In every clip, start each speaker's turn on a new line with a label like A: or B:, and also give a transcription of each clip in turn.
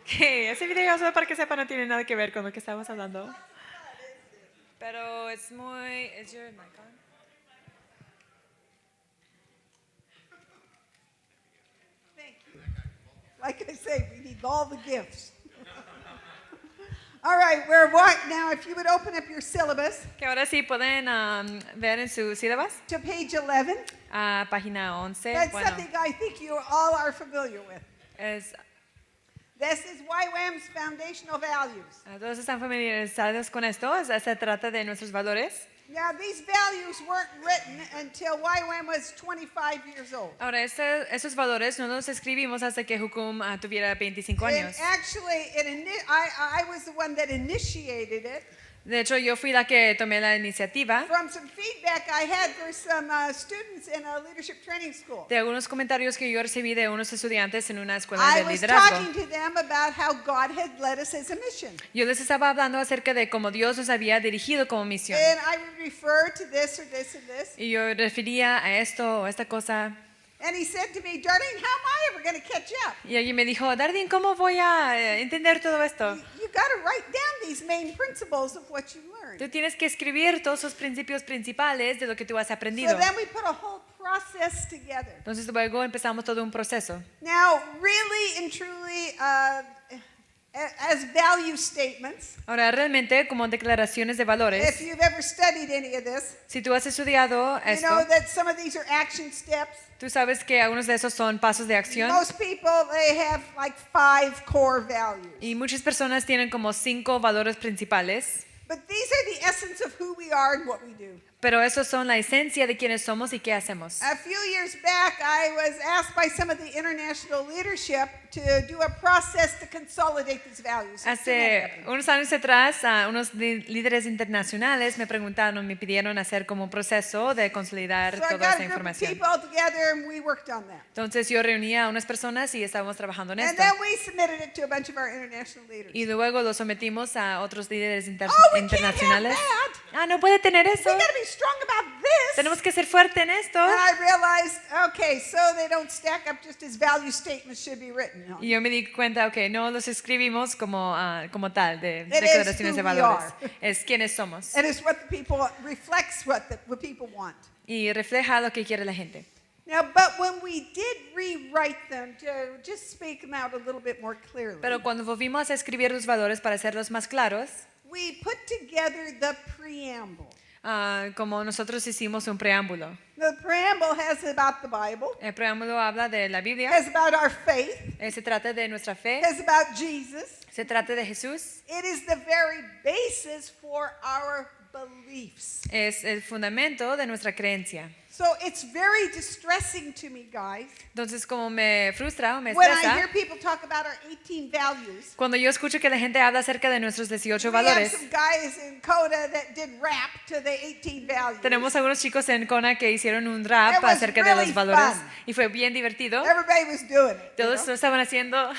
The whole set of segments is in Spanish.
A: que ese video, solo para que sepan, no tiene nada que ver con lo que estamos hablando. Pero es muy... ¿Es your mic on?
B: Like I say, we need all the gifts. All right, now if you would open up your syllabus
A: Que ahora sí pueden ver en su sílabas,
B: to page 11.
A: a página 11.
B: That's
A: Bueno,
B: something I think you all are familiar with.
A: es,
B: This is YWAM's foundational values.
A: todos están familiarizados con esto. Se trata de nuestros valores.
B: Now, these values weren't written until YWAM was 25 years old.
A: Ahora, esos valores no los escribimos hasta que Jukum tuviera 25
B: And
A: años.
B: actually, I was the one that initiated it.
A: De hecho, yo fui la que tomé la iniciativa
B: From some feedback I had for some students in a leadership training school.
A: de algunos comentarios que yo recibí de unos estudiantes en una escuela
B: I
A: de
B: was
A: liderazgo.
B: talking to them about how God had led us as a mission.
A: Yo les estaba hablando acerca de cómo Dios nos había dirigido como misión.
B: And I would refer to this or this and this.
A: Y yo refería a esto o esta cosa.
B: And he said to me, Darlene, how am I ever going to catch up?
A: Y alguien me dijo, Dardin, ¿cómo voy a entender todo esto?
B: You got to write down these main principles of what you learned.
A: Tú tienes que escribir todos los principios principales de lo que tú has aprendido.
B: So then we put a whole process together.
A: Entonces luego empezamos todo un proceso.
B: Now, really and truly, as value statements,
A: Ahora, realmente, como declaraciones de
B: if
A: valores,
B: you've ever studied any of this,
A: si tú has estudiado
B: you know
A: esto,
B: that some of these are action steps.
A: tú sabes que algunos de esos son pasos de acción.
B: Most people, they have like 5 core values.
A: Y muchas personas tienen como 5 valores principales,
B: But these are the essence of who we are and what we do.
A: pero esos son la esencia de quiénes somos y qué hacemos.
B: A few years back, I was asked by some of the international leadership to do a process to consolidate these values.
A: Hace unos años atrás, unos líderes internacionales me preguntaron, me pidieron hacer como un proceso de consolidar
B: So I
A: toda
B: got
A: esa
B: a group of
A: información.
B: people all together and we worked on that.
A: Entonces yo reuní a unas personas y estábamos trabajando en
B: And
A: esto.
B: then we submitted it to a bunch of our international leaders.
A: Y luego lo sometimos a otros líderes
B: Oh, we can't have
A: internacionales.
B: that.
A: No puede tener eso.
B: We got to be strong about this.
A: Tenemos que ser fuerte en esto.
B: And I realized, okay, so they don't stack up just as value statements should be written. No.
A: Y yo me di cuenta, ok, no los escribimos como, como tal, de
B: is
A: declaraciones de
B: who we
A: valores.
B: are.
A: Es quienes somos.
B: And it's what the people reflects what people want.
A: Y refleja lo que quiere la gente.
B: Now, but when we did rewrite them to just speak them out a little bit more clearly,
A: Pero cuando volvimos a escribir los valores para hacerlos más claros,
B: we put together the preamble.
A: como nosotros hicimos un preámbulo.
B: The preamble has about the Bible,
A: El preámbulo habla de la Biblia,
B: has about our faith,
A: se trata de nuestra fe,
B: has about Jesus.
A: se trata de Jesús,
B: It is the very basis for our beliefs.
A: es el fundamento de nuestra creencia.
B: So it's very distressing to me, guys,
A: Entonces, como me frustra o me
B: when I
A: estresa,
B: hear people talk about our 18 values.
A: cuando yo escucho que la gente habla acerca de nuestros 18
B: We have
A: valores.
B: some guys in Coda that did rap to the 18 values.
A: Tenemos algunos chicos en Kona que hicieron un
B: It
A: rap
B: was
A: acerca de
B: really
A: los valores
B: fun.
A: y fue bien divertido.
B: Everybody was doing it. You
A: Todos
B: know?
A: lo estaban haciendo,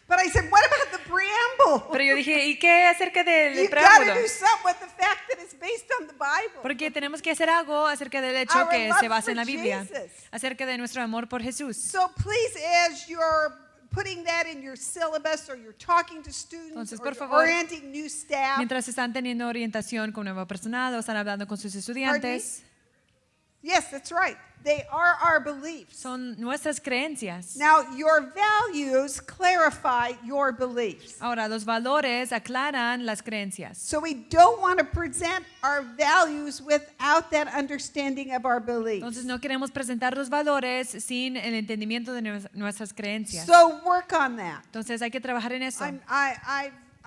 B: But I said, what about the preamble?
A: pero yo dije, ¿y qué acerca del
B: You've got
A: preámbulo?
B: to do something with the fact that it's based on the Bible.
A: Porque tenemos que hacer algo acerca del hecho
B: Our
A: que
B: love
A: se basa en la
B: for
A: Biblia,
B: Jesus.
A: acerca de nuestro amor por Jesús.
B: So please, as you're putting that in your syllabus or you're talking to students
A: Entonces,
B: or
A: por
B: you're
A: favor,
B: orienting new staff,
A: Mientras están teniendo orientación con nuevo personal o están hablando con sus estudiantes,
B: yes, that's right. They are our beliefs.
A: son nuestras creencias.
B: Now, your values clarify your beliefs.
A: Ahora, los valores aclaran las creencias.
B: So we don't want to present our values without that understanding of our beliefs.
A: Entonces, no queremos presentar los valores sin el entendimiento de nuestras creencias.
B: So work on that.
A: Entonces, hay que trabajar en eso.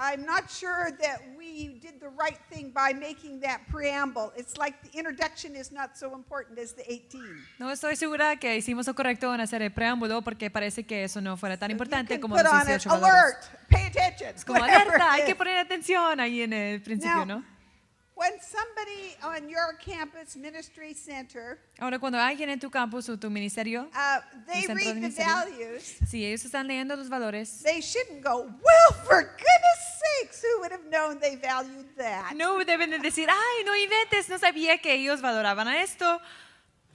B: I'm not sure that we did the right thing by making that preamble. It's like the introduction is not so important as the 18.
A: No estoy segura que hicimos lo correcto en hacer el preámbulo porque parece que eso no fuera tan
B: You
A: importante
B: can
A: como
B: put
A: los
B: on it,
A: 18 valores.
B: alert, pay attention.
A: Es como
B: whatever
A: alerta,
B: it
A: hay que
B: is.
A: poner atención ahí en el principio,
B: Now,
A: ¿no?
B: when somebody on your campus ministry center,
A: Ahora, cuando alguien en tu campus o tu ministerio,
B: they
A: centro de
B: read the
A: ministerio.
B: values,
A: si ellos están leyendo los valores,
B: they shouldn't go, well, for goodness sakes, who would have known they valued that?
A: no deben de decir, ay, no inventes, no sabía que ellos valoraban a esto.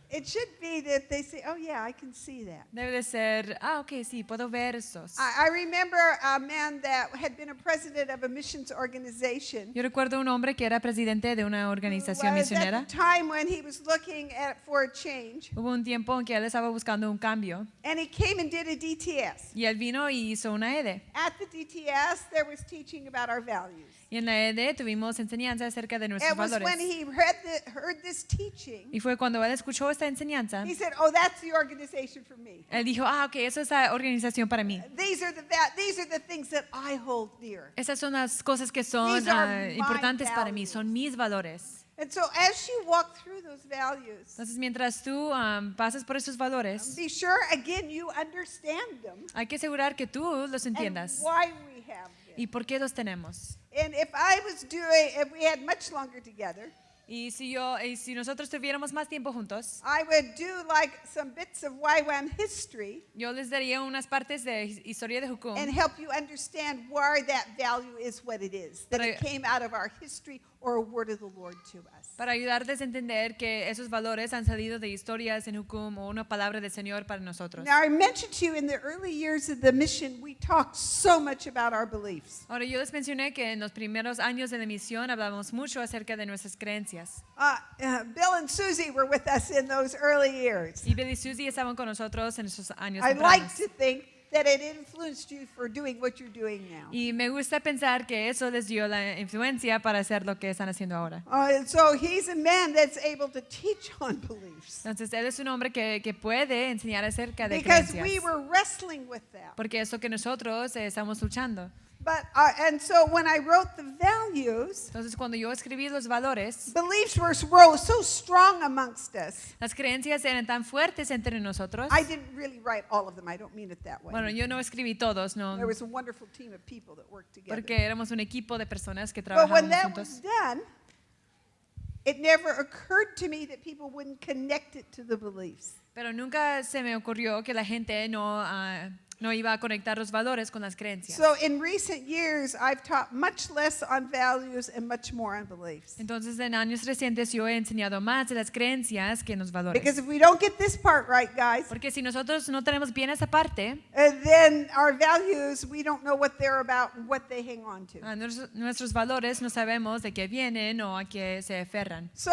B: It should be that they say, oh, yeah, I can see that.
A: Debe de ser, ok, sí, puedo ver esos.
B: I remember a man that had been a president of a missions organization.
A: Yo recuerdo un hombre que era presidente de una organización
B: Was at
A: misionera.
B: the time when he was looking for a change.
A: Hubo un tiempo en que él estaba buscando un cambio
B: And he came and did a DTS.
A: y él vino y hizo una ED.
B: At the DTS, there was teaching about our values.
A: Y en la ED tuvimos enseñanza acerca de nuestros
B: It was
A: valores.
B: when he heard this teaching,
A: Y fue cuando él escuchó esta enseñanza,
B: he said, oh, that's the organization for me.
A: él dijo, ok, esa es la organización para mí.
B: These are the things that I hold dear.
A: Esas son las cosas que son
B: These are my
A: importantes para mí,
B: values.
A: son mis valores.
B: And so as you walk through those values,
A: Entonces, mientras tú pasas por esos valores,
B: be sure, again, you understand them
A: hay que asegurar que tú los
B: and
A: entiendas
B: why we have them.
A: y por qué los tenemos.
B: And if we had much longer together,
A: Y si nosotros tuviéramos más tiempo juntos,
B: I would do like some bits of YWAM history
A: yo les daría unas partes de historia de Jukum
B: and help you understand why that value is what it is, that it came out of our history or a word of the Lord to us.
A: para ayudarles a entender que esos valores han salido de historias en Jukum o una palabra del Señor para nosotros.
B: Now, I mentioned to you in the early years of the mission, we talked so much about our beliefs.
A: Ahora, yo les mencioné que en los primeros años de la misión hablamos mucho acerca de nuestras creencias.
B: Bill and Susie were with us in those early years.
A: Y Bill y Susie estaban con nosotros en esos años
B: I like
A: tempranos.
B: to think that it influenced you for doing what you're doing now.
A: Y me gusta pensar que eso les dio la influencia para hacer lo que están haciendo ahora.
B: So he's a man that's able to teach on beliefs.
A: Entonces, él es un hombre que puede enseñar acerca de
B: Because
A: creencias.
B: we were wrestling with that.
A: Porque es lo que nosotros estamos luchando.
B: And so when I wrote the values,
A: Entonces, cuando yo escribí los valores,
B: beliefs were so strong amongst us.
A: las creencias eran tan fuertes entre nosotros.
B: I didn't really write all of them. I don't mean it that way.
A: Bueno, yo no escribí todos, no,
B: There was a wonderful team of people that worked together.
A: porque éramos un equipo de personas que
B: But when
A: trabajábamos
B: that was
A: juntos.
B: done, it never occurred to me that people wouldn't connect it to the beliefs.
A: Pero nunca se me ocurrió que la gente no iba a conectar los valores con las creencias.
B: So in recent years, I've taught much less on values and much more on beliefs.
A: Entonces, en años recientes yo he enseñado más de las creencias que en los valores.
B: Because if we don't get this part right, guys,
A: Porque si nosotros no tenemos bien esa parte,
B: then our values, we don't know what they're about and what they hang on to.
A: nuestros valores no sabemos de qué vienen o a qué se aferran.
B: So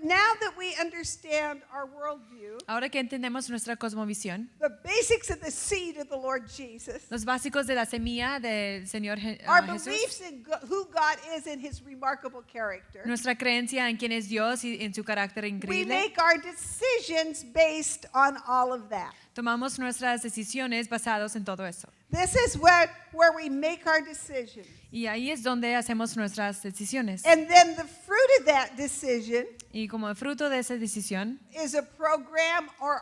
B: now that we understand our worldview,
A: Ahora que entendemos nuestra cosmovisión,
B: the basics of the seed of the Lord Jesus,
A: los básicos de la semilla del Señor
B: our
A: Jesús,
B: beliefs in who God is and His remarkable character,
A: nuestra creencia en quién es Dios y en su carácter
B: we
A: increíble,
B: make our decisions based on all of that.
A: tomamos nuestras decisiones basadas en todo eso.
B: This is where we make our decisions.
A: Y ahí es donde hacemos nuestras decisiones.
B: And then the fruit of that decision
A: Y como fruto de esa decisión,
B: is a program or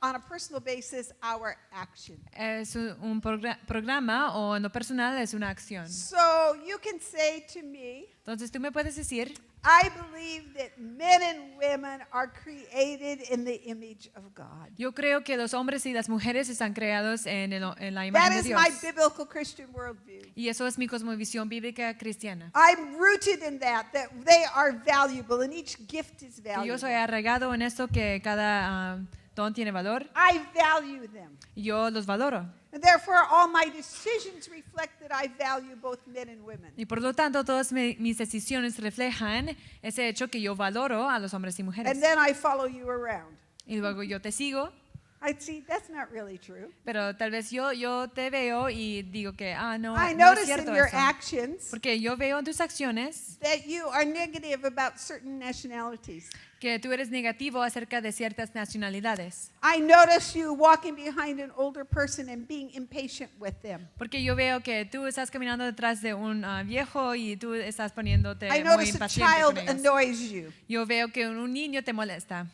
B: on a personal basis, our action.
A: es un programa o en lo personal es una acción.
B: So you can say to me,
A: Entonces tú me puedes decir,
B: I believe that men and women are created in the image of God.
A: yo creo que los hombres y las mujeres están creados en la
B: That
A: imagen de
B: is
A: Dios.
B: my biblical Christian worldview.
A: Y eso es mi cosmovisión bíblica cristiana.
B: I'm rooted in that they are valuable and each gift is
A: Y
B: valuable.
A: yo soy arraigado en esto que cada don tiene valor
B: I value them.
A: y yo los valoro.
B: And therefore, all my decisions reflect that I value both men and women.
A: Y por lo tanto, todas mis decisiones reflejan ese hecho que yo valoro a los hombres y mujeres.
B: And then I follow you around.
A: Y luego yo te sigo,
B: I'd see that's not really true.
A: pero tal vez yo te veo y digo que,
B: I
A: no es
B: notice
A: cierto
B: in your
A: eso.
B: actions
A: Porque yo veo en tus acciones
B: that you are negative about certain nationalities.
A: que tú eres negativo acerca de ciertas nacionalidades.
B: I notice you walking behind an older person and being impatient with them.
A: Porque yo veo que tú estás caminando detrás de un viejo y tú estás poniéndote
B: I
A: muy
B: notice a
A: impaciente
B: child
A: con ellos.
B: annoys you.
A: Yo veo que un niño te molesta.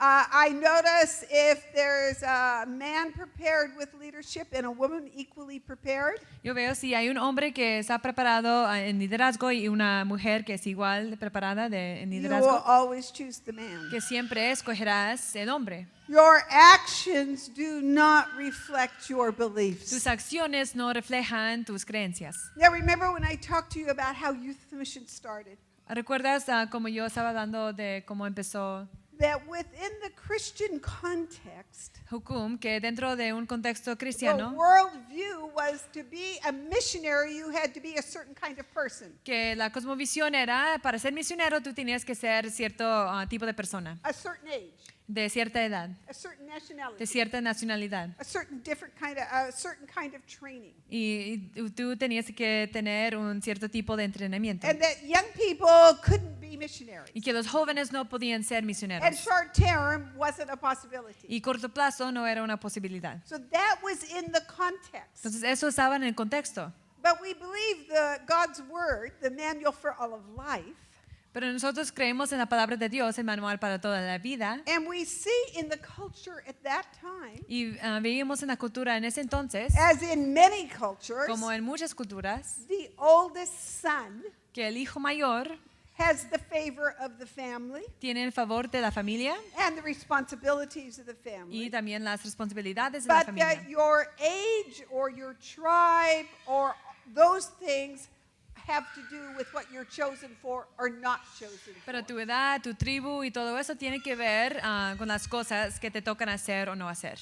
B: I notice if there's a man prepared with leadership and a woman equally prepared.
A: Yo veo si hay un hombre que está preparado en liderazgo y una mujer que es igual de preparada en
B: You will
A: liderazgo,
B: always choose the man.
A: que siempre escogerás el hombre.
B: Your actions do not reflect your beliefs.
A: Tus acciones no reflejan tus creencias.
B: Now remember when I talked to you about how youth mission started?
A: ¿Recuerdas como yo estaba hablando de cómo empezó?
B: that within the Christian context,
A: Hukum, que dentro de un contexto
B: the
A: cristiano,
B: worldview was to be a missionary, you had to be a certain kind of person,
A: que la cosmovisión era, para ser misionero tú tenías que ser cierto tipo de persona,
B: a certain age,
A: de cierta edad,
B: a certain
A: de
B: nationality,
A: cierta nacionalidad.
B: a certain kind of training.
A: Y tú tenías que tener un cierto tipo de entrenamiento.
B: And that young people couldn't be missionaries.
A: Y que los jóvenes no podían ser
B: And
A: misioneros.
B: short term wasn't a possibility.
A: Y corto plazo no era una posibilidad.
B: So that was in the context.
A: Entonces eso estaba en el contexto.
B: But we believe God's word, the manual for all of life,
A: Pero nosotros creemos en la palabra de Dios, el manual para toda la vida.
B: and we see in the culture at that time,
A: Y veíamos en la cultura en ese entonces,
B: as in many cultures,
A: como en muchas culturas,
B: the oldest son
A: que el hijo mayor
B: has the favor of the family
A: tiene el favor de la familia
B: and the responsibilities of the family.
A: y también las responsabilidades de la
B: But
A: familia.
B: that your age or your tribe or those things have to do with what you're chosen for or not chosen
A: Pero
B: for.
A: tu edad, tu tribu y todo eso tiene que ver con las cosas que te tocan hacer o no hacer.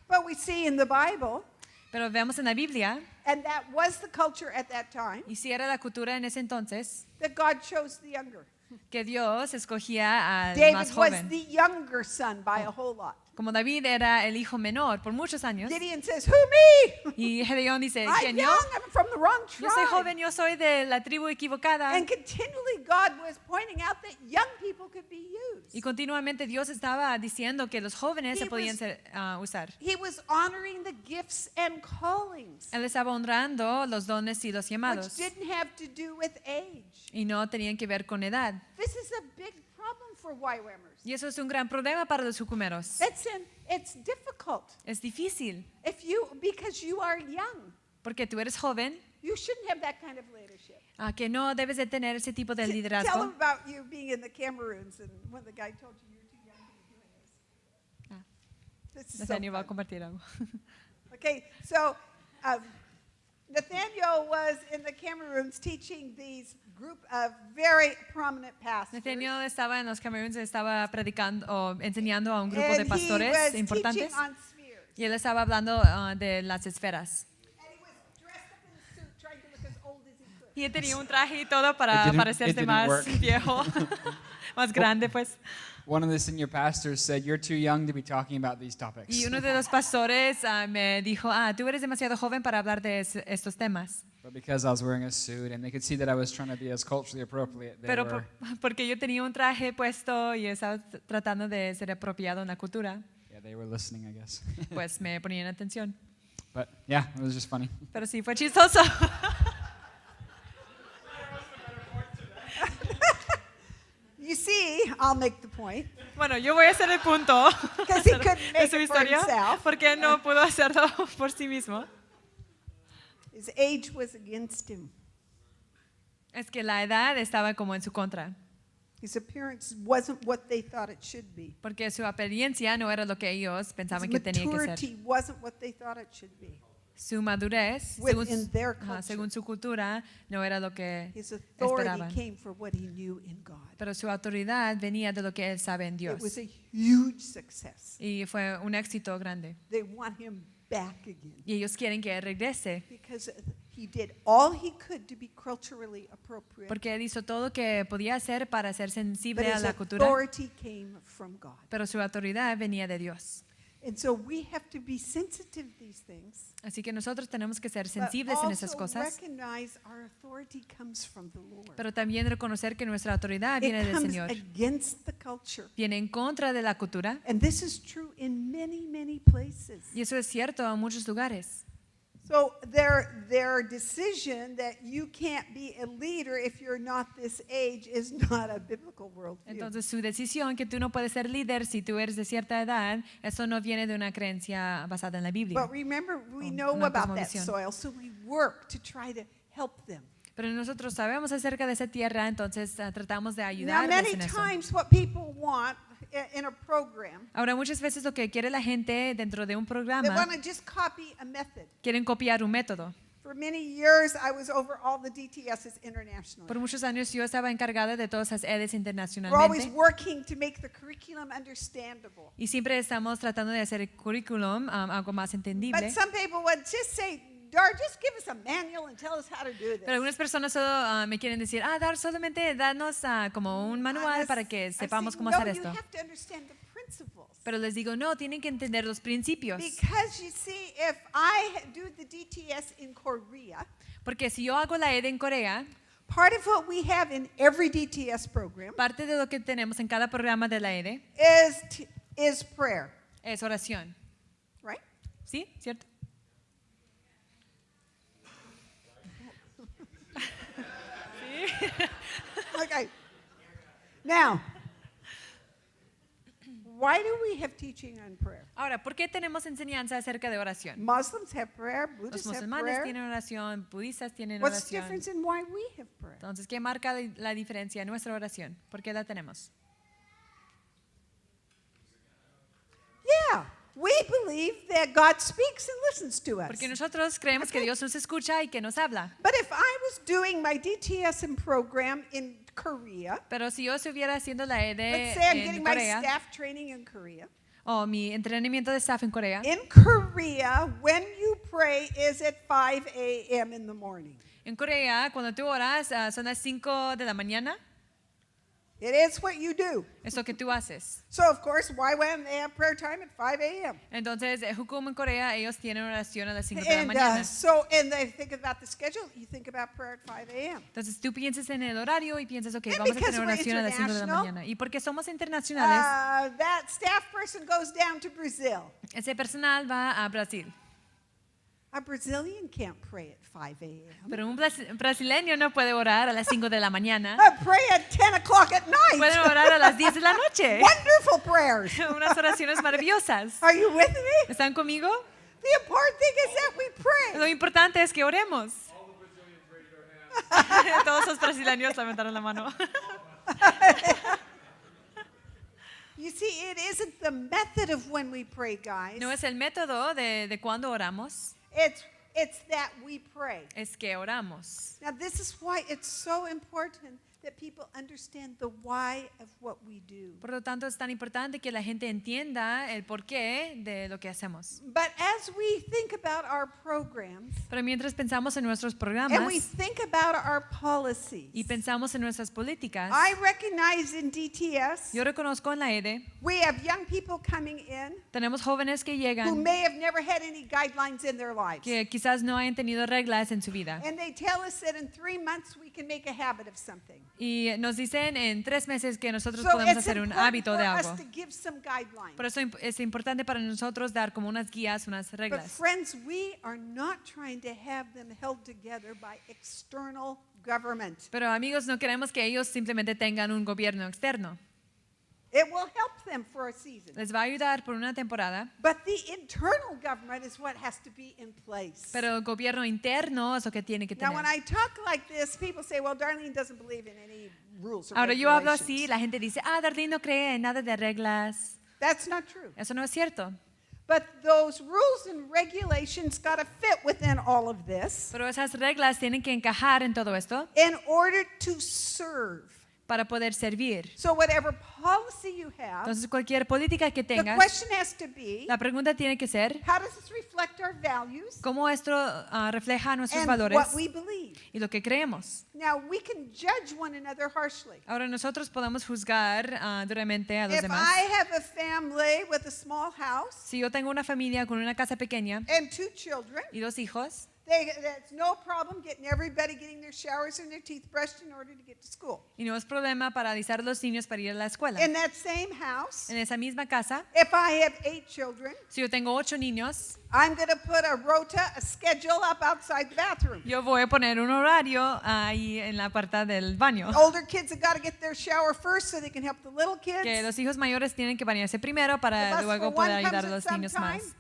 B: But we see in the Bible,
A: Pero vemos en la Biblia,
B: and that was the culture at that time,
A: y si era la cultura en ese entonces,
B: that God chose the younger.
A: que Dios escogía al
B: David
A: más
B: was
A: joven.
B: the younger son by a whole lot.
A: Como David era el hijo menor por muchos años,
B: Gideon says, "Who me?
A: y Gedeón dice,
B: I'm
A: ¿quién
B: young.
A: yo?
B: I'm from the wrong
A: Yo soy
B: tribe."
A: joven, yo soy de la tribu equivocada.
B: And continually God was pointing out that young people could be used.
A: Y continuamente Dios estaba diciendo que los jóvenes
B: He
A: se podían
B: was-
A: usar.
B: He was honoring the gifts and callings,
A: Él estaba honrando los dones y los
B: which
A: llamados,
B: didn't have to do with age.
A: y no tenían que ver con edad.
B: This is a big problem for YWAMers.
A: Y eso es un gran problema para los jucumeros.
B: It's difficult.
A: Es difícil,
B: Because you are young,
A: porque tú eres joven,
B: you shouldn't have that kind of leadership.
A: que no debes de tener ese tipo de
B: Tell them
A: liderazgo.
B: about you being in the Cameroons and when the guy told you you're too young to be doing this.
A: Ah.
B: This is so
A: Nathaniel va a
B: fun.
A: compartir algo.
B: Okay, so Nathaniel was in the Cameroons teaching these group of very prominent pastors.
A: Nathaniel estaba en los Cameroons, estaba predicando o enseñando a un grupo de
B: And he
A: pastores
B: was
A: importantes,
B: teaching on spheres.
A: y él estaba hablando de las esferas.
B: And he was dressed up in a suit trying to look as old as he could.
A: Y él tenía un traje y todo para
C: It
A: parecerse
C: didn't
A: más
C: work.
A: viejo, más grande, pues.
C: One of the senior pastors said, "You're too young to be talking about these topics."
A: Y uno de los pastores me dijo, tú eres demasiado joven para hablar de estos temas.
C: But because I was wearing a suit and they could see that I was trying to be as culturally appropriate, they
A: Pero
C: were,
A: porque yo tenía un traje puesto y estaba tratando de ser apropiado en la cultura,
C: yeah, they were listening, I guess.
A: pues me ponían atención.
C: But yeah, it was just funny.
A: Pero sí, fue chistoso.
B: You see, I'll make the point.
A: Bueno, yo voy a hacer el punto
B: Because he couldn't
A: de
B: make
A: su
B: it for
A: historia,
B: himself.
A: porque él no pudo hacerlo por sí mismo.
B: His age was against him.
A: Es que la edad estaba como en su contra,
B: His appearance wasn't what they thought it should be.
A: porque su apariencia no era lo que ellos
B: His
A: pensaban que tenía que ser.
B: maturity wasn't what they thought it should be.
A: Su madurez,
B: Within their culture.
A: según su cultura, no era lo que
B: His authority
A: esperaban.
B: came from what he knew in God.
A: Pero su autoridad venía de lo que él sabe en
B: It
A: Dios.
B: was a huge success.
A: Y fue un éxito grande.
B: They want him back again
A: Y ellos quieren que él regrese,
B: because he did all he could to be culturally appropriate.
A: porque él hizo todo lo que podía hacer para ser
B: But
A: sensible a
B: his
A: la cultura,
B: authority came from God.
A: pero su autoridad venía de Dios.
B: And so we have to be sensitive to these things.
A: Así que nosotros tenemos que ser
B: But
A: sensibles en esas
B: also
A: cosas,
B: recognize our authority comes from the Lord.
A: pero también reconocer que nuestra autoridad viene
B: It
A: del
B: comes
A: Señor.
B: against the culture.
A: Viene en contra de la cultura,
B: And this is true in many, many places.
A: y eso es cierto en muchos lugares.
B: So their decision that you can't be a leader if you're not this age is not a biblical worldview.
A: Entonces su decisión que tú no puedes ser líder si tú eres de cierta edad, eso no viene de una creencia basada en la Biblia.
B: But remember, we
A: Oh,
B: know
A: una
B: about that
A: cosmovisión.
B: soil, so we work to try to help them.
A: Pero nosotros sabemos acerca de esa tierra, entonces tratamos de
B: Now,
A: ayudarles
B: many
A: en eso.
B: times what people want in a program,
A: Ahora, muchas veces lo que quiere la gente dentro de un
B: they
A: programa,
B: want to just copy a method.
A: quieren copiar un método.
B: For For many years, I was over all the DTSs internationally.
A: Por muchos años yo estaba encargada de todas las EDs
B: We're always
A: internacionalmente
B: working to make the curriculum understandable.
A: y siempre estamos tratando de hacer el currículum algo más
B: But
A: entendible.
B: some people would just say, Dar, just give us a manual and tell us how to do this.
A: Pero algunas personas solo me quieren decir, Dar, solamente danos como un manual para que
B: I
A: sepamos
B: say,
A: cómo
B: no,
A: hacer
B: you
A: esto.
B: have to understand the principles.
A: Pero les digo, no, tienen que entender los principios.
B: Because you see, if I do the DTS in Korea,
A: Porque si yo hago la ED en Corea,
B: part of what we have in every DTS program
A: parte de lo que tenemos en cada programa de la ED
B: is prayer,
A: es oración.
B: right?
A: ¿Sí? ¿Cierto?
B: Okay. Now, why do we have teaching on prayer?
A: Ahora, ¿por qué tenemos enseñanza acerca de oración?
B: Muslims have prayer,
A: Los
B: Buddhists have
A: musulmanes
B: prayer.
A: tienen oración, budistas tienen
B: What's the
A: oración.
B: difference in why we have prayer?
A: Entonces, ¿qué marca la diferencia en nuestra oración? ¿Por qué la tenemos?
B: Yeah, we believe that God speaks and listens to us.
A: Porque nosotros creemos que Dios nos escucha y que nos habla.
B: But if I was doing my DTSM program in Korea,
A: Pero si yo estuviera haciendo la ED
B: let's say I'm
A: en
B: getting my
A: Corea,
B: staff training in Korea.
A: o mi entrenamiento de staff en Corea,
B: In Korea, when you pray is at 5 a.m. in the morning.
A: en Corea, cuando tú oras, son las 5 de la mañana,
B: It is what you do.
A: es lo que tú haces.
B: So, of course, why wouldn't they have prayer time at 5 a.m.?
A: Entonces, como en Corea, ellos tienen oración a las 5 de la
B: And
A: mañana.
B: and they think about the schedule, you think about prayer at 5 a.m.
A: Entonces, tú piensas en el horario y piensas, ok,
B: And
A: vamos a
B: because
A: tener
B: we're
A: oración a las 5 de la
B: international,
A: mañana. Y porque somos internacionales,
B: That staff person goes down to Brazil.
A: ese personal va a Brasil.
B: A Brazilian can't pray at 5 a.m.
A: Pero un brasileño no puede orar a las 5 de la mañana.
B: Pray at 10 o'clock at night.
A: Pueden orar a las 10 de la noche.
B: Wonderful prayers.
A: Unas oraciones maravillosas.
B: Are you with me?
A: ¿Están conmigo?
B: The important thing is that we
A: Lo
B: pray.
A: importante es que oremos. Todos los brasileños levantaron la mano.
B: You see, it isn't the method of when we pray, guys.
A: No es el método de cuando oramos,
B: It's that we pray.
A: es que oramos.
B: Now, this is why it's so important that people understand the why of what we do.
A: Por lo tanto, es tan importante que la gente entienda el porqué de lo que hacemos.
B: But as we think about our programs
A: Pero mientras pensamos en nuestros programas
B: and we think about our policies,
A: y pensamos en nuestras políticas,
B: I recognize in DTS
A: yo reconozco en la ED,
B: we have young people coming in
A: tenemos jóvenes que
B: who
A: llegan
B: may have never had any guidelines in their lives.
A: que quizás no hayan tenido reglas en su vida.
B: And they tell us that in 3 months we can make a habit of something.
A: Y nos dicen en 3 meses que nosotros
B: So
A: podemos
B: it's
A: hacer un
B: important
A: hábito
B: for
A: de
B: us
A: algo.
B: to give some guidelines.
A: Por eso es importante para nosotros dar como unas guías, unas
B: But
A: reglas.
B: friends, we are not trying to have them held together by external government.
A: Pero amigos, no queremos que ellos simplemente tengan un gobierno externo.
B: It will help them for a season.
A: Les va a ayudar por una temporada,
B: But the internal government is what has to be in place.
A: pero el gobierno interno es lo que tiene que
B: Now, when
A: tener.
B: I talk like this, people say, well, Darlene doesn't believe in any rules or
A: Ahora yo hablo así,
B: regulations.
A: la gente dice, Darlene no cree en nada de reglas.
B: That's not true.
A: Eso no es cierto.
B: But those rules and regulations got to fit within all of this
A: Pero esas reglas tienen que encajar en todo esto
B: in order to serve.
A: para poder servir.
B: So whatever policy you have,
A: Entonces cualquier política que
B: the
A: tengas,
B: question has to be,
A: la pregunta tiene que ser,
B: how does this reflect our values
A: ¿cómo esto refleja nuestros
B: and
A: valores
B: what we believe?
A: y lo que creemos?
B: Now, we can judge one another harshly.
A: Ahora nosotros podemos juzgar duramente a los
B: If
A: demás.
B: I have a family with a small house
A: Si yo tengo una familia con una casa pequeña
B: and 2 children,
A: y 2 hijos,
B: that's no problem getting everybody getting their showers and their teeth brushed in order to get to school.
A: y no es problema para alistar a los niños para ir a la escuela.
B: In that same house,
A: En esa misma casa,
B: if I have 8 children,
A: si yo tengo 8 niños,
B: I'm going to put a rota, a schedule up outside the bathroom.
A: yo voy a poner un horario ahí en la puerta del baño.
B: Older kids have got to get their shower first so they can help the little
A: Que
B: kids.
A: los hijos mayores tienen que bañarse primero para
B: The bus
A: luego
B: for
A: poder
B: one
A: ayudar a
B: comes
A: los
B: at
A: niños
B: some
A: más,
B: time.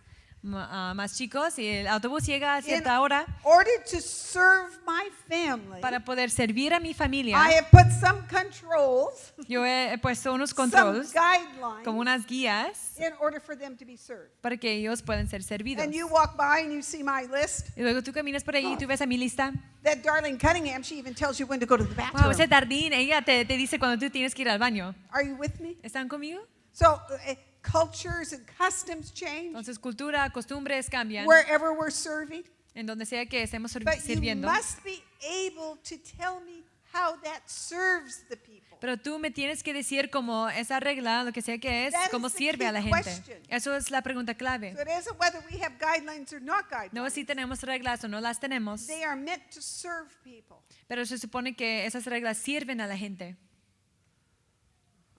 A: más chicos y el autobús llega a
B: In
A: cierta hora.
B: order to serve my family,
A: para poder servir a mi familia,
B: I have put some controls,
A: yo he puesto unos
B: some
A: controles,
B: guidelines
A: como unas guías,
B: in order for them to be served.
A: para que ellos puedan ser servidos.
B: And you walk by and you see my list.
A: Y luego tú caminas por ahí y tú ves a mi lista.
B: That Darlene Cunningham, she even tells you when to go to the
A: Wow,
B: bathroom.
A: esa Dardine, ella te dice cuando tú tienes que ir al baño.
B: Are you with me?
A: ¿Están conmigo?
B: So cultures and customs change
A: Entonces, cultura, costumbres cambian
B: wherever we're serving.
A: en donde sea que estemos
B: But you
A: sirviendo.
B: must be able to tell me how that serves the people.
A: Pero tú me tienes que decir como esa regla, lo que sea que es,
B: That
A: cómo
B: is the
A: sirve a la
B: key
A: gente.
B: question.
A: Eso es la pregunta clave.
B: So it isn't whether we have guidelines or not
A: No
B: guidelines.
A: si tenemos reglas o no las tenemos,
B: They are meant to serve people.
A: pero se supone que esas reglas sirven a la gente.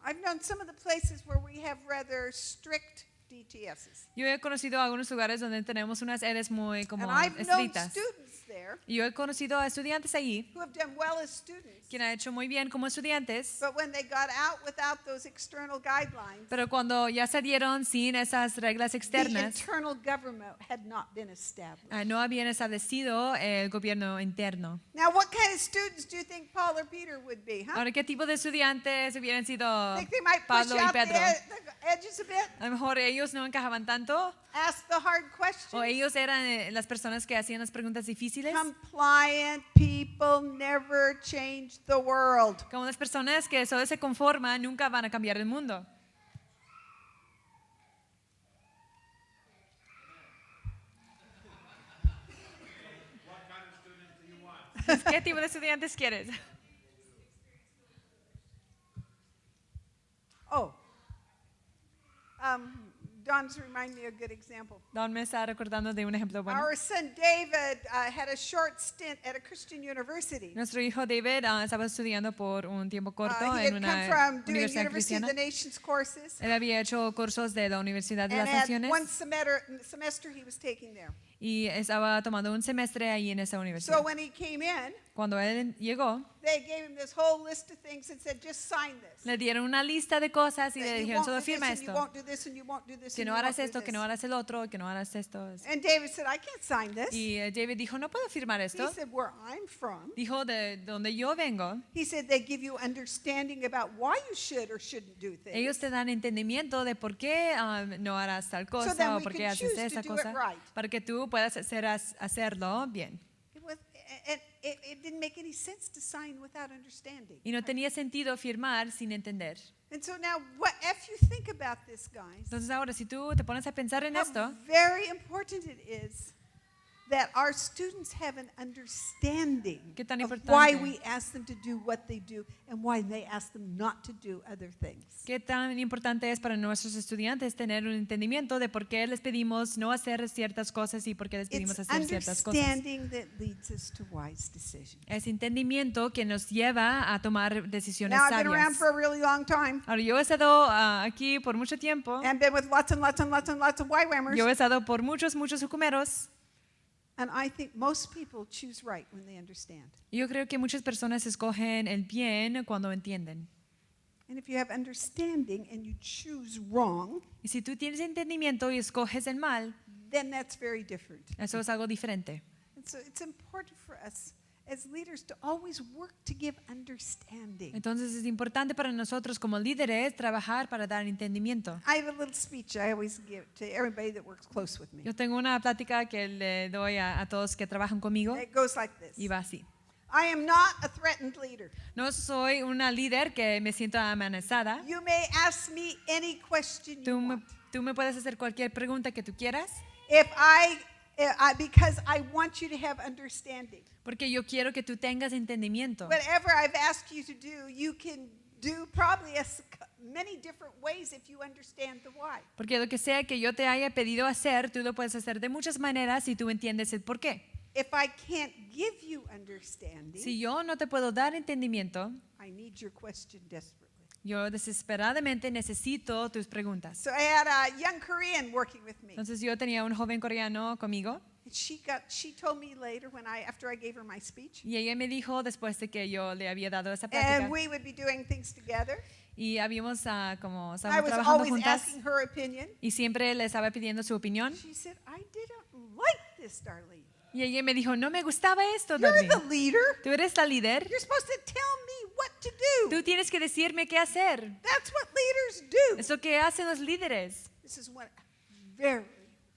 B: I've known some of the places where we have rather strict DTSs.
A: Yo he conocido algunos lugares donde tenemos unas eres muy como
B: And I've known
A: estrictas.
B: students there
A: Y yo he conocido a estudiantes allí,
B: who have done well as students.
A: quien ha hecho muy bien como estudiantes,
B: But when they got out without those external guidelines,
A: pero cuando ya salieron sin esas reglas
B: the
A: externas,
B: internal government had not been established.
A: no habían establecido el gobierno interno.
B: Now, what kind of students do you think Paul or Peter would be, huh?
A: Ahora, ¿qué tipo de estudiantes hubieran sido
B: Think they might push
A: Pablo y
B: out
A: Pedro?
B: the edges a bit,
A: A lo mejor ellos no encajaban tanto,
B: ask the hard
A: o
B: questions?
A: ellos eran las personas que hacían las preguntas difíciles,
B: Compliant people never change the world.
A: como las personas que solo se conforman nunca van a cambiar el mundo. ¿Qué tipo de estudiantes quieres?
B: Oh, Don's remind me of a good example.
A: Don me está recordando de un ejemplo bueno.
B: Our son David had a short stint at a Christian university.
A: Nuestro hijo David estaba estudiando por un tiempo corto
B: He
A: en
B: had come
A: una
B: from doing
A: universidad
B: University of
A: cristiana.
B: the Nations courses,
A: Él había hecho cursos de la Universidad de
B: and
A: las
B: had
A: Naciones
B: one semester he was taking there.
A: y estaba tomando un semestre ahí en esa
B: So
A: universidad.
B: when he came in,
A: Cuando él llegó,
B: they gave him this whole list of things and said, just sign this.
A: le dieron una lista de cosas y
B: That
A: le
B: you
A: dijeron,
B: won't
A: solo
B: do this,
A: firma
B: and you
A: esto.
B: won't do this, and you won't do this,
A: Que
B: and
A: no
B: you
A: harás
B: won't do
A: esto, que no
B: this.
A: harás el otro, que no harás esto.
B: And David said, I can't sign this.
A: Y David dijo, no puedo firmar
B: He
A: esto.
B: said, where I'm from.
A: Dijo, de donde yo vengo,
B: He said, they give you understanding about why you should or shouldn't do things.
A: ellos te dan entendimiento de por qué no harás tal
B: that
A: cosa o
B: we
A: por qué
B: can
A: haces
B: choose to
A: esa
B: do it
A: cosa,
B: right.
A: para que tú puedas hacerlo bien.
B: It didn't make any sense to sign without understanding.
A: Y no tenía sentido firmar sin entender.
B: And so now, if you think about this, guys,
A: Entonces ahora, si tú te pones a pensar en
B: how
A: esto,
B: very important it is that our students have an understanding
A: Qué tan
B: of
A: importante.
B: why we ask them to do what they do and why they ask them not to do other things.
A: qué tan importante es para nuestros estudiantes tener un entendimiento de por qué les pedimos no hacer ciertas cosas y por qué les pedimos
B: It's
A: hacer ciertas cosas.
B: understanding that leads us to wise decisions.
A: Es entendimiento que nos lleva a tomar decisiones
B: Now, I've been around
A: sabias.
B: for a really long time
A: Ahora, yo he estado aquí por mucho tiempo.
B: and been with lots and lots and lots and lots of YWAMers.
A: Yo he estado por muchos jucumeros.
B: And I think most people choose right when they understand.
A: Yo creo que muchas personas escogen el bien cuando entienden.
B: And if you have understanding and you choose wrong,
A: Y si tú tienes entendimiento y escoges el mal,
B: then that's very different.
A: eso es algo diferente.
B: And so it's important for us as leaders to always work to give understanding.
A: Entonces es importante para nosotros como líderes trabajar para dar entendimiento.
B: I have a little speech I always give to everybody that works close with me.
A: Yo tengo una plática que le doy a todos que trabajan conmigo
B: It goes like this.
A: y va así.
B: I am not a threatened leader.
A: No soy una líder que me siento amenazada.
B: You may ask me any question you want.
A: Tú me puedes hacer cualquier pregunta que tú quieras
B: Because I want you to have understanding.
A: porque yo quiero que tú tengas entendimiento.
B: Whatever I've asked you to do, you can do probably many different ways if you understand the why.
A: Porque lo que sea que yo te haya pedido hacer, tú lo puedes hacer de muchas maneras si tú entiendes el por qué.
B: If I can't give you understanding,
A: Si yo no te puedo dar entendimiento,
B: I need your question desperately.
A: yo desesperadamente necesito tus preguntas.
B: So I had a young Korean working with me.
A: Entonces yo tenía un joven coreano conmigo
B: And she told me later after I gave her my speech,
A: y ella me dijo después de que yo le había dado esa plática
B: and we would be doing things together.
A: y habíamos como
B: I
A: estábamos
B: was
A: trabajando
B: always
A: juntas
B: asking her opinion.
A: y siempre le estaba pidiendo su opinión.
B: She said, I didn't like this, Darlene.
A: Y ella me dijo, no me gustaba esto,
B: You're
A: Darlene.
B: the leader.
A: Tú eres la líder.
B: You're supposed to tell me what to do.
A: Tú tienes que decirme qué hacer.
B: That's what leaders do.
A: Es lo que hacen los líderes.
B: This is what a very,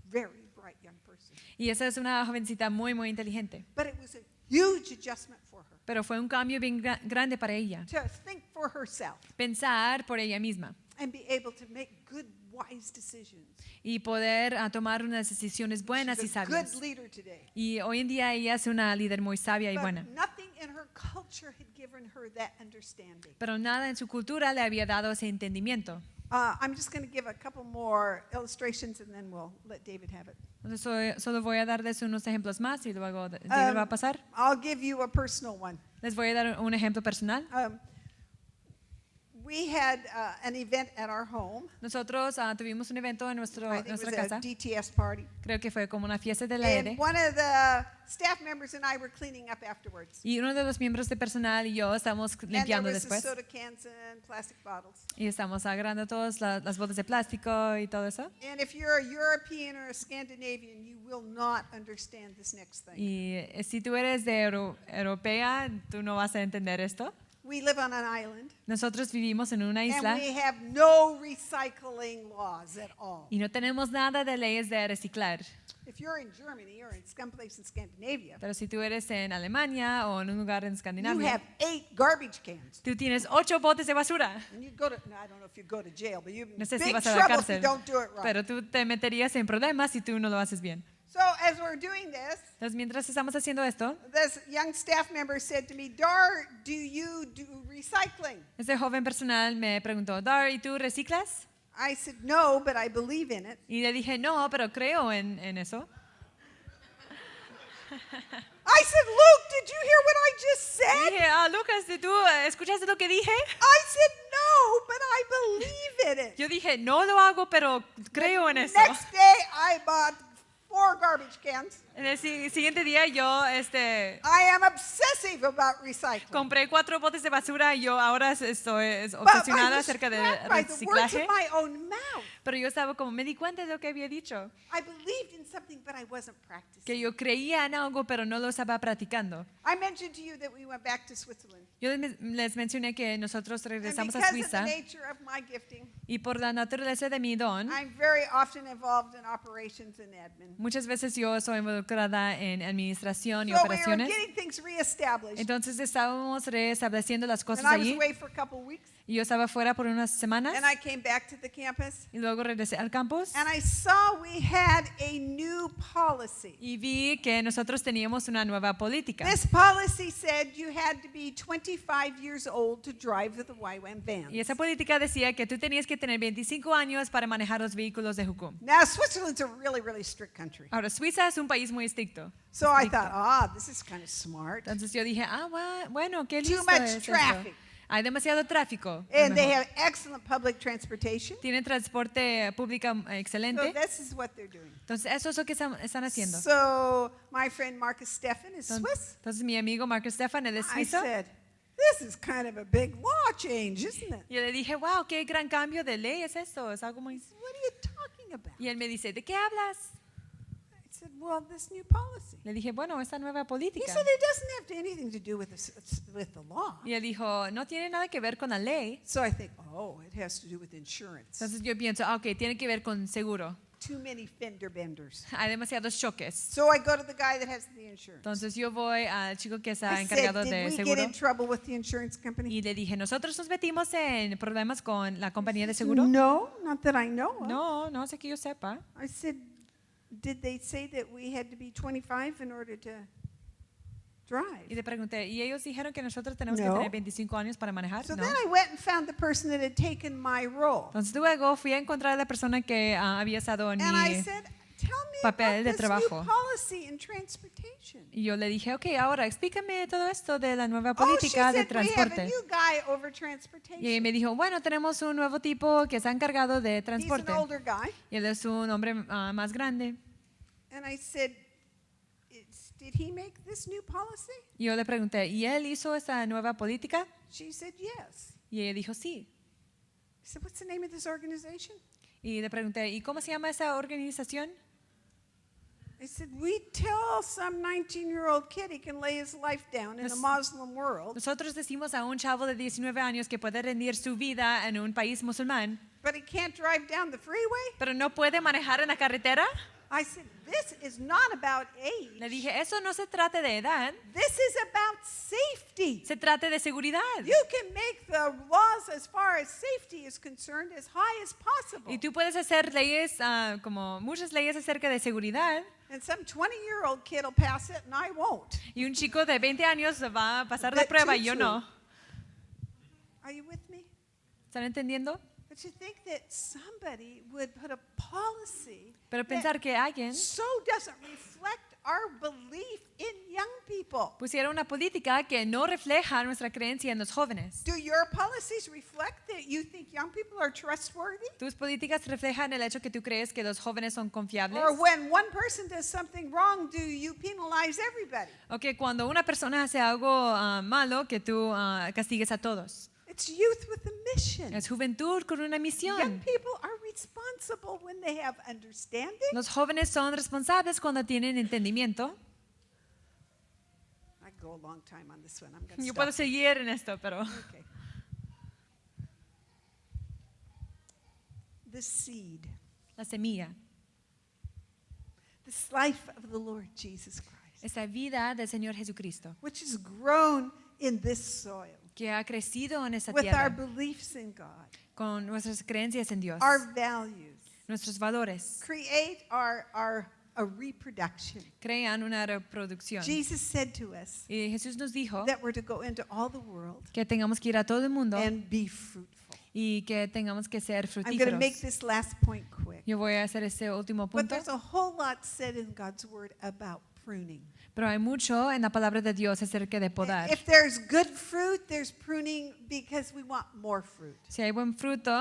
B: very bright young person.
A: Y esa es una jovencita muy, muy inteligente.
B: But it was a huge adjustment for her
A: Pero fue un cambio bien grande para ella.
B: to think for herself
A: Pensar por ella misma
B: and be able to make good, wise decisions.
A: y poder tomar unas decisiones buenas y
B: She's a
A: sabias.
B: good leader today.
A: Y hoy en día ella es una líder muy sabia y
B: But
A: buena.
B: nothing in her culture had given her that understanding.
A: Pero nada en su cultura le había dado ese entendimiento.
B: I'm just going to give a couple more illustrations and then we'll let David have it.
A: Entonces solo voy a darles unos ejemplos más y luego David va a pasar.
B: I'll give you a personal one.
A: Les voy a dar un ejemplo personal.
B: We had an event at our home.
A: Nosotros tuvimos un evento en
B: I think it
A: nuestra
B: was a
A: casa.
B: DTS party.
A: Creo que fue como una fiesta de la
B: And
A: ERE.
B: one of the staff members and I were cleaning up afterwards.
A: Y uno de los miembros de personal y yo estamos
B: And there
A: limpiando
B: was the
A: después.
B: soda cans and plastic bottles.
A: Y estamos agarrando todas las botellas de plástico y todo eso.
B: And if you're a European or a Scandinavian, you will not understand this next thing.
A: Y si tú eres de europea, tú no vas a entender esto.
B: We live on an island,
A: Nosotros vivimos en una
B: and
A: isla
B: we have no recycling laws at all.
A: y no tenemos nada de leyes de reciclar.
B: If you're in Germany or in some place in Scandinavia,
A: Pero si tú eres en Alemania o en un lugar en
B: you
A: Escandinavia,
B: have 8 garbage cans.
A: tú tienes 8 botes de basura.
B: And you go to, no, I don't know if you go to jail, but you're in
A: No sé si
B: big
A: vas a la
B: trouble if you
A: cárcel,
B: don't do it right.
A: pero tú te meterías en problemas si tú no lo haces bien.
B: So as we're doing this,
A: Entonces, mientras estamos haciendo esto,
B: this young staff member said to me, Dar, do you do recycling?
A: ese joven personal me preguntó, Dar, ¿y tú reciclas?
B: I said, no, but I believe in it.
A: Y le dije, no, pero creo en eso.
B: I said, Luke, did you hear what I just
A: Y
B: said?
A: dije, Lucas, ¿tú escuchaste lo que dije?
B: I said, no, but I believe in it.
A: Yo dije, no lo hago, pero creo en eso.
B: Next day, I bought 4 garbage cans.
A: En el siguiente día yo
B: I am obsessive about recycling.
A: compré 4 botes de basura y yo ahora estoy
B: But I
A: obsesionada
B: was
A: acerca de
B: struck by the words of
A: reciclaje.
B: my own mouth.
A: Pero yo estaba como, me di cuenta de lo que había dicho.
B: I believed in something, but I wasn't practicing.
A: Que yo creía en algo, pero no lo estaba practicando.
B: I mentioned to you that we went back to Switzerland.
A: Yo les mencioné que nosotros
B: And
A: regresamos a
B: because of the
A: Suiza
B: nature of my gifting,
A: y por la naturaleza de mi don,
B: I'm very often involved in operations and admin.
A: muchas veces yo soy involucrada en administración y
B: So we were
A: operaciones.
B: getting things reestablished.
A: Entonces estábamos reestableciendo las
B: And
A: cosas
B: I was
A: allí
B: away for a couple weeks.
A: y yo estaba fuera por unas semanas
B: And I came back to the campus.
A: y luego regresé al campus
B: And I saw we had a new policy.
A: y vi que nosotros teníamos una nueva política.
B: This policy said you had to be 25 years old to drive the YWAM vans.
A: Y esa política decía que tú tenías que tener 25 años para manejar los vehículos de Jucum.
B: Now, Switzerland's a really, really strict country.
A: Ahora, Suiza es un país muy estricto.
B: So I
A: Estricto.
B: thought, this is kind of smart.
A: Entonces yo dije, bueno, qué
B: Too
A: listo
B: much
A: es esto.
B: traffic.
A: Hay demasiado tráfico. a lo
B: And they
A: mejor.
B: have excellent public transportation.
A: Tienen transporte público
B: So
A: excelente.
B: this is what they're doing.
A: Entonces eso es lo que están haciendo.
B: So my friend Marcus Steffen is Swiss.
A: Entonces mi amigo Marcus Stefan, él es
B: I
A: suizo.
B: said, this is kind of a big law change, isn't it?
A: Y yo le dije, wow, qué gran cambio de ley es esto. Es algo muy...
B: He said, what are you talking about?
A: Y él me dice, ¿de qué hablas?
B: I said, well, this new policy.
A: Le dije, bueno, esta nueva
B: He
A: política.
B: said, it doesn't have anything to do with the law.
A: Y él dijo, no tiene nada que ver con la ley.
B: So I think, oh, it has to do with insurance.
A: Entonces yo pienso, ok, tiene que ver con seguro.
B: Too many fender benders.
A: Hay demasiados choques.
B: So I go to the guy that has the insurance.
A: Entonces yo voy al chico que está
B: I said,
A: encargado
B: did
A: de
B: we get
A: seguro
B: in trouble with the insurance company?
A: y le dije, ¿nosotros nos metimos en problemas con la compañía de seguro?
B: No, not that I know of.
A: No, no sé que yo sepa.
B: I said, did they say that we had to be 25 in order to
A: Y
B: drive?
A: le pregunté, ¿y ellos dijeron que nosotros tenemos que
B: No.
A: tener 25 años para manejar?
B: So
A: No.
B: then I went and found the person that had taken my role.
A: Entonces luego fui a encontrar a la persona que había estado en
B: And I
A: mi...
B: said, tell me
A: papel
B: about
A: de
B: this
A: trabajo.
B: new policy in transportation.
A: Y yo le dije, ok, ahora explícame todo esto de la nueva
B: Oh, she
A: política de
B: said, we have a
A: transporte.
B: new guy over
A: Y ella
B: transportation.
A: me dijo, bueno, tenemos un nuevo tipo que está encargado de
B: He's an
A: transporte.
B: older guy.
A: Y él es un hombre más grande.
B: And I said, did he make this new policy?
A: Y yo le pregunté, ¿y él hizo esta nueva política?
B: She said, yes.
A: Y ella dijo, sí.
B: I said, what's the name of this organization?
A: Y le pregunté, ¿y cómo se llama esa organización?
B: I said, we tell some 19-year-old kid he can lay his life down in a Muslim world,
A: Nosotros decimos a un chavo de 19 años que puede rendir su vida en un país musulmán,
B: but he can't drive down the freeway.
A: pero no puede manejar en la carretera.
B: I said, this is not about
A: Le
B: age.
A: dije, eso no se trata de edad,
B: This is about safety.
A: se trata de seguridad.
B: You can make the laws as far as safety is concerned as high as possible.
A: Y tú puedes hacer leyes, como muchas leyes acerca de seguridad,
B: And some 20-year-old kid will pass it and I won't.
A: y un chico de 20 años va a pasar la
B: Bit
A: prueba
B: too
A: y yo
B: true.
A: no.
B: Are you with me?
A: ¿Están entendiendo?
B: But you think that somebody would put a policy
A: Pero
B: that
A: pensar que alguien
B: so doesn't reflect our belief in young people.
A: pusiera una política que no refleja nuestra creencia en los jóvenes.
B: Do your policies reflect that you think young people are trustworthy?
A: ¿Tus políticas reflejan el hecho que tú crees que los jóvenes son confiables?
B: Or when one person does something wrong, do you penalize everybody?
A: ¿O que cuando una persona hace algo malo, que tú castigues a todos?
B: It's youth with a mission.
A: Es juventud con una
B: Young
A: misión.
B: people are responsible when they have understanding.
A: Los jóvenes son responsables cuando tienen entendimiento.
B: I go a long time on this one. I'm going to
A: Yo
B: stop.
A: puedo seguir en esto, pero
B: Okay. The seed,
A: la semilla,
B: this life of the Lord Jesus Christ,
A: esa vida del Señor Jesucristo,
B: which is grown in this soil
A: que ha crecido en esa
B: with our
A: tierra
B: beliefs in God,
A: con nuestras creencias en Dios,
B: our values,
A: nuestros valores,
B: create a reproduction.
A: crean una reproducción.
B: Jesus said to us
A: Y Jesús nos dijo
B: that we're to go into all the world
A: que tengamos que ir a todo el mundo
B: and be fruitful.
A: y que tengamos que ser
B: I'm going to make
A: fructíferos.
B: this last point quick.
A: Yo voy a hacer este último
B: But
A: punto,
B: there's a whole lot said in God's word about pruning.
A: pero hay mucho en la palabra de Dios acerca de podar.
B: If there's good fruit, there's pruning because we want more fruit.
A: Si hay buen fruto,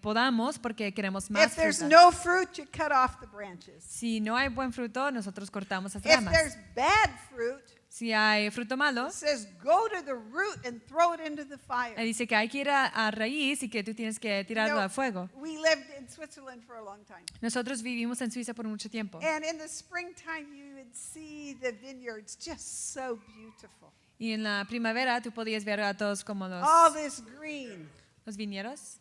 A: podamos porque queremos más
B: If there's
A: fruta.
B: no fruit, you cut off the branches.
A: Si no hay buen fruto, nosotros cortamos las
B: If
A: ramas.
B: there's bad fruit,
A: Si hay fruto malo,
B: it says go to the root and throw it into the fire.
A: dice que hay que ir a raíz y que tú tienes que
B: You
A: tirarlo
B: know,
A: al fuego.
B: we lived in Switzerland for a long time.
A: Nosotros vivimos en Suiza por mucho tiempo.
B: And in the springtime, you would see the vineyards just so beautiful.
A: Y en la primavera tú podías ver a todos como
B: All this green.
A: los viñeros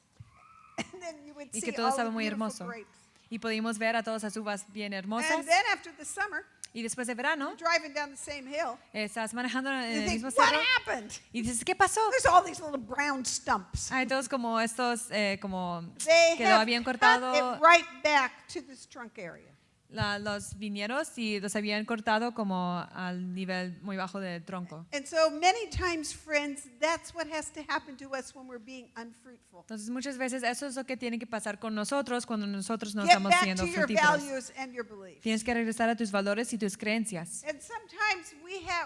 B: And then you would
A: y
B: see
A: que todo
B: all
A: estaba
B: the
A: muy
B: beautiful
A: hermoso.
B: grapes.
A: Y pudimos ver a todas las uvas bien hermosas.
B: And then after the summer,
A: Y después de verano,
B: driving down the same hill,
A: estás manejando en
B: you
A: el
B: think,
A: mismo
B: what
A: cerro
B: happened?
A: y dices, ¿qué pasó?
B: There's all these little brown stumps.
A: Hay todos como estos, como
B: They
A: que lo
B: have
A: habían
B: cut
A: cortado
B: it right back to this trunk area.
A: los viñeros y los habían cortado como al nivel muy bajo del tronco.
B: And so many times, friends, that's what has to happen to us when we're being unfruitful.
A: Entonces muchas veces eso es lo que tiene que pasar con nosotros cuando nosotros no
B: Get
A: estamos
B: back
A: siendo
B: to your
A: fructíferos.
B: values and your beliefs.
A: Tienes que regresar a tus valores y tus creencias.
B: And sometimes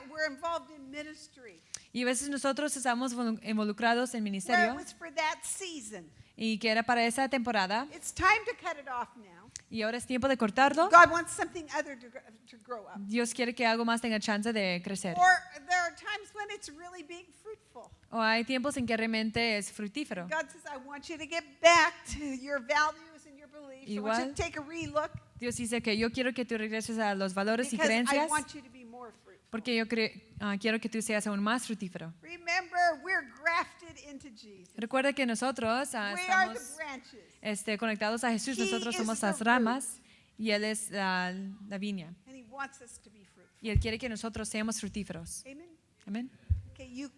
B: we're involved in ministry
A: Y a veces nosotros estamos involucrados en
B: where it
A: ministerio
B: was for that season.
A: y que era para esa temporada
B: It's time to cut it off now.
A: y ahora es tiempo de cortarlo.
B: God wants something other to grow up.
A: Dios quiere que algo más tenga chance de crecer.
B: Or there are times when it's really being fruitful.
A: O hay tiempos en que realmente es fructífero.
B: God says, I want you to get back to your values and your beliefs. I want you
A: Igual.
B: to take a relook
A: Dios dice que yo quiero que tú regreses a los valores y
B: because I
A: creencias
B: want you to be more fruitful.
A: porque yo quiero que tú seas aún más fructífero.
B: Remember, we're grafted into Jesus.
A: Recuerda que nosotros
B: We are the
A: estamos
B: branches,
A: conectados a Jesús,
B: He
A: nosotros
B: is
A: somos
B: the
A: las ramas y Él es la viña.
B: and He wants us to be fruitful.
A: Y Él quiere que nosotros seamos fructíferos.
B: Amen?
A: Amén.
B: Okay, you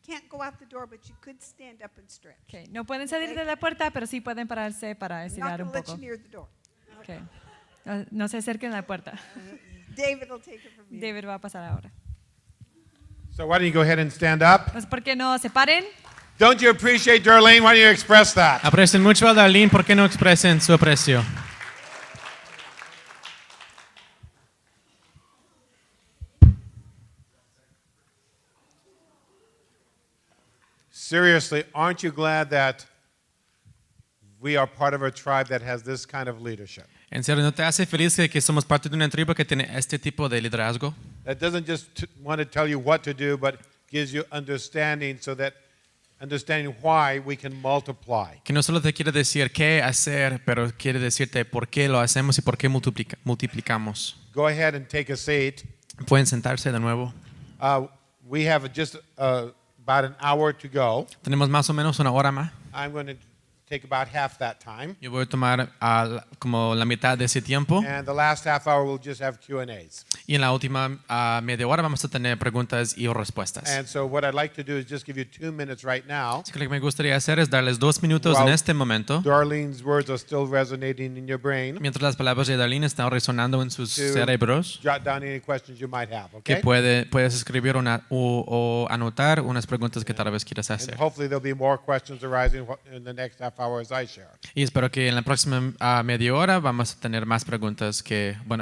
B: can't go out the door, but you could stand up and stretch.
A: Okay. No pueden salir de la puerta, pero sí pueden pararse para
B: I'm not
A: estirar
B: going
A: un
B: to let you
A: poco.
B: near the door.
A: Okay. No se acerquen a la puerta.
B: David will take it from you.
A: David va a pasar ahora.
D: So why don't you go ahead and stand up?
A: Pues, ¿por qué no se paren?
D: Don't you appreciate Darlene? Why don't you express that?
E: Aprecien mucho a Darlene, ¿por qué no expresen su aprecio?
D: Seriously, aren't you glad that we are part of a tribe that has this kind of leadership?
E: En serio, ¿no te hace feliz que somos parte de una tribu que tiene este tipo de liderazgo?
D: That doesn't just want to tell you what to do, but gives you understanding so that understanding why we can multiply.
E: Que no solo te quiere decir qué hacer, pero quiere decirte por qué lo hacemos y por qué multiplicamos.
D: Go ahead and take a seat.
E: Pueden sentarse de nuevo.
D: We have just about an hour to go.
E: Tenemos más o menos una hora más.
D: I'm going to take about half that time.
E: Yo voy a tomar como la mitad de ese tiempo.
D: And the last half hour we'll just have Q&As.
E: Y en la última media hora vamos a tener preguntas y respuestas.
D: And so what I'd like to do is just give you 2 minutes right now.
E: Así que lo que me gustaría hacer es darles 2 minutos
D: Wow.
E: en este momento,
D: Darlene's words are still resonating in your brain.
E: mientras las palabras de Darlene están resonando en sus
D: To
E: cerebros,
D: Jot down any questions you might have,
E: que
D: okay?
E: puedes escribir o anotar unas preguntas que tal vez quieras
D: And
E: hacer.
D: hopefully there'll be more questions arising in the next half hour as I share.
E: Y espero que en la próxima media hora vamos a tener más preguntas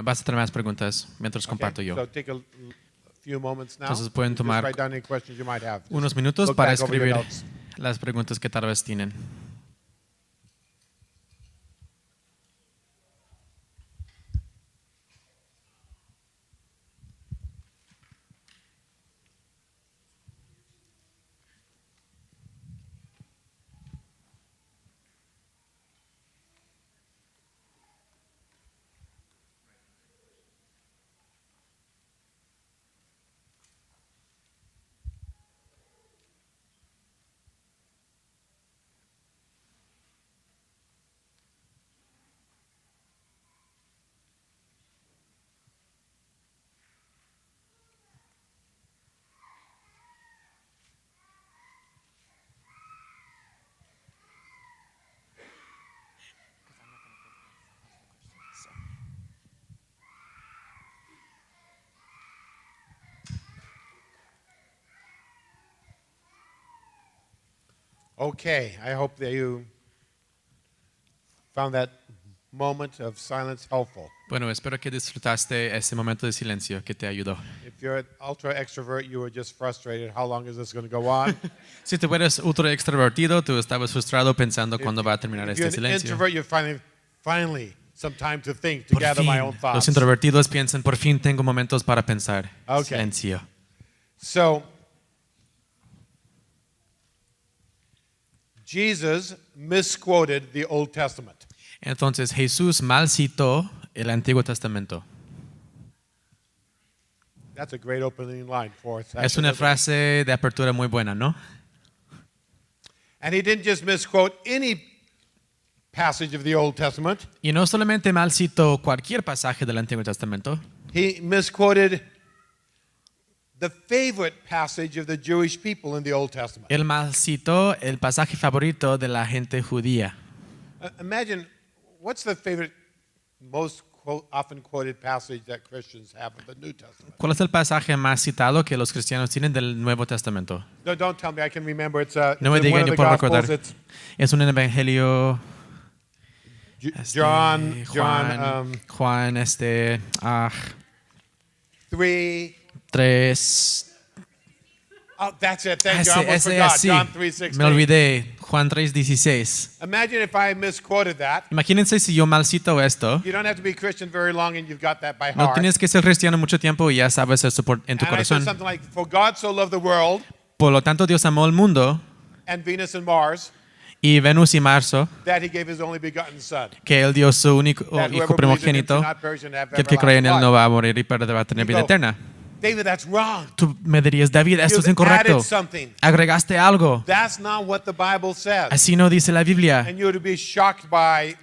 E: vas a tener más preguntas mientras comparto yo.
D: So take a few moments now.
E: Entonces pueden
D: Just
E: tomar
D: write down any questions you might have. Just
E: Unos minutos
D: look
E: para
D: back over your
E: escribir
D: notes.
E: las preguntas que tal vez tienen.
D: Okay, I hope that you found that moment of silence helpful.
E: Bueno, espero que disfrutaste ese momento de silencio que te ayudó.
D: If you're an ultra extrovert, you were just frustrated. How long is this going to go on?
E: Si tú eres ultra extrovertido, tú estabas frustrado pensando cuándo va a terminar
D: If you're
E: este
D: an
E: silencio.
D: introvert, you're finally some time to think, to
E: Por
D: gather
E: fin,
D: my own
E: los
D: thoughts.
E: introvertidos piensan, por fin tengo momentos para pensar.
D: Okay.
E: Silencio.
D: So, Jesus misquoted the Old Testament.
E: Entonces Jesús mal citó el Antiguo Testamento.
D: That's a great opening line for us.
E: Es una frase de apertura muy buena, ¿no?
D: And he didn't just misquote any passage of the Old Testament.
E: Y no solamente mal citó cualquier pasaje del Antiguo Testamento,
D: He misquoted the favorite passage of the Jewish people in the Old Testament.
E: él mal citó el pasaje favorito de la gente judía.
D: Imagine, what's the favorite, most often quoted passage that Christians have of the New Testament?
E: ¿Cuál es el pasaje más citado que los cristianos tienen del Nuevo Testamento?
D: No, don't tell me. I can remember. It's
E: No me
D: in one
E: digan,
D: of
E: yo
D: the
E: puedo
D: Gospels.
E: recordar.
D: It's
E: Es un evangelio.
D: John,
E: Juan,
D: 3.
E: 3.
D: Oh, that's it. Thank you. I almost forgot.
E: Sí,
D: John 3:16.
E: me olvidé. Juan 3:16.
D: Imagine if I misquoted that.
E: Imagínense si yo mal cito esto.
D: You don't have to be Christian very long, and you've got that by
E: No
D: heart.
E: tienes que ser cristiano mucho tiempo y ya sabes eso en tu
D: And I said
E: corazón.
D: something like, "For God so loved the world,
E: Por lo tanto, Dios amó al mundo
D: and Venus and Mars,
E: y Venus y Marzo,
D: that He gave His only begotten Son,
E: que Él dio su único
D: that
E: hijo
D: whoever believes in Him
E: primogénito,
D: should not perish and have
E: que el que cree en Él
D: everlasting
E: no
D: life."
E: va a morir y pero va a tener vida
D: go,
E: eterna.
D: David, that's wrong.
E: Tú me dirías, David, esto es
D: You've
E: incorrecto.
D: added something.
E: Agregaste algo.
D: That's not what the Bible says.
E: Así no dice la Biblia.
D: And you would be shocked by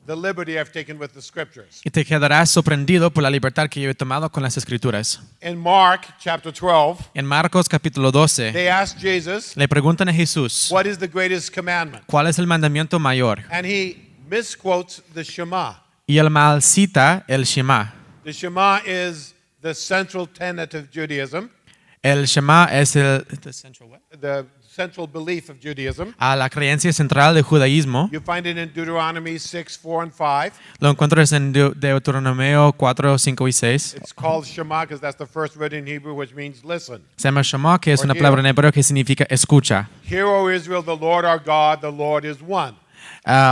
D: the liberty I've taken with the Scriptures.
E: Y te quedarás sorprendido por la libertad que yo he tomado con las Escrituras.
D: In Mark chapter 12,
E: En Marcos capítulo 12,
D: they asked Jesus,
E: le preguntan a Jesús,
D: "What is the greatest commandment?"
E: ¿cuál es el mandamiento mayor?
D: And he misquotes the Shema.
E: Y él mal cita el Shema.
D: The Shema is the central tenet of Judaism,
E: El Shema es
D: the central belief of Judaism.
E: la creencia central del judaísmo.
D: You find it in Deuteronomy 6, 4, and 5.
E: Lo encuentras en Deuteronomio 4, 5 y 6.
D: It's called Shema because that's the first word in Hebrew, which means listen.
E: Se llama Shema, que es
D: Or
E: una
D: hear.
E: palabra en hebreo que significa escucha.
D: Hear, O Israel, the Lord our God, the Lord is one.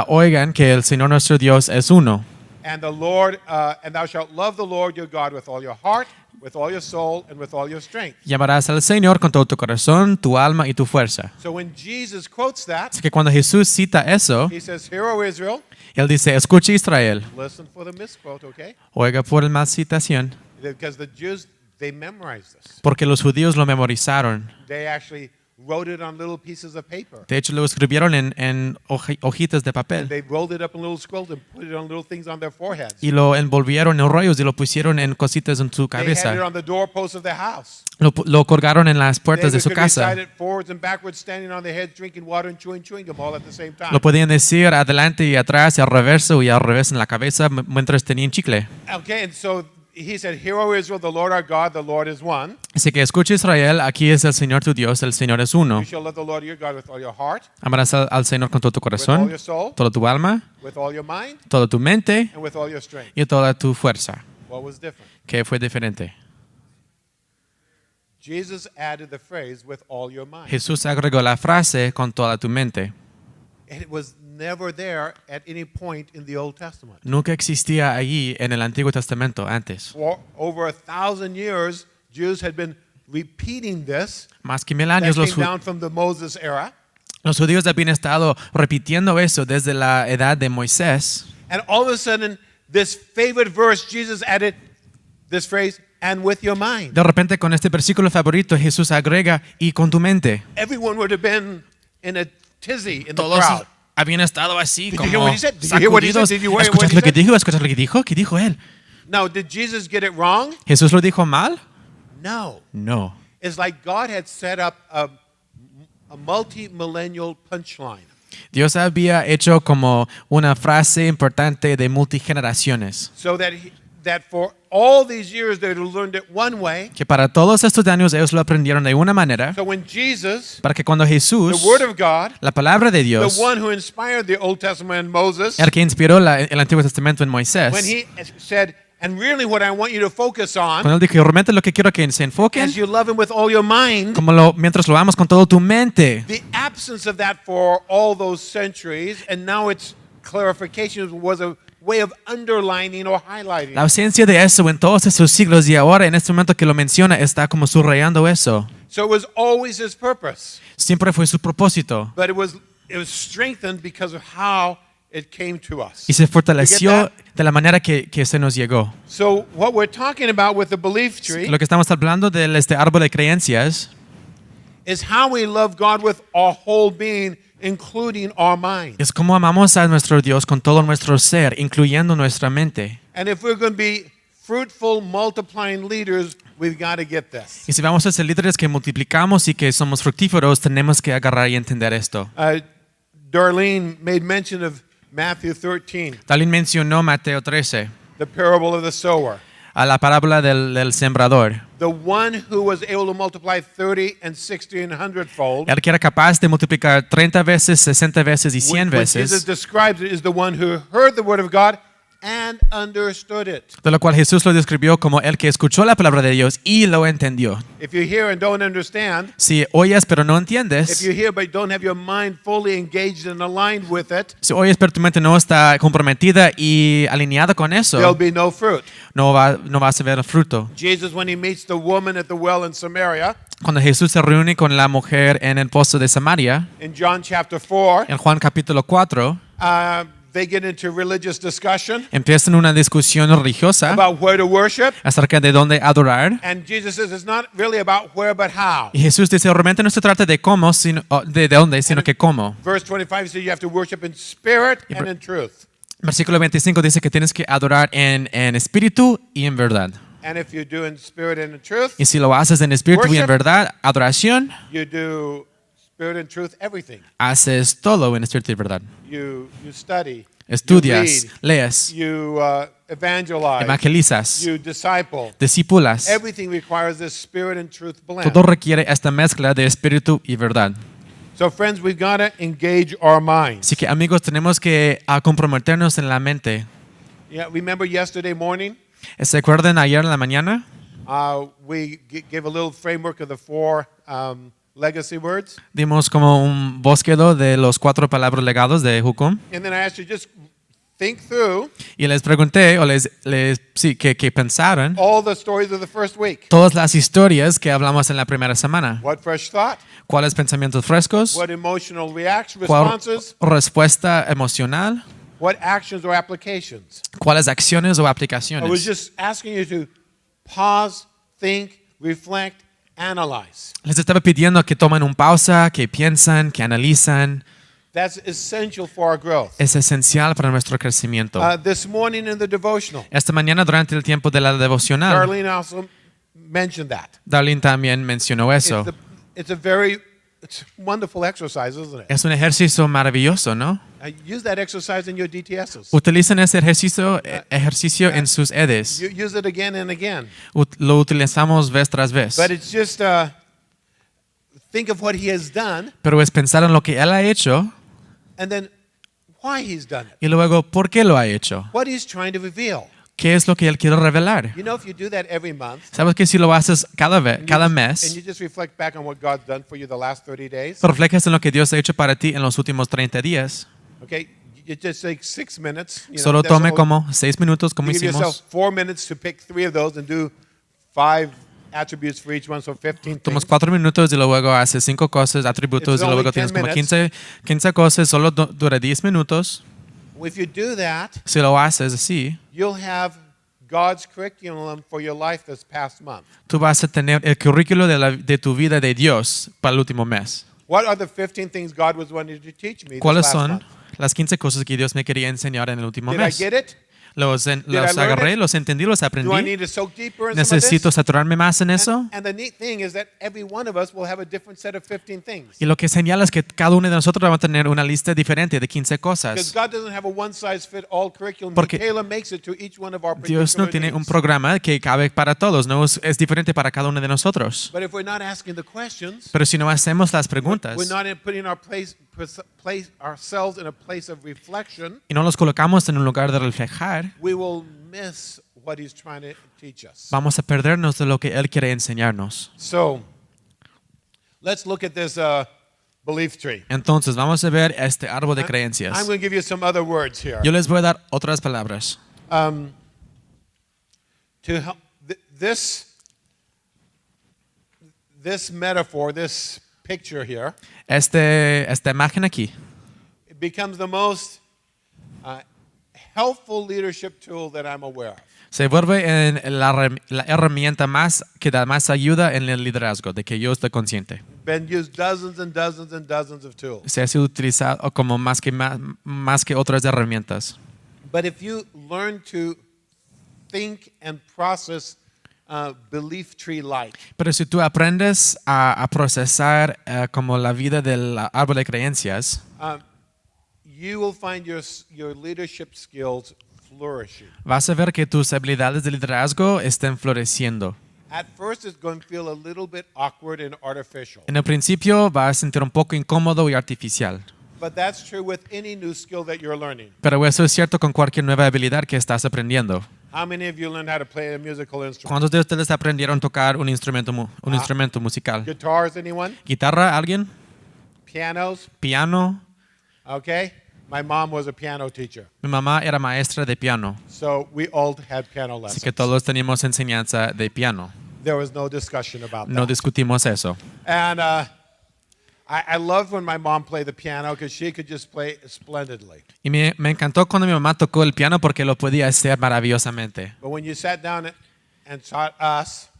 E: Oigan que el Señor nuestro Dios es uno.
D: And the Lord, and thou shalt love the Lord your God with all your heart, with all your soul, and with all your strength.
E: Y amarás al Señor con todo tu corazón, tu alma y tu fuerza.
D: So when Jesus quotes that,
E: Así que cuando Jesús cita eso,
D: he says, "Hear, O Israel."
E: Él dice, escucha Israel,
D: Listen for the misquote, okay?
E: oiga por el mal citación,
D: Because the Jews, they memorized this.
E: porque los judíos lo memorizaron.
D: They actually wrote it on little pieces of paper.
E: De hecho, lo escribieron en hojitas de papel
D: They rolled it up in little scrolls and put it on little things on their foreheads.
E: y lo envolvieron en rollos y lo pusieron en cositas en su
D: They had it
E: cabeza.
D: on the doorposts of their house.
E: Lo colgaron en las
D: They
E: puertas de su
D: could recite
E: casa.
D: it forwards and backwards, standing on their heads, drinking water and chewing gum all at the same time.
E: Lo podían decir adelante y atrás y al reverso y al revés en la cabeza mientras tenían chicle.
D: Okay, and so he said, "Hear, O Israel, the Lord our God, the Lord is one.
E: Así que escucha Israel, aquí es el Señor tu Dios, el Señor es uno.
D: You shall love the Lord your God with all your heart,
E: Amarás al Señor con todo tu
D: with all
E: corazón,
D: your soul,
E: toda tu alma,
D: with all your mind,
E: toda tu mente
D: and with all your strength."
E: y toda tu fuerza.
D: What was different?
E: ¿Qué fue diferente?
D: Jesus added the phrase, "with all your mind."
E: Jesús agregó la frase con toda tu mente.
D: And it was never there at any point in the Old Testament.
E: Nunca existía allí en el Antiguo Testamento antes.
D: For over 1,000 years, Jews had been repeating this.
E: Más que 1000
D: That
E: años
D: came down from the Moses era.
E: los judíos habían estado repitiendo eso desde la edad de Moisés.
D: And all of a sudden, this favorite verse, Jesus added this phrase, "and with your mind."
E: De repente con este versículo favorito Jesús agrega y con tu mente.
D: Everyone would have been in a tizzy in the
E: Todos
D: crowd.
E: habían estado así
D: Did you hear
E: como
D: what he said? Did you hear what he said?
E: sacudidos.
D: Did you hear what
E: ¿Escuchas
D: he
E: lo que
D: said?
E: dijo? ¿Escuchas lo que dijo? ¿Qué dijo él?
D: Now, did Jesus get it wrong?
E: ¿Jesús lo dijo mal?
D: No.
E: No.
D: It's like God had set up a multi-millennial punchline.
E: Dios había hecho como una frase importante de multigeneraciones.
D: So that for all these years they learned it one way.
E: Que para todos estos años ellos lo aprendieron de una manera.
D: So when Jesus,
E: Para que cuando Jesús,
D: the Word of God,
E: la palabra de
D: the
E: Dios,
D: one who inspired the Old Testament and Moses,
E: el que inspiró el Antiguo Testamento en Moisés,
D: when he said, "And really what I want you to focus on,
E: cuando él dijo, realmente lo que quiero que se enfoquen,
D: as you love him with all your mind,"
E: mientras lo amas con toda tu mente.
D: the absence of that for all those centuries, and now its clarification was a way of underlining or highlighting.
E: La ausencia de eso en todos esos siglos y ahora en este momento que lo menciona está como subrayando eso.
D: So it was always his purpose,
E: Siempre fue su propósito
D: but it was strengthened because of how it came to us.
E: y se
D: You get
E: fortaleció
D: that?
E: de la manera que se nos llegó.
D: So what we're talking about with the belief tree
E: Lo que estamos hablando de este árbol de creencias
D: is how we love God with our whole being, including our mind.
E: es cómo amamos a nuestro Dios con todo nuestro ser, incluyendo nuestra mente.
D: And if we're going to be fruitful, multiplying leaders, we've got to get this.
E: Y si vamos a ser líderes que multiplicamos y que somos fructíferos, tenemos que agarrar y entender esto.
D: Darlene made mention of Matthew 13,
E: Talín mencionó Mateo 13,
D: the parable of the sower.
E: a la parábola del sembrador.
D: The one who was able to multiply 30 and 60 and 100-fold,
E: El que era capaz de multiplicar 30 veces, 60 veces y 100
D: which Jesus
E: veces,
D: describes it, is the one who heard the word of God and understood it.
E: de lo cual Jesús lo describió como el que escuchó la palabra de Dios y lo entendió.
D: If you hear and don't understand,
E: Si oyes pero no
D: if
E: entiendes,
D: you hear but don't have your mind fully engaged and aligned with it,
E: si oyes pero tu mente no está comprometida y alineada con
D: there'll
E: eso,
D: be no fruit.
E: no vas a ver el fruto.
D: Jesus, when he meets the woman at the well in Samaria,
E: Cuando Jesús se reúne con la mujer en el pozo de Samaria,
D: in John chapter 4,
E: en Juan capítulo 4,
D: they get into religious discussion
E: empiezan una discusión religiosa
D: about where to worship.
E: acerca de dónde adorar.
D: And Jesus says it's not really about where, but how.
E: Y Jesús dice, realmente no se trata de cómo, sino de dónde, sino que cómo.
D: Verse 25 says you have to worship in spirit and in truth.
E: Versículo 25 dice que tienes que adorar en espíritu y en verdad.
D: And if you do in spirit and in truth,
E: Y si lo haces en espíritu y en
D: Worship.
E: verdad, adoración,
D: you do spirit and truth everything.
E: haces todo en espíritu y verdad.
D: You study,
E: Estudias,
D: you read,
E: lees,
D: you evangelize,
E: evangelizas,
D: you disciple.
E: discípulas.
D: Everything requires this spirit and truth blend.
E: Todo requiere esta mezcla de espíritu y verdad.
D: So friends, we've got to engage our minds.
E: Así que amigos, tenemos que comprometernos en la mente.
D: Yeah, remember yesterday morning,
E: ¿Se acuerdan ayer en la mañana?
D: we gave a little framework of the four legacy words.
E: Dimos como un bosquedo de los 4 palabras legados de Jucum.
D: And then I asked you just think through
E: Y les pregunté, o sí, que pensaran
D: all the stories of the first week.
E: todas las historias que hablamos en la primera semana.
D: What fresh thought?
E: ¿Cuáles pensamientos frescos?
D: What emotional reaction
E: ¿Cuál
D: responses?
E: respuesta emocional?
D: What actions or applications?
E: ¿Cuáles acciones o
D: I was
E: aplicaciones?
D: just asking you to pause, think, reflect, analyze.
E: Les estaba pidiendo que tomen un pausa, que piensan, que analizan.
D: That's essential for our growth.
E: Es esencial para nuestro crecimiento.
D: This morning in the devotional,
E: Esta mañana durante el tiempo de la devocional,
D: Darlene also mentioned that.
E: Darlene también mencionó eso.
D: It's a wonderful exercise, isn't it?
E: Es un ejercicio maravilloso, ¿no?
D: Use that exercise in your DTSs.
E: Utilicen ese ejercicio en sus EDs.
D: Use it again and again.
E: Lo utilizamos vez tras vez.
D: But it's just think of what he has done
E: Pero es pensar en lo que Él ha hecho
D: and then why he's done it.
E: y luego por qué lo ha hecho.
D: What he's trying to reveal.
E: ¿Qué es lo que Él quiere revelar?
D: You know, if you do that every month,
E: ¿Sabes que si lo haces cada
D: and
E: mes,
D: you just reflect back on what God's done for you the last 30 days,
E: reflejas en lo que Dios ha hecho para ti en los últimos 30 días?
D: okay, you just take 6 minutes.
E: Solo tome como 6 minutos, como
D: give yourself
E: hicimos.
D: 4 minutes to pick 3 of those and do 5 attributes for each one, so 15
E: Tomas
D: things.
E: 4 minutos y luego haces 5 cosas, atributos,
D: It's
E: y luego
D: only
E: tienes
D: 10
E: como 15 cosas, solo dura 10 minutos.
D: If you do that,
E: Si lo haces así,
D: you'll have God's curriculum for your life this past month.
E: tú vas a tener el currículo de tu vida de Dios para el último mes.
D: What are the 15 things God was wanting to teach me this
E: ¿Cuáles
D: last
E: son
D: month?
E: las 15 cosas que Dios me quería enseñar en el último
D: Did I
E: mes?
D: get it?
E: Los
D: I learn
E: agarré,
D: it?
E: los entendí, los
D: Do I
E: aprendí.
D: need to soak deeper in some of
E: Necesito
D: this?
E: saturarme más en eso.
D: And the neat thing is that every one of us will have a different set of 15 things.
E: Y lo que señala es que cada uno de nosotros va a tener una lista diferente de 15
D: Because
E: cosas.
D: God doesn't have a one-size-fit-all curriculum.
E: Porque
D: He tailor-makes it to each one of our
E: Dios no
D: particular
E: tiene un
D: needs.
E: programa que cabe para todos, no es diferente para cada uno de nosotros.
D: But if we're not asking the questions,
E: Pero si no hacemos las preguntas
D: we're not putting place ourselves in a place of reflection,
E: y no los colocamos en un lugar de reflejar,
D: we will miss what he's trying to teach us.
E: vamos a perdernos de lo que Él quiere enseñarnos.
D: So, let's look at this belief tree.
E: Entonces, vamos a ver este árbol de
D: I'm
E: creencias.
D: going to give you some other words here.
E: Yo les voy a dar otras palabras.
D: To help this metaphor, this picture here,
E: Esta imagen aquí
D: it becomes the most helpful leadership tool that I'm aware of.
E: se vuelve en la herramienta más que da más ayuda en el liderazgo, de que yo estoy consciente.
D: Been used dozens and dozens and dozens of tools.
E: Se ha sido utilizado como más que otras herramientas.
D: But if you learn to think and process belief tree like,
E: Pero si tú aprendes a procesar como la vida del árbol de creencias,
D: you will find your leadership skills flourishing.
E: vas a ver que tus habilidades de liderazgo están floreciendo.
D: At first, it's going to feel a little bit awkward and artificial.
E: En el principio vas a sentir un poco incómodo y artificial.
D: But that's true with any new skill that you're learning.
E: Pero eso es cierto con cualquier nueva habilidad que estás aprendiendo.
D: How many of you learned how to play a musical instrument?
E: ¿Cuántos de ustedes aprendieron a tocar un instrumento musical?
D: Guitars, anyone?
E: ¿Guitarra, alguien?
D: Pianos?
E: ¿Piano?
D: Okay. My mom was a piano teacher,
E: Mi mamá era maestra de piano,
D: so we all had piano
E: así que
D: lessons.
E: todos teníamos enseñanza de piano.
D: There was no discussion about
E: No
D: that.
E: discutimos eso.
D: And I loved when my mom played the piano because she could just play splendidly.
E: Y me encantó cuando mi mamá tocó el piano porque lo podía hacer maravillosamente.
D: But when you sat down and taught us,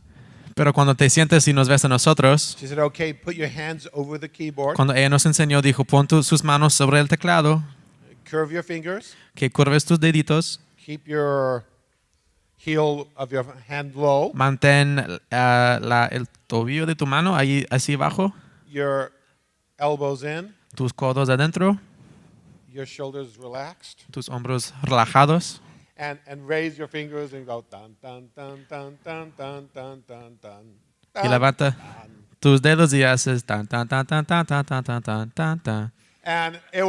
E: Pero cuando te sientes y nos ves a nosotros,
D: she said, okay, put your hands over the keyboard,
E: cuando ella nos enseñó, dijo, pon sus manos sobre el teclado,
D: curve your fingers,
E: que curves tus deditos,
D: keep your heel of your hand low,
E: mantén el tobillo de tu mano ahí así abajo,
D: your elbows in,
E: tus codos adentro,
D: your shoulders relaxed,
E: tus hombros relajados,
D: and raise your fingers and go tan tan tan tan tan tan tan tan tan.
E: y levanta tus dedos y haces tan tan tan tan tan tan tan tan tan tan tan.
D: And it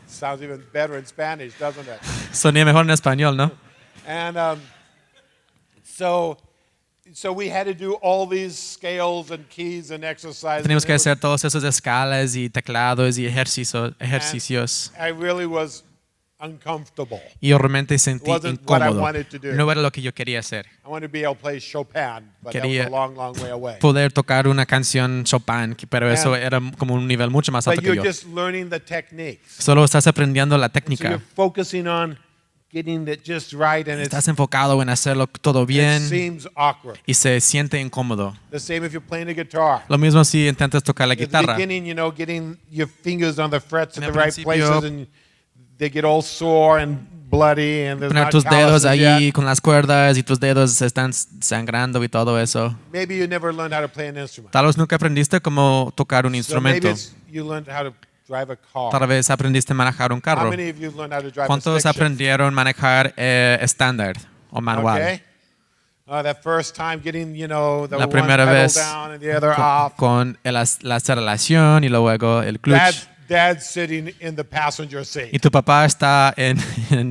D: sounds even better in Spanish, doesn't it?
E: Sonía mejor en español, ¿no?
D: And so we had to do all these scales and keys and exercises.
E: Teníamos
D: and
E: que
D: it was-
E: hacer todas esas escalas y teclados y ejercicios.
D: I really was uncomfortable.
E: Y yo realmente sentí
D: Wasn't what I
E: incómodo.
D: wanted to do.
E: No era lo que yo quería hacer.
D: I wanted to be able to play Chopin, but that was
E: Quería
D: a long, long way away.
E: poder tocar una canción Chopin, pero eso
D: And-
E: era como un nivel mucho más alto
D: But
E: que
D: you're
E: yo.
D: just learning the techniques.
E: Solo estás aprendiendo la
D: So you're
E: técnica.
D: focusing on getting it just right, and
E: Estás enfocado en hacerlo todo
D: it
E: bien
D: seems awkward.
E: y se siente incómodo.
D: The same if you're playing a guitar.
E: Lo mismo si intentas tocar la
D: At the
E: guitarra.
D: beginning, getting your fingers on the frets
E: En
D: at
E: el
D: the right
E: principio-
D: places, and they get all sore and bloody, and there's
E: Poner
D: not
E: tus dedos
D: calluses
E: allí
D: yet.
E: con las cuerdas y tus dedos se están sangrando y todo eso.
D: Maybe you never learned how to play an instrument.
E: Tal vez nunca aprendiste cómo tocar un
D: So maybe
E: instrumento.
D: you learned how to drive a car.
E: Tal vez aprendiste a manejar un
D: How
E: carro.
D: many of you learned how to drive a
E: ¿Cuántos
D: stick shift?
E: aprendieron a manejar estándar o manual?
D: Okay. That first time getting, the
E: La
D: one
E: primera
D: pedal
E: vez
D: down and the other
E: con,
D: off.
E: con la aceleración y luego el clutch.
D: Dad's sitting in the passenger seat.
E: Y tu papá está en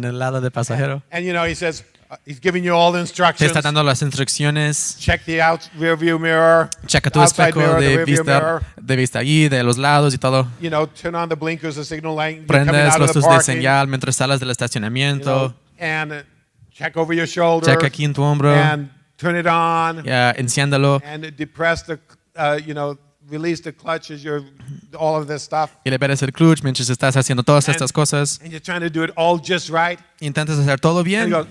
E: el lado de pasajero.
D: And he says, he's giving you all the
E: Te
D: instructions.
E: está dando las instrucciones.
D: Check the rear view mirror.
E: Checa tu
D: outside
E: espejo
D: mirror, the
E: de
D: rear view mirror.
E: vista allí, de los lados y todo.
D: Turn on the blinkers, the signal light. You're coming
E: Prendes
D: out
E: los
D: of the
E: luces de
D: parking,
E: señal mientras sales del estacionamiento.
D: and check over your shoulder.
E: Checa aquí en tu hombro.
D: And turn it on.
E: Ya, enciéndalo.
D: And depress the, release the clutch as you're all of this stuff.
E: Y liberas el clutch mientras estás haciendo todas estas cosas.
D: And you're trying to do it all just right.
E: Intentas hacer todo
D: And
E: bien.
D: you go,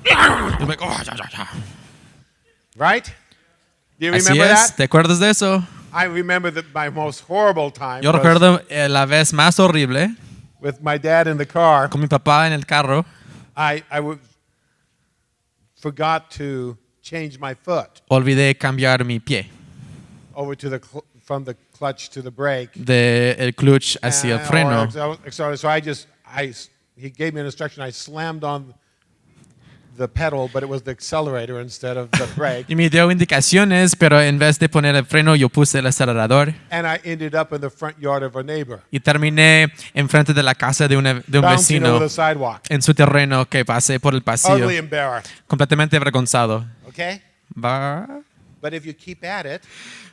E: Y luego, oh, ya, ya, ya.
D: right? Do you
E: Así
D: remember
E: es.
D: that?
E: ¿Te acuerdas de eso?
D: I remember my most horrible time
E: Yo
D: was
E: recuerdo la vez más horrible
D: with my dad in the car.
E: con mi papá en el carro.
D: I forgot to change my foot
E: Olvidé cambiar mi pie
D: over to from the clutch to the brake.
E: del clutch hacia el
D: And-
E: freno.
D: he gave me an instruction. I slammed on the pedal, but it was the accelerator instead of the brake.
E: Y me dio indicaciones, pero en vez de poner el freno, yo puse el acelerador.
D: And I ended up in the front yard of a neighbor,
E: Y terminé enfrente de la casa de un
D: bouncing
E: vecino
D: over the sidewalk.
E: en su terreno que pasé por el pasillo,
D: Ugly embarrassed.
E: completamente avergonzado.
D: Okay?
E: Va.
D: But if you keep at it,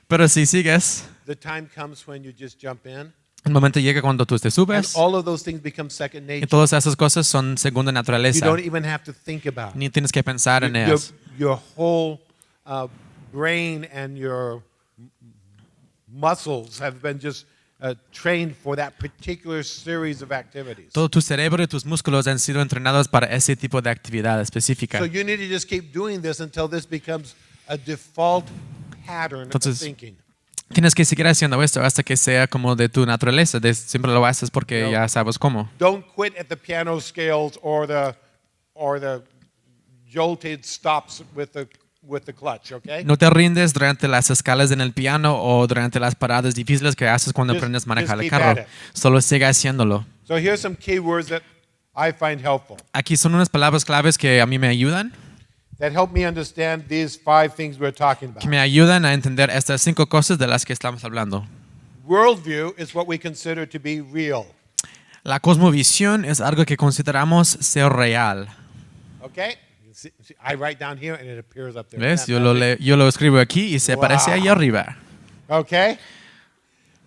E: Pero si sigues,
D: the time comes when you just jump in.
E: el momento llega cuando tú te
D: And
E: subes
D: all of those things become second
E: y
D: nature.
E: todas esas cosas son segunda
D: You
E: naturaleza.
D: don't even have to think about it.
E: Ni tienes que pensar en
D: Your,
E: ellas.
D: your whole brain and your muscles have been just trained for that particular series of activities.
E: Todo tu cerebro y tus músculos han sido entrenados para ese tipo de actividad específica.
D: So you need to just keep doing this until this becomes a default pattern
E: Entonces,
D: of thinking.
E: Tienes que seguir haciendo esto hasta que sea como de tu naturaleza. Siempre lo haces porque
D: No.
E: ya sabes cómo.
D: Don't quit at the piano scales or the jolted stops with the clutch, okay?
E: No te rindes durante las escalas en el piano o durante las paradas difíciles que haces cuando
D: Just-
E: aprendes a manejar
D: just
E: el
D: keep at
E: carro.
D: it.
E: Solo sigue haciéndolo.
D: So here's some key words that I find helpful,
E: Aquí son unas palabras claves que a mí me ayudan,
D: that help me understand these 5 things we're talking about.
E: que me ayudan a entender estas 5 cosas de las que estamos hablando.
D: Worldview is what we consider to be real,
E: La cosmovisión es algo que consideramos ser real.
D: okay? See, I write down here and it appears up there.
E: ¿Ves?
D: Isn't that magic?
E: Yo lo escribo aquí y se
D: Wow.
E: aparece ahí arriba.
D: Okay?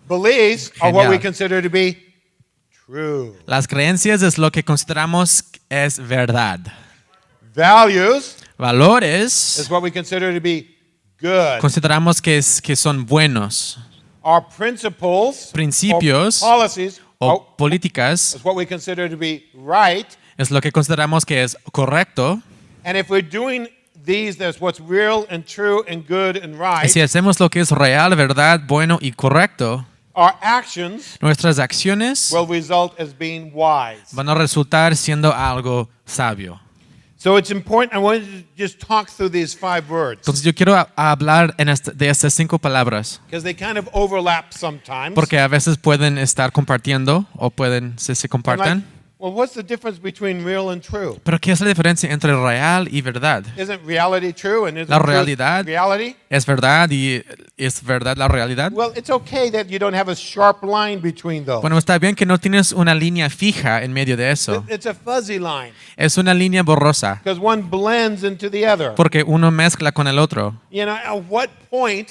D: Beliefs are what we
E: Genial.
D: consider to be true.
E: Las creencias es lo que consideramos es verdad.
D: Values
E: Valores
D: is what we consider to be good.
E: consideramos que son buenos.
D: Our principles
E: Principios
D: or policies
E: O políticas
D: is what we consider to be right.
E: es lo que consideramos que es correcto.
D: And if we're doing these, that's what's real and true and good and
E: Y
D: right.
E: si hacemos lo que es real, verdad, bueno y correcto,
D: Our actions
E: nuestras acciones
D: will result as being wise.
E: van a resultar siendo algo sabio.
D: So it's important. I wanted to just talk through these 5 words
E: Entonces yo quiero hablar de estas 5 palabras,
D: because they kind of overlap sometimes.
E: porque a veces pueden estar compartiendo o pueden se
D: I'm like,
E: compartan.
D: well, what's the difference between real and true?
E: Pero ¿qué es la diferencia entre real y verdad?
D: Isn't reality true and isn't
E: La
D: truth
E: realidad.
D: reality?
E: ¿Es verdad y es verdad la realidad?
D: Well, it's okay that you don't have a sharp line between those.
E: Bueno, está bien que no tienes una línea fija en medio de eso.
D: It's a fuzzy line
E: Es una línea borrosa,
D: because one blends into the other.
E: porque uno mezcla con el otro.
D: At what point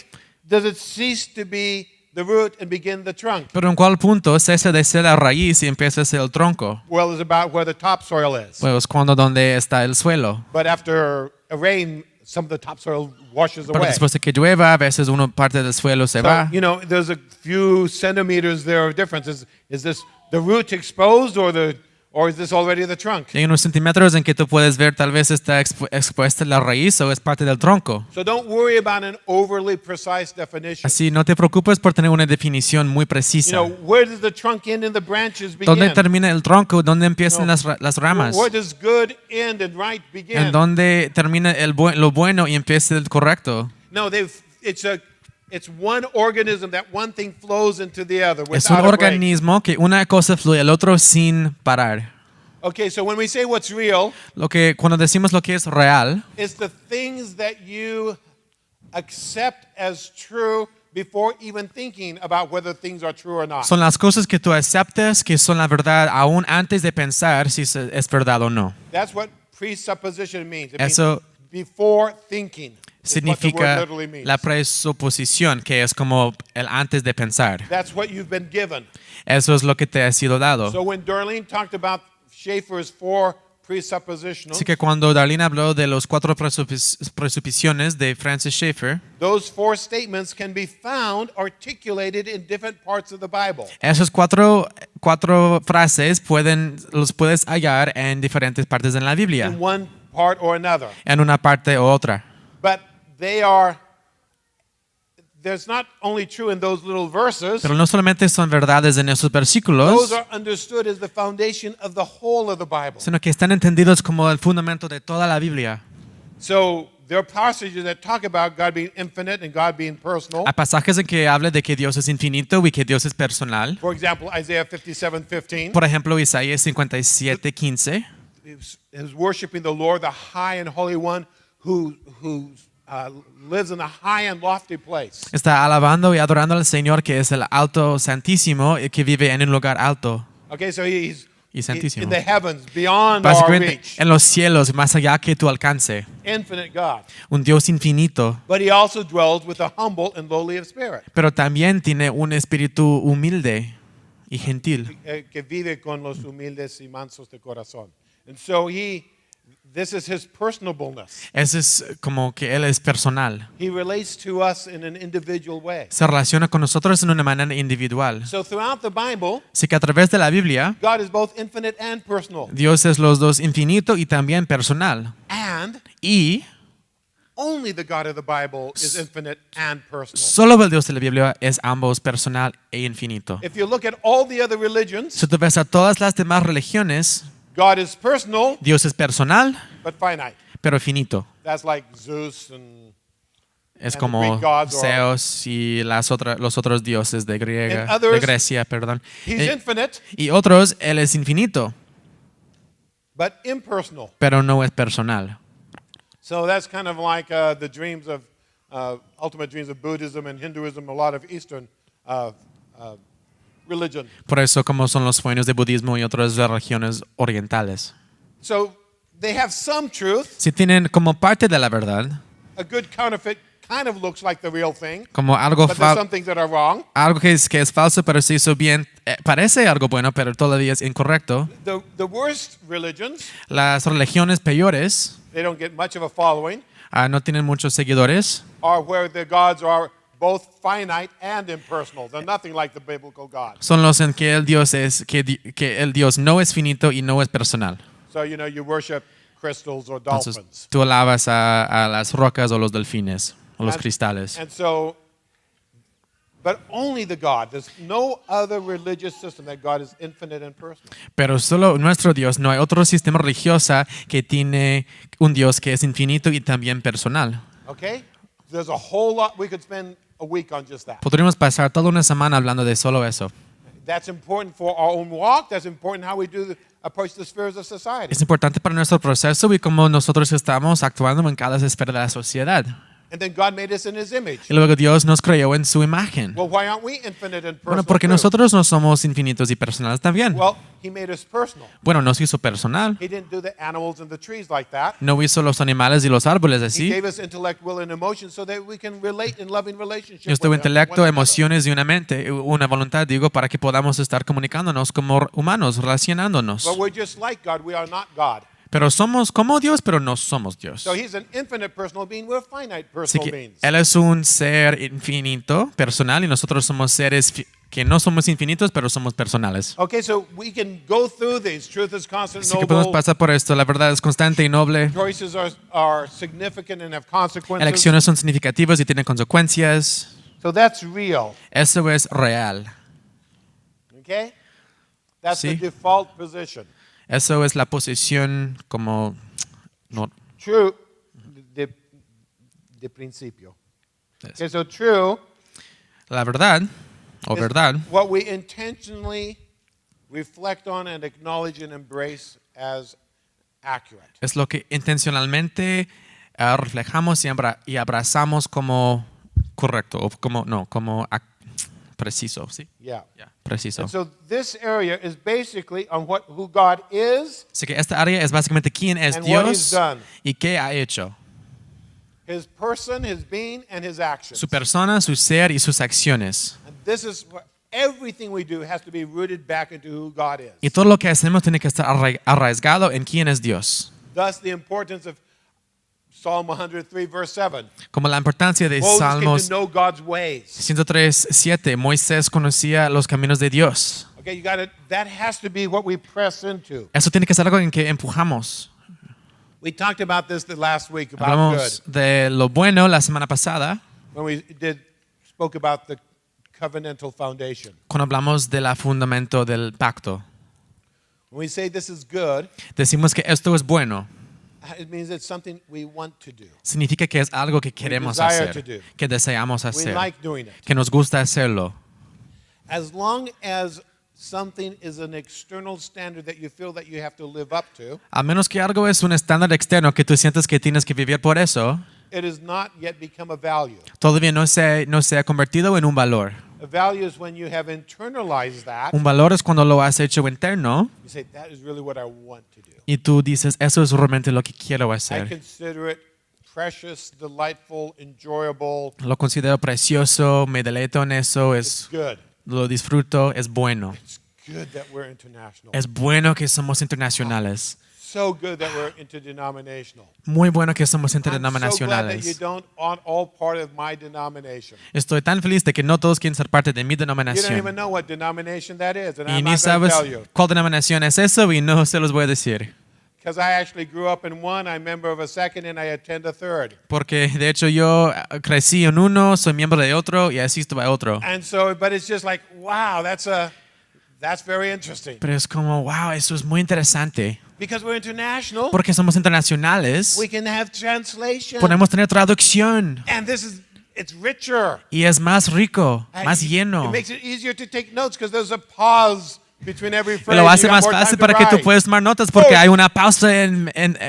D: does it cease to be the root and begin the trunk.
E: Pero ¿en cuál punto cesa de ser la raíz y empieza a ser el tronco?
D: Well, it's about where the topsoil is.
E: Pues cuando donde está el suelo.
D: But after a rain, some of the topsoil washes
E: Pero
D: away.
E: después de que llueva, a veces una parte del suelo se
D: So,
E: va.
D: you know, there's a few centimeters there of difference. Is this the root exposed or is this already the trunk?
E: Hay unos centímetros en que tú puedes ver tal vez está expuesta la raíz o es parte del tronco.
D: So don't worry about an overly precise definition.
E: Así no te preocupes por tener una definición muy
D: You
E: precisa.
D: know, where does the trunk end and the branches
E: ¿Dónde
D: begin?
E: termina el tronco? ¿Dónde empiezan
D: No.
E: las ramas?
D: Where does good end and right begin?
E: ¿En dónde termina lo bueno y empieza el correcto?
D: No, it's one organism that one thing flows into the other
E: Es un
D: without a break.
E: organismo que una cosa fluye al otro sin parar.
D: Okay, so when we say what's real,
E: Cuando decimos lo que es real,
D: it's the things that you accept as true before even thinking about whether things are true or not.
E: son las cosas que tú aceptas que son la verdad aún antes de pensar si es verdad o no.
D: That's what presupposition means. It
E: Eso
D: means before thinking. is what the word
E: Significa
D: literally means.
E: la presuposición, que es como el antes de pensar.
D: That's what you've been given.
E: Eso es lo que te ha sido dado.
D: So when Darlene talked about Schaeffer's four presuppositions,
E: Así que cuando Darlene habló de los 4 presuposiciones de Francis Schaeffer,
D: those four statements can be found articulated in different parts of the Bible.
E: esas cuatro frases los puedes hallar en diferentes partes de la Biblia,
D: In one part or another.
E: en una parte u otra.
D: But there's not only true in those little verses,
E: Pero no solamente son verdades en esos
D: those
E: versículos,
D: are understood as the foundation of the whole of the Bible.
E: sino que están entendidos como el fundamento de toda la Biblia.
D: So there are passages that talk about God being infinite and God being personal.
E: Hay pasajes en que habla de que Dios es infinito y que Dios es personal.
D: For example, Isaiah 57:15
E: Por ejemplo, Isaías 57:15
D: is worshiping the Lord, the high and holy one who lives in a high and lofty place.
E: está alabando y adorando al Señor, que es el alto santísimo y que vive en un lugar alto
D: Okay, so he's
E: y santísimo.
D: in the heavens, beyond our
E: Básicamente
D: reach.
E: en los cielos, más allá que tu alcance.
D: Infinite God.
E: Un Dios infinito,
D: But he also dwells with the humble and lowly of spirit.
E: pero también tiene un espíritu humilde y gentil.
D: Que vive con los humildes y mansos de corazón. And so this is his personableness.
E: Ese es como que Él es personal.
D: He relates to us in an individual way.
E: Se relaciona con nosotros en una manera individual.
D: So throughout the Bible,
E: Así que a través de la Biblia,
D: God is both infinite and personal.
E: Dios es los dos infinito y también personal.
D: And
E: Y
D: only the God of the Bible is infinite and personal.
E: solo el Dios de la Biblia es ambos personal e infinito.
D: If you look at all the other religions,
E: Si tú ves a todas las demás religiones,
D: God is personal
E: Dios es personal,
D: but finite.
E: pero finito.
D: That's like Zeus and
E: Es
D: And the
E: como
D: Greek gods are-
E: Zeus y los otros dioses de
D: And others,
E: de Grecia, perdón.
D: he's infinite
E: Y otros, Él es infinito,
D: but impersonal.
E: pero no es personal.
D: So that's kind of like the dreams of ultimate dreams of Buddhism and Hinduism, a lot of Eastern religion.
E: Por eso, como son los sueños de budismo y otras religiones orientales.
D: So they have some truth.
E: Si tienen como parte de la verdad,
D: A good counterfeit kind of looks like the real thing,
E: como algo,
D: but there's some things that are wrong.
E: algo que es falso, pero se hizo bien, parece algo bueno, pero todavía es incorrecto.
D: The worst religions,
E: Las religiones peores
D: they don't get much of a following,
E: no tienen muchos seguidores.
D: are where the gods are both finite and impersonal. They're nothing like the biblical God.
E: Son los en que el Dios que el Dios no es finito y no es personal.
D: So, you know, you worship crystals or
E: Entonces,
D: dolphins.
E: tú alabas a las rocas o los delfines o los cristales.
D: And so, but only the God. There's no other religious system that God is infinite and personal.
E: Pero solo nuestro Dios, no hay otro sistema religioso que tiene un Dios que es infinito y también personal.
D: Okay? There's a whole lot. We could spend a week on just that.
E: Podríamos pasar toda una semana hablando de solo eso.
D: That's important for our own walk. That's important how we approach the spheres of society.
E: Es importante para nuestro proceso y cómo nosotros estamos actuando en cada esfera de la sociedad.
D: And then God made us in His image.
E: Y luego Dios nos creó en su imagen.
D: Well, why aren't we infinite and personal?
E: Bueno, porque
D: too?
E: nosotros no somos infinitos y personales también.
D: Well, He made us personal.
E: Bueno, nos hizo personal.
D: He didn't do the animals and the trees like that.
E: No hizo los animales y los árboles
D: He
E: así.
D: gave us intellect, will, and emotion so that we can relate in loving relationships.
E: Dios tuvo
D: with
E: intelecto,
D: one another.
E: emociones y una mente, una voluntad, digo, para que podamos estar comunicándonos como humanos, relacionándonos.
D: But we're just like God. We are not God.
E: Pero somos como Dios, pero no somos Dios.
D: So He's an infinite personal being. We're finite
E: Así
D: personal
E: que
D: beings.
E: Él es un ser infinito, personal, y nosotros somos seres que no somos infinitos, pero somos personales.
D: Okay, so we can go through these. Truth is constant,
E: Así que podemos
D: noble.
E: pasar por esto. La verdad es constante y noble.
D: Choices are significant and have consequences.
E: Elecciones son significativas y tienen consecuencias.
D: So that's real.
E: Eso es real.
D: Okay? That's
E: Sí.
D: the default position.
E: Eso es la posición como... No,
D: True de principio. Okay, so true
E: la verdad, o
D: is
E: verdad,
D: what we intentionally reflect on and acknowledge and embrace as accurate.
E: es lo que intencionalmente reflejamos y abrazamos como correcto, o como, no, como preciso, ¿sí?
D: Yeah.
E: Ya, preciso.
D: And so this area is basically on who God is,
E: Así que esta área es básicamente quién es
D: And what he's
E: Dios
D: done.
E: y qué ha hecho.
D: His person, His being, and His actions.
E: Su persona, su ser y sus acciones.
D: And this is what everything we do has to be rooted back into who God is.
E: Y todo lo que hacemos tiene que estar arraigado en quién es Dios.
D: Thus the importance of Psalm 103 verse 7.
E: Como la importancia de
D: Moses came to
E: Salmos
D: know God's ways.
E: 103:7, Moisés conocía los caminos de Dios.
D: Okay, you got it. That has to be what we press into.
E: Eso tiene que ser algo en que empujamos.
D: We talked about this the last week about
E: Hablamos
D: good.
E: de lo bueno la semana pasada,
D: When we spoke about the covenantal foundation.
E: cuando hablamos del fundamento del pacto.
D: When we say this is good,
E: Decimos que esto es bueno.
D: it means it's something we want to do.
E: Significa que es algo que queremos
D: desire
E: hacer,
D: to do.
E: que deseamos
D: We
E: hacer,
D: like doing it.
E: que nos gusta hacerlo.
D: As long as something is an external standard that you feel that you have to live up to,
E: A menos que algo es un estándar externo que tú sientes que tienes que vivir por eso,
D: it has not yet become a value.
E: todavía no se ha convertido en un valor.
D: A value is when you have internalized that.
E: Un valor es cuando lo has hecho interno
D: You say, that is really what I want to do.
E: y tú dices, eso es realmente lo que quiero
D: I
E: hacer.
D: consider it precious, delightful, enjoyable.
E: Lo considero precioso, me deleito en eso,
D: It's good.
E: lo disfruto, es bueno.
D: It's good that we're international.
E: Es bueno que somos internacionales.
D: So good that we're interdenominational.
E: Muy bueno que somos
D: I'm so glad that you
E: interdenominacionales.
D: don't aren't all part of my denomination.
E: Estoy tan feliz de que no todos quieren ser parte de mi
D: You don't even
E: denominación.
D: know what denomination that is, and
E: Y
D: I'm
E: ni
D: not going
E: sabes
D: to tell you.
E: cuál denominación es eso y no se los voy a decir.
D: Because I actually grew up in one, I'm a member of a second, and I attend a third.
E: Porque de hecho yo crecí en uno, soy miembro de otro y asisto a otro.
D: And so, but it's just like, wow, that's very interesting.
E: Pero es como, wow, eso es muy interesante.
D: Because we're international,
E: Porque somos internacionales,
D: we can have translation.
E: podemos tener traducción
D: And it's richer.
E: y es más rico, más
D: It
E: lleno.
D: makes it easier to take notes because there's a pause between every
E: Y
D: phrase.
E: lo hace
D: You got
E: más
D: more time
E: fácil
D: to
E: para que tú
D: write.
E: puedas tomar notas porque
D: Oh.
E: hay una pausa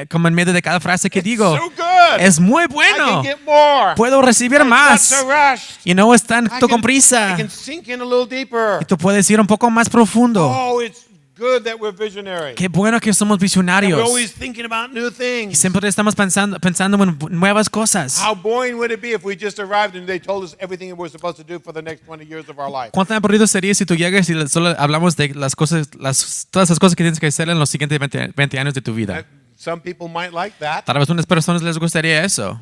E: como en medio de cada frase que digo.
D: So good.
E: Es muy
D: I
E: bueno.
D: can get more.
E: Puedo recibir
D: It's not
E: más
D: so rushed.
E: y no es tanto con
D: I
E: prisa.
D: can sink in a little deeper.
E: Y tú puedes ir un poco más profundo.
D: Oh, it's good that we're visionary.
E: Qué bueno que somos
D: We're
E: visionarios.
D: always thinking about new
E: Y
D: things.
E: siempre estamos pensando en nuevas cosas.
D: How boring would it be if we just arrived and they told us everything that we're supposed to do for the next 20 years of our life?
E: ¿Cuánto aburrido sería si tú llegas y solo hablamos de las cosas, todas las cosas que tienes que hacer en los siguientes 20 años de tu vida?
D: Some people might like that.
E: Tal vez a unas personas les gustaría eso.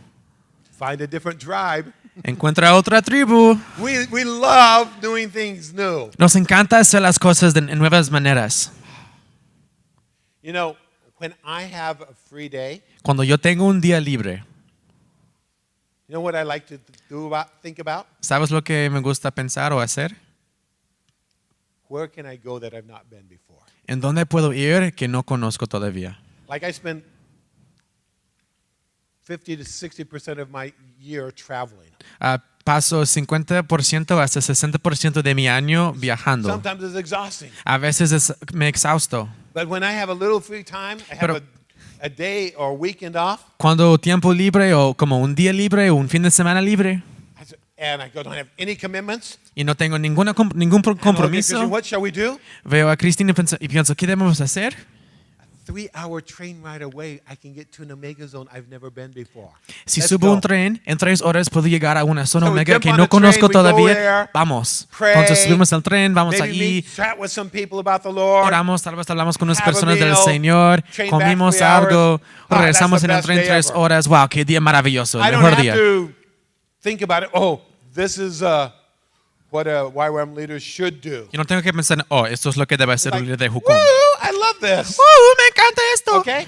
D: Find a different tribe.
E: Encuentra otra tribu.
D: We love doing things new.
E: Nos encanta hacer las cosas en nuevas maneras.
D: You know, when I have a free day,
E: Cuando yo tengo un día libre,
D: you know what I like to think about?
E: ¿sabes lo que me gusta pensar o hacer?
D: Where can I go that I've not been before?
E: ¿En dónde puedo ir que no conozco todavía?
D: Like I spend 50 to 60% of my year traveling.
E: Paso 50% hasta 60% de mi año viajando.
D: Sometimes it's exhausting.
E: A veces me exhausto.
D: But when I have a little free time, I have
E: Pero
D: a a day or weekend off,
E: cuando tiempo libre o como un día libre o un fin de semana libre
D: and I don't have any commitments,
E: y no tengo ningún
D: and I look at Christian,
E: compromiso,
D: what shall we do?
E: veo a Cristina y pienso, ¿qué debemos hacer?
D: 3-hour train ride away, I can get to an omega zone I've never been before.
E: Si
D: Let's
E: subo
D: go.
E: un tren, en 3 horas puedo llegar a una zona
D: So we
E: omega
D: jump
E: que
D: on
E: no
D: the train,
E: conozco
D: we go
E: todavía.
D: there,
E: Vamos.
D: pray,
E: Entonces subimos al tren, vamos
D: Maybe
E: allí,
D: meet, chat with some people about the Lord.
E: oramos, tal vez hablamos con unas
D: have a
E: personas del
D: meal,
E: Señor,
D: train back
E: comimos
D: 3 hours.
E: algo,
D: That's
E: regresamos
D: the
E: en el
D: best
E: tren
D: day
E: 3
D: ever.
E: horas. Wow, qué día maravilloso,
D: I
E: el
D: don't
E: mejor
D: have
E: día.
D: to think about it. Oh, this is what a YWAM leader should do.
E: Yo no tengo que pensar, oh, esto es lo que debe hacer un
D: Like,
E: líder de Jucum.
D: woo, I love this.
E: Me encanta esto.
D: Okay?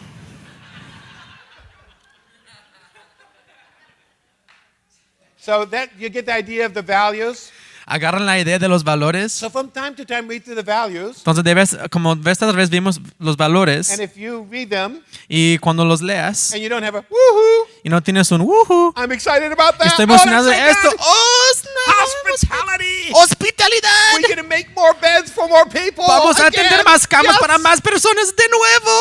D: So that you get the idea of the values.
E: Agarran la idea de los valores.
D: So from time to time read through the values.
E: Entonces, como ves, tal vez vimos los valores
D: And if you read them
E: y cuando los leas
D: and you don't have a woohoo,
E: y no tienes un woohoo,
D: I'm excited about that.
E: estoy
D: Oh,
E: emocionado de
D: that's so
E: esto.
D: good.
E: ¡Oh, snap!
D: Hospitality.
E: ¡Hospitalidad!
D: We're going to make more beds for more people.
E: Vamos a
D: again.
E: atender más camas
D: Yes.
E: para más personas de nuevo.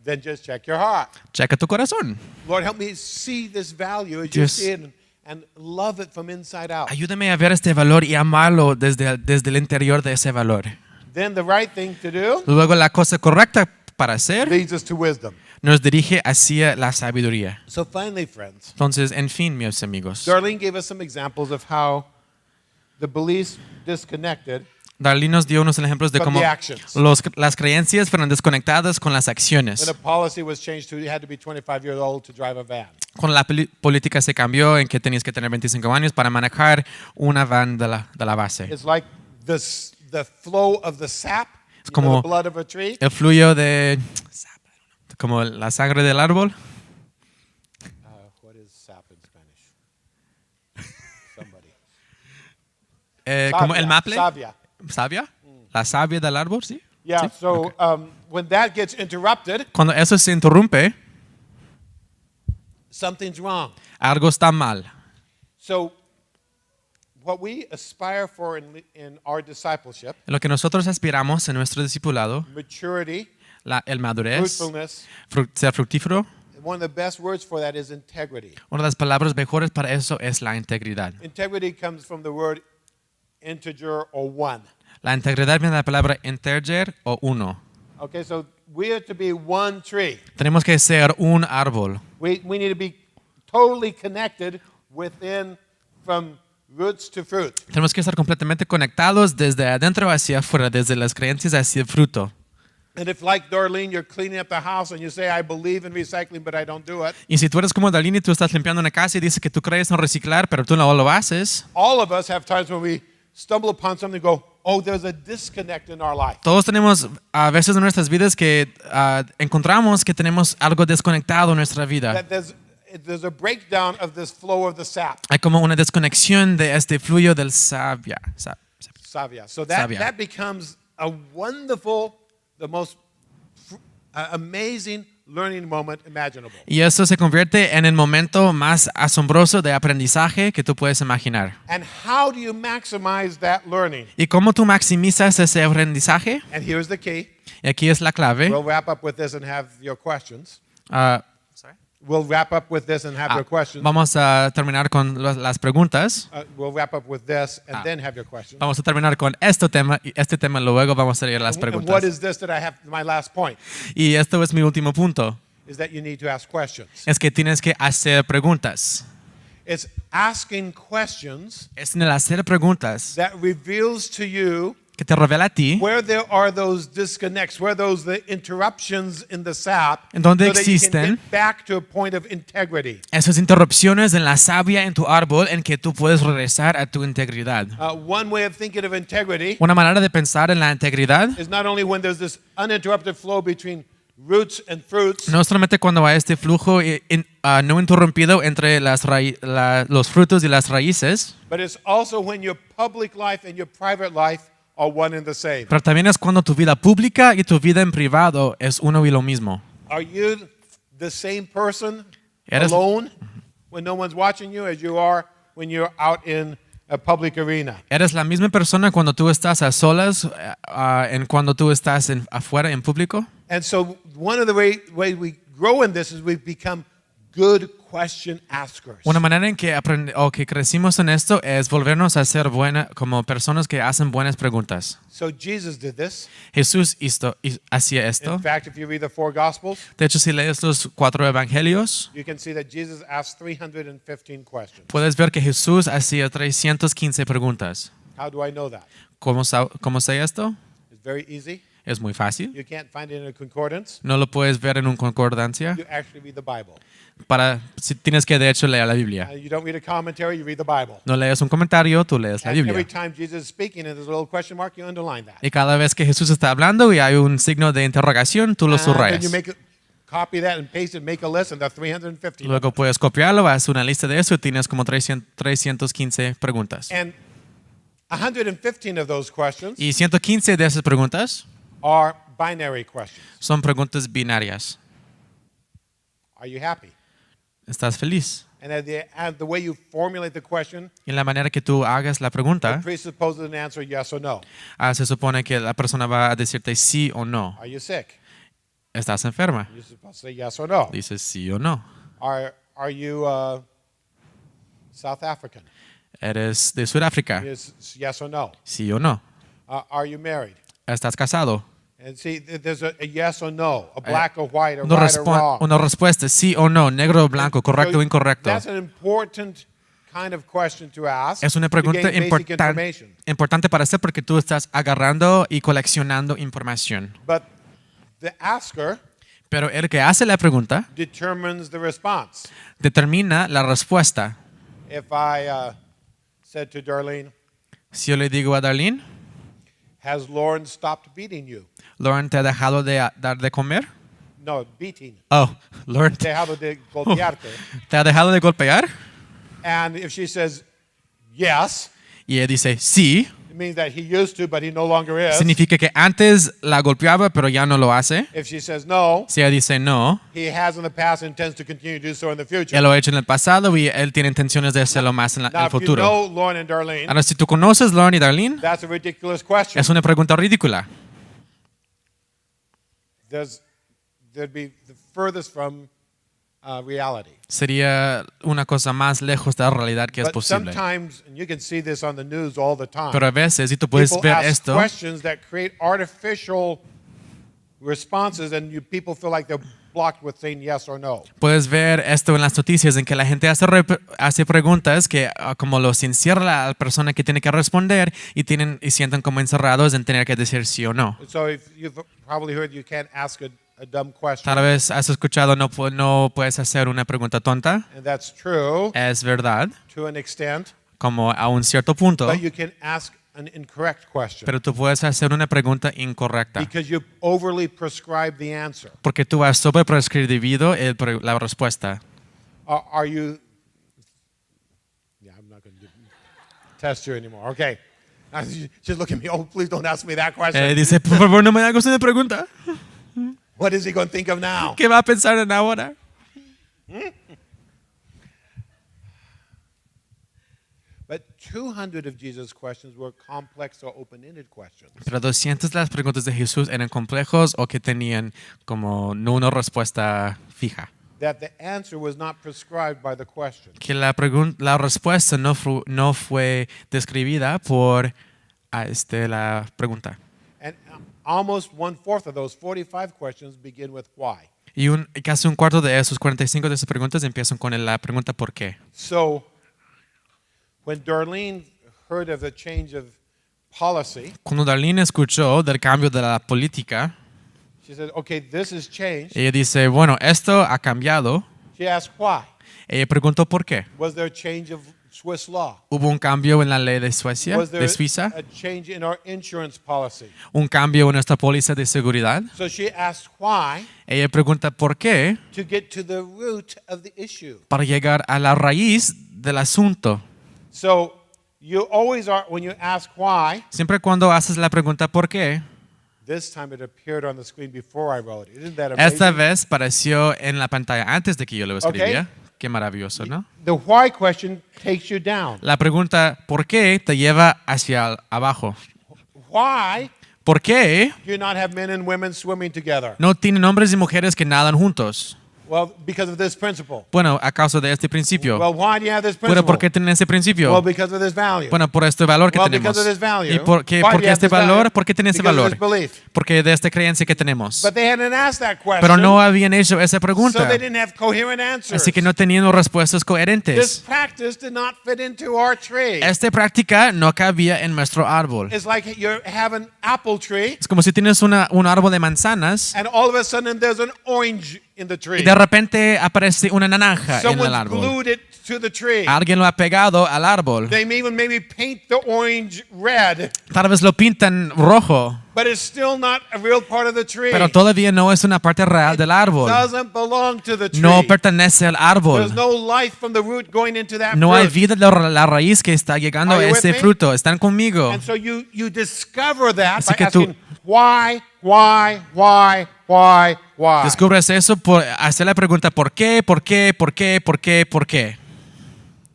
D: Then just check your heart.
E: Checa tu corazón.
D: Lord, help me see this value as you
E: Dios.
D: see it and love it from inside out.
E: Ayúdame a ver este valor y amarlo desde el interior de ese valor.
D: Then the right thing to do
E: Luego, la cosa correcta para hacer
D: leads us to wisdom.
E: nos dirige hacia la sabiduría.
D: So finally, friends,
E: Entonces, en fin, mis amigos,
D: Darlene gave us some examples of how the beliefs disconnected
E: Darlene nos dio unos ejemplos de
D: from
E: cómo
D: the actions.
E: las creencias fueron desconectadas con las
D: When
E: acciones.
D: a policy was changed to you had to be 25 years old to drive a van.
E: Cuando la política se cambió en que tenías que tener 25 años para manejar una van de la base.
D: It's like the flow of the sap, you know,
E: como-
D: the blood of a tree.
E: El fluyo de... como la sangre del árbol.
D: What is sap in Spanish? Somebody.
E: Como el maple.
D: Savia.
E: ¿Savia? La savia del árbol, ¿sí?
D: Yeah,
E: Sí,
D: so
E: ok.
D: when that gets interrupted,
E: Cuando eso se interrumpe,
D: something's wrong.
E: algo está mal.
D: So what we aspire for in our discipleship,
E: Lo que nosotros aspiramos en nuestro discipulado,
D: maturity,
E: el madurez,
D: fruitfulness,
E: ser fructífero,
D: one of the best words for that is integrity.
E: una de las palabras mejores para eso es la integridad.
D: Integrity comes from the word integer or one.
E: La integridad viene de la palabra integer o uno.
D: Okay, so we are to be one tree.
E: Tenemos que ser un árbol.
D: We need to be totally connected within from roots to fruit.
E: Tenemos que estar completamente conectados desde adentro hacia afuera, desde las creencias hacia el fruto.
D: And if, like Darlene, you're cleaning up the house and you say, I believe in recycling, but I don't do it,
E: Y si tú eres como Darlene y tú estás limpiando una casa y dices que tú crees en reciclar, pero tú no lo haces,
D: all of us have times when we stumble upon something and go, oh, there's a disconnect in our life.
E: todos tenemos a veces en nuestras vidas que encontramos que tenemos algo desconectado en nuestra vida.
D: That there's a breakdown of this flow of the sap,
E: Hay como una desconexión de este fluyo del savia.
D: savia. So
E: Savia.
D: that becomes a wonderful, the most amazing learning moment imaginable.
E: Y eso se convierte en el momento más asombroso de aprendizaje que tú puedes imaginar.
D: And how do you maximize that learning?
E: ¿Y cómo tú maximizas ese aprendizaje?
D: And here's the key.
E: Y aquí es la clave.
D: We'll wrap up with this and have your questions.
E: Ah,
D: We'll wrap up with this and have your questions.
E: vamos a terminar con las preguntas.
D: We'll wrap up with this and then have your questions.
E: Vamos a terminar con este tema y este tema luego vamos a ir a las
D: And what
E: preguntas.
D: is this that I have, my last point,
E: Y esto es mi último punto.
D: is that you need to ask questions.
E: Es que tienes que hacer preguntas.
D: It's asking questions
E: Es en el hacer preguntas
D: that reveals to you
E: que te revela a ti
D: where there are those disconnects, where the interruptions in the sap,
E: En donde
D: so that you can
E: existen
D: get back to a point of integrity.
E: esas interrupciones en la savia en tu árbol en que tú puedes regresar a tu integridad.
D: One way of thinking of integrity
E: Una manera de pensar en la integridad
D: is not only when there's this uninterrupted flow between roots and fruits,
E: no solamente cuando hay este flujo no interrumpido entre los frutos y las raíces,
D: but it's also when your public life and your private life are one and the same.
E: pero también es cuando tu vida pública y tu vida en privado es uno y lo mismo.
D: Are you the same person
E: Eres-
D: alone when no one's watching you as you are when you're out in a public arena?
E: ¿Eres la misma persona cuando tú estás a solas en cuando tú estás afuera en público?
D: And so one of the ways we grow in this is we become good question askers.
E: Una manera en que que crecimos en esto es volvernos a ser como personas que hacen buenas preguntas.
D: So Jesus did this.
E: Jesús hacía esto.
D: In fact, if you read the 4 Gospels,
E: De hecho, si lees los 4 evangelios,
D: you can see that Jesus asked 315 questions.
E: puedes ver que Jesús hacía 315 preguntas.
D: How do I know that?
E: ¿Cómo sé esto?
D: It's very easy.
E: Es muy fácil.
D: You can't find it in a concordance.
E: No lo puedes ver en una concordancia.
D: You actually read the Bible.
E: Si tienes que de hecho leer la Biblia.
D: You don't read a commentary, you read the Bible.
E: No lees un comentario, tú lees la
D: And every
E: Biblia.
D: time Jesus is speaking and there's a little question mark, you underline that.
E: Y cada vez que Jesús está hablando y hay un signo de interrogación, tú lo
D: And then
E: subrayas.
D: you copy that and paste it, make a list, and that's 350.
E: Luego puedes copiarlo, haces una lista de eso y tienes como 315 preguntas.
D: And 115 of those questions
E: Y 115 de esas preguntas
D: are binary questions.
E: son preguntas binarias.
D: Are you happy?
E: ¿Estás feliz?
D: And the way you formulate the question,
E: Y en la manera que tú hagas la pregunta,
D: it presupposes an answer yes or no.
E: se supone que la persona va a decirte sí o no.
D: Are you sick?
E: ¿Estás enferma?
D: You're supposed to say yes or no.
E: Dices sí o no.
D: Are you South African?
E: ¿Eres de Sudáfrica?
D: Yes or no.
E: Sí o no.
D: Are you married?
E: ¿Estás casado?
D: And see, there's a yes or no, a black or white, or right or wrong.
E: Una respuesta, sí o no, negro o blanco, correcto o incorrecto.
D: That's an important kind of question to ask.
E: Es una
D: to
E: pregunta
D: gain basic information.
E: importante para hacer porque tú estás agarrando y coleccionando información.
D: But the asker
E: Pero el que hace la pregunta
D: determines the response.
E: determina la respuesta.
D: If I said to Darlene,
E: Si yo le digo a Darlene,
D: has Lauren stopped beating you?
E: Lauren, ¿te ha dejado de dar de comer?
D: No, beating.
E: Oh, Lauren,
D: Dejado de golpearte.
E: ¿te ha dejado de golpear?
D: And if she says yes,
E: Y ella dice sí.
D: it means that he used to, but he no longer is.
E: Significa que antes la golpeaba, pero ya no lo hace.
D: If she says no,
E: Si ella dice no,
D: he has in the past and intends to continue to do so in the future.
E: él lo ha hecho en el pasado y él tiene intenciones de hacerlo más en
D: Now,
E: el
D: if you
E: futuro.
D: know Lauren and Darlene,
E: Ahora, si tú conoces Lauren y Darlene,
D: that's a ridiculous question.
E: es una pregunta ridícula.
D: There'd be the furthest from reality.
E: Sería una cosa más lejos de la realidad que es
D: But
E: posible.
D: sometimes, and you can see this on the news all the time,
E: Pero a veces, y tú puedes
D: people
E: ver
D: ask
E: esto,
D: questions that create artificial responses, and people feel like they're blocked with saying yes or no.
E: puedes ver esto en las noticias, en que la gente hace preguntas que como los encierra a la persona que tiene que responder y sienten como encerrados en tener que decir sí o no.
D: So if you've probably heard you can't ask a dumb question,
E: Tal vez has escuchado no puedes hacer una pregunta tonta.
D: and that's true
E: Es verdad,
D: to an extent,
E: como a un cierto punto,
D: but you can ask an incorrect question
E: pero tú puedes hacer una pregunta incorrecta.
D: because you overly prescribe the answer.
E: Porque tú has sobreprescribido la respuesta.
D: Are you? Yeah, I'm not going to test you anymore. Okay. Just look at me. Oh, please don't ask me that question.
E: Dice, por favor, no me hagas una pregunta.
D: What is he going to think of now?
E: ¿Qué va a pensar en ahora?
D: But 200 of Jesus' questions were complex or open-ended questions.
E: Pero 200 de las preguntas de Jesús eran complejos o que tenían como no una respuesta fija.
D: That the answer was not prescribed by the question.
E: Que la respuesta no fue describida por la pregunta.
D: And almost 1/4 of those 45 questions begin with why.
E: Y casi un cuarto de esos 45 de esas preguntas empiezan con la pregunta ¿por qué?
D: So when Darlene heard of the change of policy,
E: Cuando Darlene escuchó del cambio de la política,
D: she said, okay, this has changed.
E: ella dice, bueno, esto ha cambiado.
D: She asked why.
E: Ella preguntó por qué.
D: Was there a change of Swiss law?
E: ¿Hubo un cambio en la ley de Suecia,
D: Was there
E: de Suiza?
D: a change in our insurance policy?
E: ¿Un cambio en nuestra póliza de seguridad?
D: So she asked why
E: Ella pregunta por qué
D: to get to the root of the issue.
E: para llegar a la raíz del asunto.
D: So you always are, when you ask why,
E: Siempre cuando haces la pregunta por qué,
D: this time it appeared on the screen before I wrote it. Isn't that amazing?
E: esta vez apareció en la pantalla antes de que yo lo escribía. Qué maravilloso, ¿no?
D: The why question takes you down.
E: La pregunta ¿por qué? Te lleva hacia abajo.
D: Why
E: ¿Por qué
D: do you not have men and women swimming together?
E: no tienen hombres y mujeres que nadan juntos?
D: Well, because of this principle.
E: Bueno, a causa de este principio.
D: Well, why do you have this principle?
E: Bueno, ¿por qué tienen ese
D: Well,
E: principio?
D: because of this value.
E: Bueno, por este valor que
D: Well,
E: tenemos.
D: because of this value.
E: ¿Y por qué,
D: Why do you
E: este
D: have this
E: valor?
D: value?
E: ¿Por qué tiene ese
D: Because of
E: valor?
D: this belief.
E: Porque de esta creencia que tenemos.
D: But they hadn't asked that question.
E: Pero no habían hecho esa
D: So
E: pregunta.
D: they didn't have coherent answers.
E: Así que no tenían respuestas
D: This
E: coherentes.
D: practice did not fit into our tree.
E: Esta práctica no cabía en nuestro árbol.
D: It's like you have an apple tree,
E: Es como si tienes un árbol de manzanas
D: and all of a sudden there's an orange in the tree.
E: y de repente aparece una naranja en el
D: Someone's
E: árbol.
D: glued it to the tree.
E: Alguien lo ha pegado al árbol.
D: They may even maybe paint the orange red,
E: Tal vez lo pintan rojo,
D: but it's still not a real part of the tree.
E: pero todavía no es una parte real del árbol.
D: Doesn't belong to the tree.
E: No pertenece al
D: There's
E: árbol.
D: no life from the root going into that
E: No hay
D: fruit.
E: vida de la raíz que está llegando
D: Are
E: a
D: you with
E: ese
D: me?
E: fruto. ¿Están conmigo?
D: And so you discover that
E: Así
D: by
E: que tú-
D: asking why.
E: Descubres eso por hacer la pregunta ¿por qué? ¿Por qué? ¿Por qué? ¿Por qué? ¿Por qué?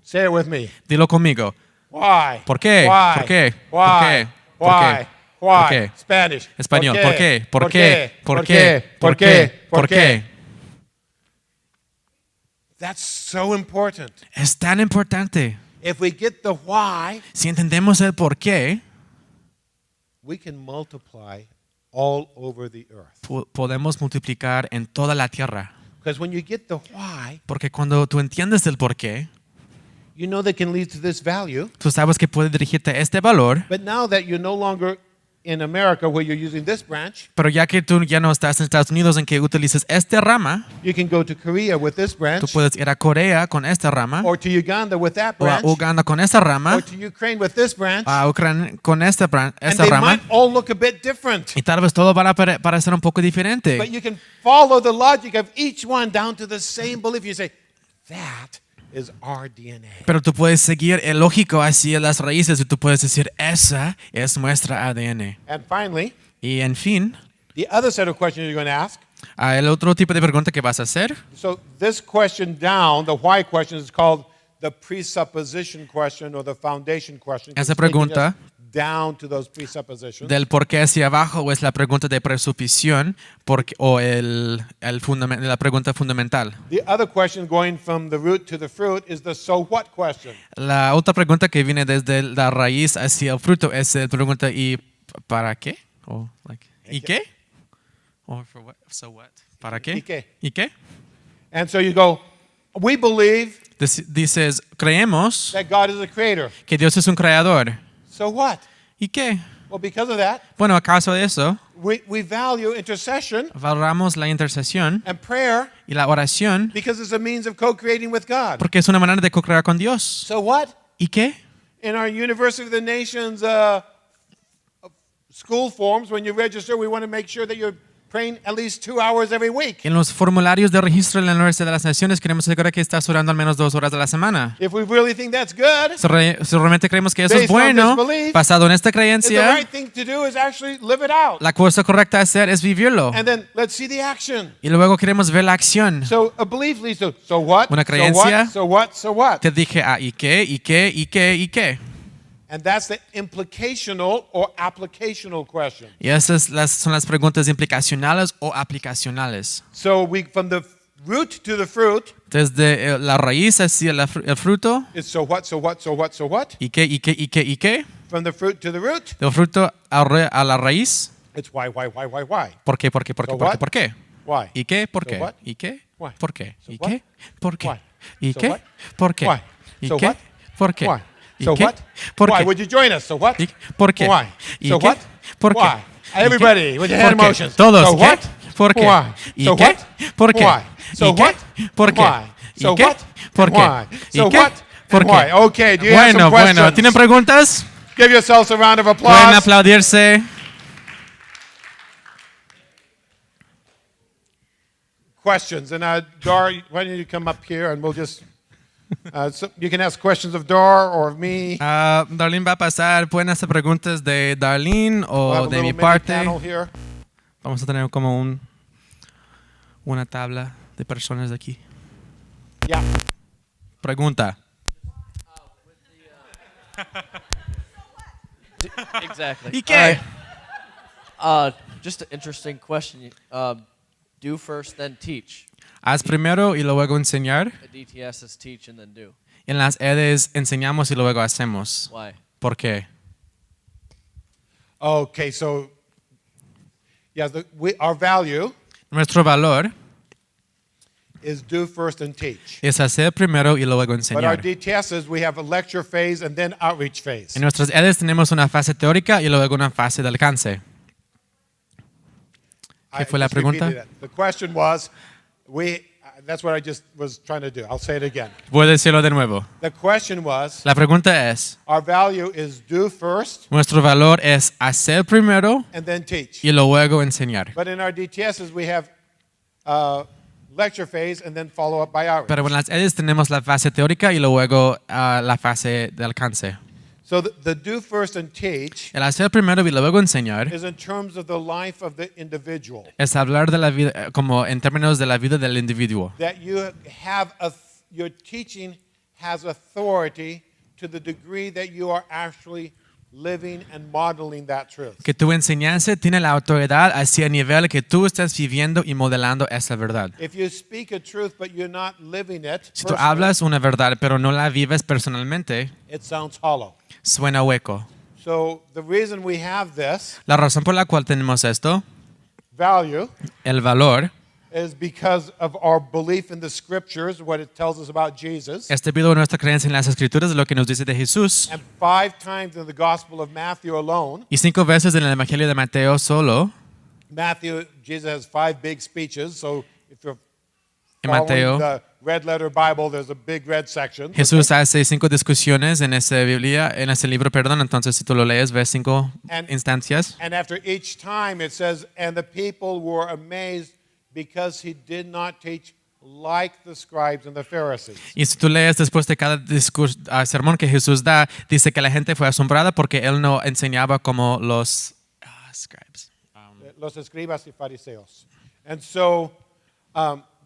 D: Say it with me.
E: Dilo conmigo.
D: Why?
E: ¿Por qué?
D: Why?
E: ¿Por qué?
D: Why?
E: ¿Por qué? ¿Por
D: Why?
E: qué?
D: Why?
E: ¿Por qué?
D: Spanish.
E: Español. ¿Por qué? ¿Por qué? ¿Por qué?
D: ¿Por
E: ¿Por qué? ¿Por qué?
D: That's so important.
E: Es tan importante.
D: If we get the why,
E: Si entendemos el por qué,
D: we can multiply all over the earth.
E: podemos multiplicar en toda la tierra.
D: Because when you get the why,
E: Porque cuando tú entiendes el por qué,
D: you know that can lead to this value.
E: tú sabes que puede dirigirte a este valor.
D: But now that you're no longer in America where you're using this branch,
E: Pero ya que tú ya no estás en Estados Unidos en que utilices esta rama,
D: you can go to Korea with this
E: tú
D: branch,
E: puedes ir a Corea con esta rama,
D: or to Uganda with that
E: o a
D: branch,
E: Uganda con esta rama,
D: or to Ukraine with this branch,
E: a Ucrania con esta
D: and
E: esta
D: they
E: rama,
D: might all look a bit different.
E: y tal vez todo va a parecer un poco
D: But
E: diferente.
D: you can follow the logic of each one down to the same belief. You say, that is our DNA.
E: Pero tú puedes seguir el lógico hacia las raíces y tú puedes decir, esa es nuestra ADN.
D: And finally,
E: Y en fin,
D: the other set of questions you're going to ask.
E: el otro tipo de pregunta que vas a hacer,
D: So this question down, the why question, is called the presupposition question or the foundation question. 'cause
E: Esa
D: it's taking
E: pregunta
D: us down to those presuppositions.
E: del por qué hacia abajo o es la pregunta de presuposición o la pregunta fundamental.
D: The other question going from the root to the fruit is the so what question.
E: La otra pregunta que viene desde la raíz hacia el fruto es la pregunta ¿y para qué? O, ¿y qué? Or for what? So what? ¿Para qué?
D: ¿Y qué?
E: ¿Y qué?
D: And so you go, we believe
E: Dices, creemos
D: that God is a creator.
E: que Dios es un creador.
D: So what?
E: ¿Y qué?
D: Well, because of that,
E: Bueno, a causa de eso,
D: we value intercession
E: valoramos la intercesión
D: and prayer
E: y la oración
D: because it's a means of co-creating with God.
E: porque es una manera de co-crear con Dios.
D: So what?
E: ¿Y qué?
D: In our University of the Nations school forms, when you register, we want to make sure that you're praying at least 2 hours every week.
E: En los formularios de registro de la Universidad de las Naciones queremos asegurar que estás orando al menos 2 horas a la semana.
D: If we really think that's good,
E: Si realmente creemos que eso es
D: Based on
E: bueno,
D: this belief,
E: basado en esta
D: the
E: creencia,
D: right thing to do is actually live it out.
E: la cosa correcta a hacer es vivirlo.
D: And then let's see the action.
E: Y luego queremos ver la acción.
D: So a belief leads to so what?
E: Una
D: So
E: creencia.
D: what? So what? So what?
E: Te dije, ¿y qué? ¿Y qué? ¿Y qué? ¿Y qué?
D: And that's the implicational or applicational question.
E: Y esas son las preguntas implicacionales o aplicacionales.
D: So from the root to the fruit,
E: Desde la raíz hacia el fruto,
D: it's so what? So what? So what? So what?
E: ¿y qué? ¿Y qué? ¿Y qué? ¿Y qué?
D: From the fruit to the root,
E: Del fruto a la raíz,
D: it's why? Why?
E: ¿por qué? ¿Por qué? ¿Por qué?
D: So
E: ¿Por qué?
D: what?
E: ¿Por qué?
D: Why?
E: ¿Y qué? ¿Por
D: So
E: qué?
D: what?
E: ¿Y qué?
D: Why?
E: ¿Por qué?
D: So
E: ¿Y
D: what?
E: qué? ¿Por qué?
D: Why?
E: ¿Y
D: So
E: qué?
D: what?
E: ¿Por qué?
D: Why?
E: ¿Y
D: So
E: qué?
D: what?
E: ¿Por qué?
D: Why?
E: ¿Y
D: So
E: qué?
D: what?
E: ¿Por
D: Why?
E: qué?
D: Would you join us? So what?
E: ¿Y ¿Por qué?
D: Why?
E: ¿Y
D: So
E: qué?
D: what?
E: ¿Por qué?
D: Why?
E: ¿Y qué?
D: Everybody with your hand
E: ¿Por qué?
D: motions.
E: Todos.
D: So
E: ¿Qué?
D: what?
E: ¿Por qué?
D: Why?
E: ¿Y
D: So
E: qué?
D: what?
E: ¿Por qué?
D: Why? So
E: ¿Y qué?
D: what?
E: ¿Por qué?
D: Why?
E: ¿Y
D: So
E: qué?
D: what?
E: ¿Por qué?
D: Why?
E: ¿Y
D: So
E: qué?
D: what?
E: ¿Por
D: Why?
E: qué?
D: Okay, do you have some
E: Bueno,
D: questions?
E: ¿tienen preguntas?
D: Give yourselves a round of
E: Pueden
D: applause.
E: aplaudirse.
D: Questions. And Dar, why don't you come up here and we'll just, so you can ask questions of Dar or of me.
E: Darlene va a pasar. Pueden hacer preguntas de Darlene
D: We'll have
E: o
D: a
E: de
D: little
E: mi
D: mini
E: parte.
D: panel here.
E: Vamos a tener como una tabla de personas de aquí.
D: Yeah.
E: Pregunta.
F: Exactly.
E: ¿Y qué?
F: Just an interesting question. Do first, then teach.
E: Haz primero y luego enseñar.
F: At DTS is teach and then do.
E: En las EDES enseñamos y luego hacemos.
F: Why?
E: ¿Por qué?
D: Okay, so yes, our value
E: Nuestro valor
D: is do first and teach.
E: es hacer primero y luego
D: But our
E: enseñar.
D: DTSs, we have a lecture phase and then outreach phase.
E: En nuestras EDES tenemos una fase teórica y luego una fase de alcance. ¿Qué fue la
D: just repeated
E: pregunta?
D: it. The question was, that's what I just was trying to do. I'll say it again.
E: Voy a decirlo de nuevo.
D: The question was,
E: La pregunta es,
D: our value is do first
E: nuestro valor es hacer primero
D: and then teach.
E: y luego enseñar.
D: But in our DTSs, we have lecture phase and then follow up by outreach.
E: Pero en las EDES tenemos la fase teórica y luego la fase de alcance.
D: So the do first and teach
E: El hacer primero y luego enseñar
D: is in terms of the life of the individual.
E: es hablar de la vida, como en términos de la vida del individuo.
D: That you have your teaching has authority to the degree that you are actually living and modeling that truth.
E: Que tu enseñanza tiene la autoridad hacia el nivel que tú estás viviendo y modelando esa verdad.
D: If you speak a truth but you're not living it,
E: Si tú
D: personally,
E: hablas una verdad pero no la vives personalmente,
D: it sounds hollow.
E: suena hueco.
D: So the reason we have this
E: La razón por la cual tenemos esto,
D: value
E: el valor,
D: is because of our belief in the scriptures, what it tells us about Jesus.
E: es debido a nuestra creencia en las escrituras de lo que nos dice de Jesús.
D: And 5 times in the Gospel of Matthew alone,
E: Y 5 veces en el Evangelio de Mateo solo,
D: Jesus has 5 big speeches. So if you're
E: en
D: following
E: Mateo,
D: the red letter Bible, there's a big red section.
E: Jesús hace 5 discusiones en esa Biblia, en ese libro, perdón. Entonces, si tú lo lees, ves 5
D: And-
E: instancias.
D: And after each time it says, and the people were amazed because he did not teach like the scribes and the Pharisees.
E: Y si tú lees después de cada sermón que Jesús da, dice que la gente fue asombrada porque él no enseñaba como los scribes.
D: Los escribas y fariseos. And so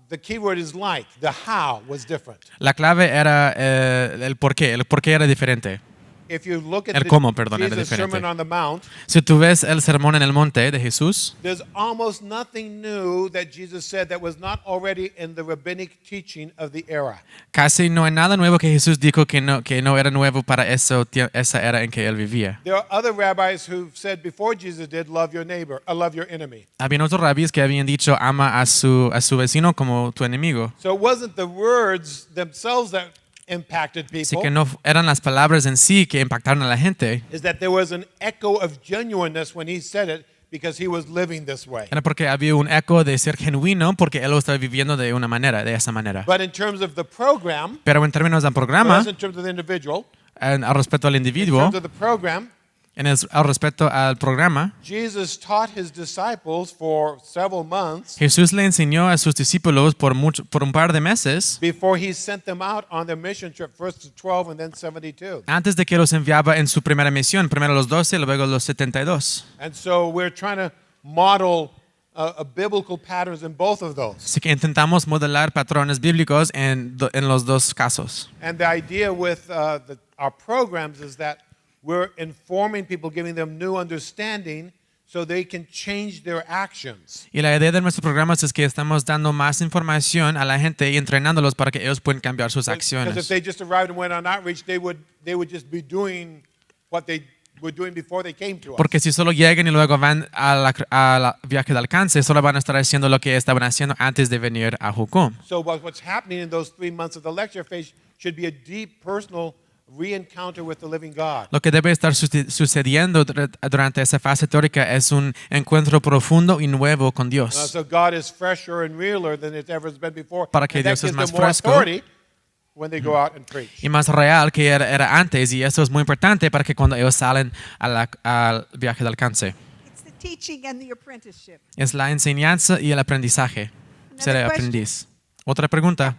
D: the key word is like. The how was different.
E: La clave era el por qué. El por qué era diferente.
D: If you look at
E: El
D: the
E: cómo, perdón, era
D: Jesus
E: diferente.
D: Sermon on the Mount,
E: Si tú ves el sermón en el monte de Jesús,
D: there's almost nothing new that Jesus said that was not already in the rabbinic teaching of the era.
E: casi no hay nada nuevo que Jesús dijo que no era nuevo para esa era en que él vivía.
D: There are other rabbis who said before Jesus did, love your neighbor, love your enemy.
E: Habían otros rabíes que habían dicho, ama a su vecino como tu enemigo.
D: So it wasn't the words themselves that impacted
E: Así
D: people.
E: que no eran las palabras en sí que impactaron a la gente,
D: Is that there was an echo of genuineness when he said it because he was living this way.
E: era porque había un eco de ser genuino porque él lo estaba viviendo de esa manera.
D: But in terms of the program,
E: Pero en términos del programa,
D: not in terms of the individual,
E: al respecto al
D: in
E: individuo,
D: terms of the program,
E: al respecto al programa,
D: Jesus taught his disciples for several months
E: Jesús le enseñó a sus discípulos por un par de meses
D: before he sent them out on their mission trip, first to 12 and then 72.
E: antes de que los enviaba en su primera misión, primero los 12 y luego los 72.
D: And so we're trying to model a biblical patterns in both of those.
E: Así que intentamos modelar patrones bíblicos en los dos casos.
D: And the idea with our programs is that we're informing people, giving them new understanding so they can change their actions.
E: Y la idea de nuestros programas es que estamos dando más información a la gente y entrenándolos para que ellos puedan cambiar sus
D: Because if
E: acciones.
D: they just arrived and went on outreach, they would just be doing what they were doing before they came to us.
E: Porque si solo llegan y luego van a viaje de alcance, solo van a estar haciendo lo que estaban haciendo antes de venir a Jucum.
D: So what's happening in those 3 months of the lecture phase should be a deep personal re-encounter with the living God.
E: Lo que debe estar sucediendo durante esa fase teórica es un encuentro profundo y nuevo con Dios.
D: So God is fresher and realer than it's ever been before.
E: Para que
D: And that
E: Dios es
D: gives
E: más
D: them more
E: fresco.
D: authority when they go out and preach.
E: Y más real que era antes, y eso es muy importante para que cuando ellos salen al viaje de alcance.
B: It's the teaching and the apprenticeship.
E: Es la enseñanza y el aprendizaje. Ser
B: Another
E: aprendiz. Otra pregunta.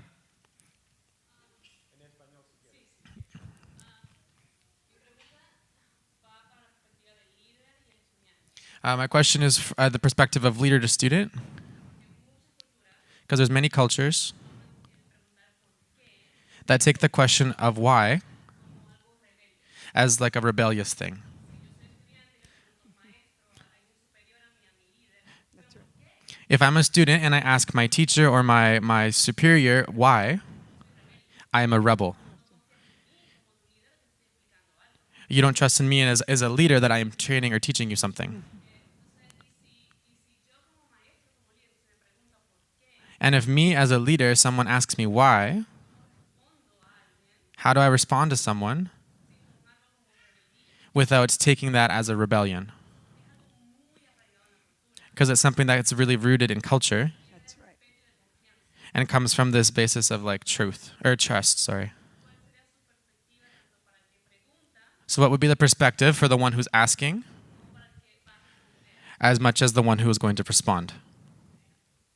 E: My question is the perspective of leader to student. Because there's many cultures that take the question of why as like a rebellious thing. If I'm a student and I ask my teacher or my superior why, I am a rebel. You don't trust in me as a leader that I am training or teaching you something. And if me as a leader, someone asks me why, how do I respond to someone without taking that as a rebellion? Because it's something that's really rooted in culture
B: That's right.
E: and comes from this basis of like truth or trust, sorry. So what would be the perspective for the one who's asking as much as the one who is going to respond?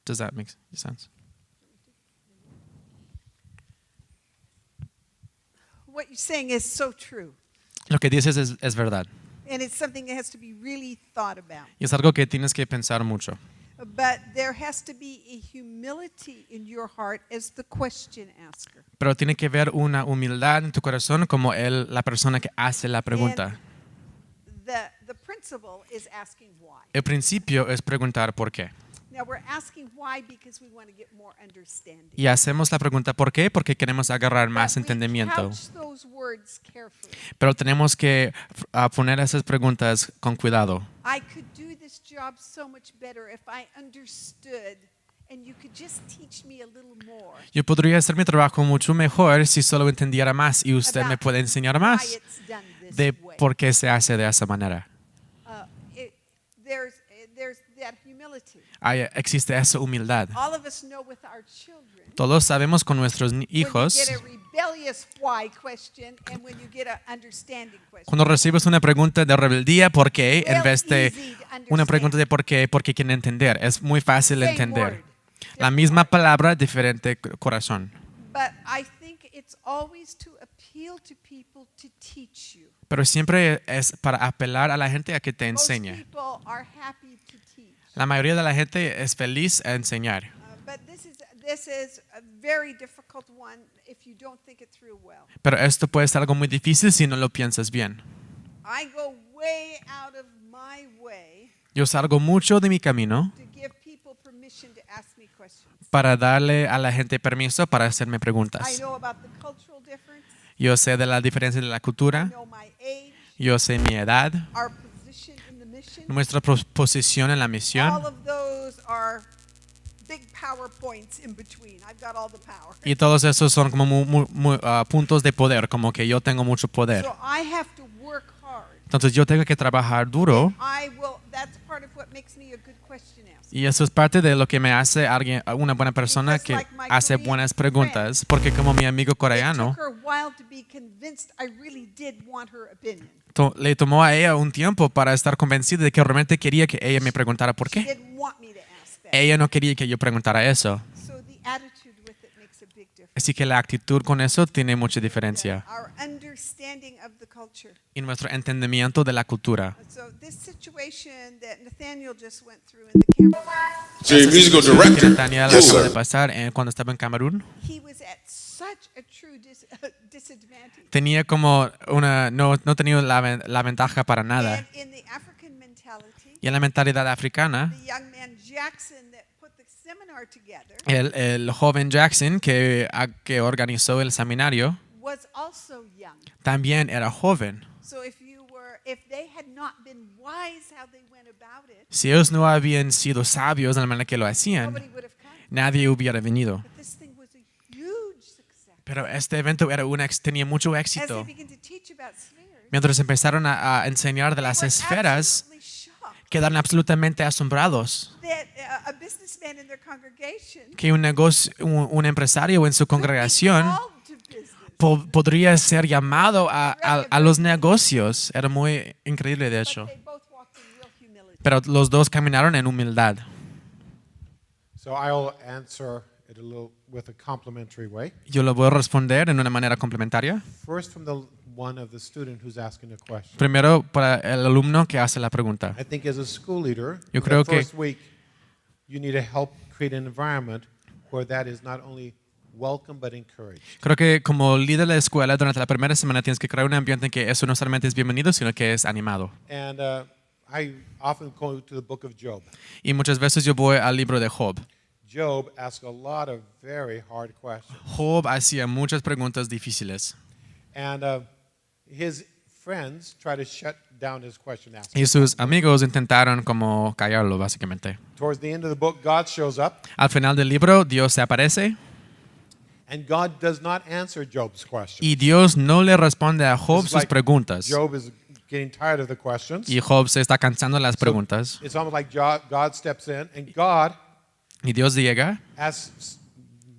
E: Does that make sense?
B: What you're saying is so true.
E: Lo que dices es verdad.
B: And it's something that has to be really thought about.
E: Y es algo que tienes que pensar mucho.
B: But there has to be a humility in your heart as the question asker.
E: Pero tiene que haber una humildad en tu corazón como la persona que hace la pregunta.
B: The principle is asking why.
E: El principio es preguntar por qué.
B: Now we're asking why because we want to get more understanding.
E: Y hacemos la pregunta ¿por qué? Porque queremos agarrar más
B: But we
E: entendimiento.
B: couch those words carefully.
E: Pero tenemos que poner esas preguntas con cuidado.
B: I could do this job so much better if I understood and you could just teach me a little more.
E: Yo podría hacer mi trabajo mucho mejor si solo entendiera más y usted me
B: about
E: puede enseñar
B: why
E: más
B: it's done this
E: de
B: way.
E: por qué se hace de esa manera.
B: There's that humility.
E: Existe esa humildad.
B: All of us know with our children.
E: Todos sabemos con nuestros
B: When
E: hijos,
B: you get a rebellious why question and when you get an understanding question.
E: cuando recibes una pregunta de rebeldía, ¿por qué? En
B: Real
E: vez de
B: easy to understand.
E: una pregunta de por qué, porque quieren entender. Es muy fácil
B: Same
E: entender.
B: word,
E: La
B: different
E: misma
B: word.
E: palabra, diferente corazón.
B: But I think it's always to appeal to people to teach you.
E: Pero siempre es para apelar a la gente a que te
B: Most
E: enseñe.
B: people are happy to teach.
E: La mayoría de la gente es feliz a enseñar.
B: But this is a very difficult one if you don't think it through well.
E: Pero esto puede ser algo muy difícil si no lo piensas bien.
B: I go way out of my way
E: Yo salgo mucho de mi camino
B: to give people permission to ask me questions.
E: para darle a la gente permiso para hacerme
B: I
E: preguntas.
B: know about the cultural difference.
E: Yo sé de la diferencia de la
B: I
E: cultura,
B: know my age,
E: yo sé mi edad,
B: our position in the mission.
E: nuestra posición en la
B: All
E: misión
B: of those are big power points in between. I've got all the power.
E: y todos esos son como puntos de poder, como que yo tengo mucho poder.
B: So I have to work hard.
E: Entonces yo tengo que trabajar duro
B: That's part of what makes me a good question asker.
E: y eso es parte de lo que me hace una buena persona que hace buenas preguntas, porque como mi amigo
B: It
E: coreano,
B: took her a while to be convinced I really did want her opinion.
E: le tomó a ella un tiempo para estar convencida de que realmente quería que ella me preguntara por
B: She
E: qué.
B: didn't want me to ask that.
E: Ella no quería que yo preguntara eso.
B: So the attitude with it makes a big difference.
E: Así que la actitud con eso tiene mucha diferencia.
B: Our understanding of the culture.
E: Y nuestro entendimiento de la cultura.
B: So this situation that Nathaniel just went through in the camera,
G: So your musical
E: Que
G: director?
E: Nathaniel
G: Yes,
E: acaba de
G: sir.
E: pasar cuando estaba en Camerún.
B: he was at such a true disadvantage.
E: Tenía como no tenía la ventaja para nada.
B: And in the African mentality,
E: Y en la mentalidad africana,
B: the young man Jackson that put the seminar together
E: el joven Jackson que organizó el seminario
B: was also young.
E: también era joven.
B: So if they had not been wise how they went about it,
E: Si ellos no habían sido sabios en la manera que lo hacían,
B: nobody would have come.
E: nadie hubiera venido.
B: But this thing was a huge success.
E: Pero este evento tenía mucho
B: As they
E: éxito.
B: began to teach about spheres,
E: Mientras empezaron a enseñar de
B: they
E: las
B: were
E: esferas,
B: absolutely shocked
E: quedaron absolutamente asombrados
B: that a businessman in their congregation
E: que un empresario en su
B: could be
E: congregación
B: called to business.
E: podría ser llamado a los negocios. Era muy increíble, de
B: But
E: hecho.
B: they both walked in real humility.
E: Pero los dos caminaron en humildad.
D: So I'll answer it a little with a complimentary way.
E: Yo lo voy a responder en una manera complementaria.
D: First, from the one of the student who's asking a question.
E: Primero, para el alumno que hace la pregunta.
D: I think as a school leader,
E: Yo
D: the
E: creo que-
D: first week, you need to help create an environment where that is not only welcome but encouraged.
E: Creo que como líder de la escuela, durante la primera semana tienes que crear un ambiente en que eso no solamente es bienvenido, sino que es animado.
D: And I often go to the book of Job.
E: Y muchas veces yo voy al libro de Job.
D: Job asked a lot of very hard questions.
E: Job hacía muchas preguntas difíciles.
D: And his friends try to shut down his question asking.
E: Y sus amigos intentaron como callarlo, básicamente.
D: Towards the end of the book, God shows up,
E: Al final del libro, Dios se aparece
D: and God does not answer Job's question.
E: y Dios no le responde a Job
D: It's
E: sus
D: like
E: preguntas.
D: Job is getting tired of the questions.
E: Y Job se está cansando de las preguntas.
D: It's almost like God steps in, and God
E: Y Dios llega
D: asks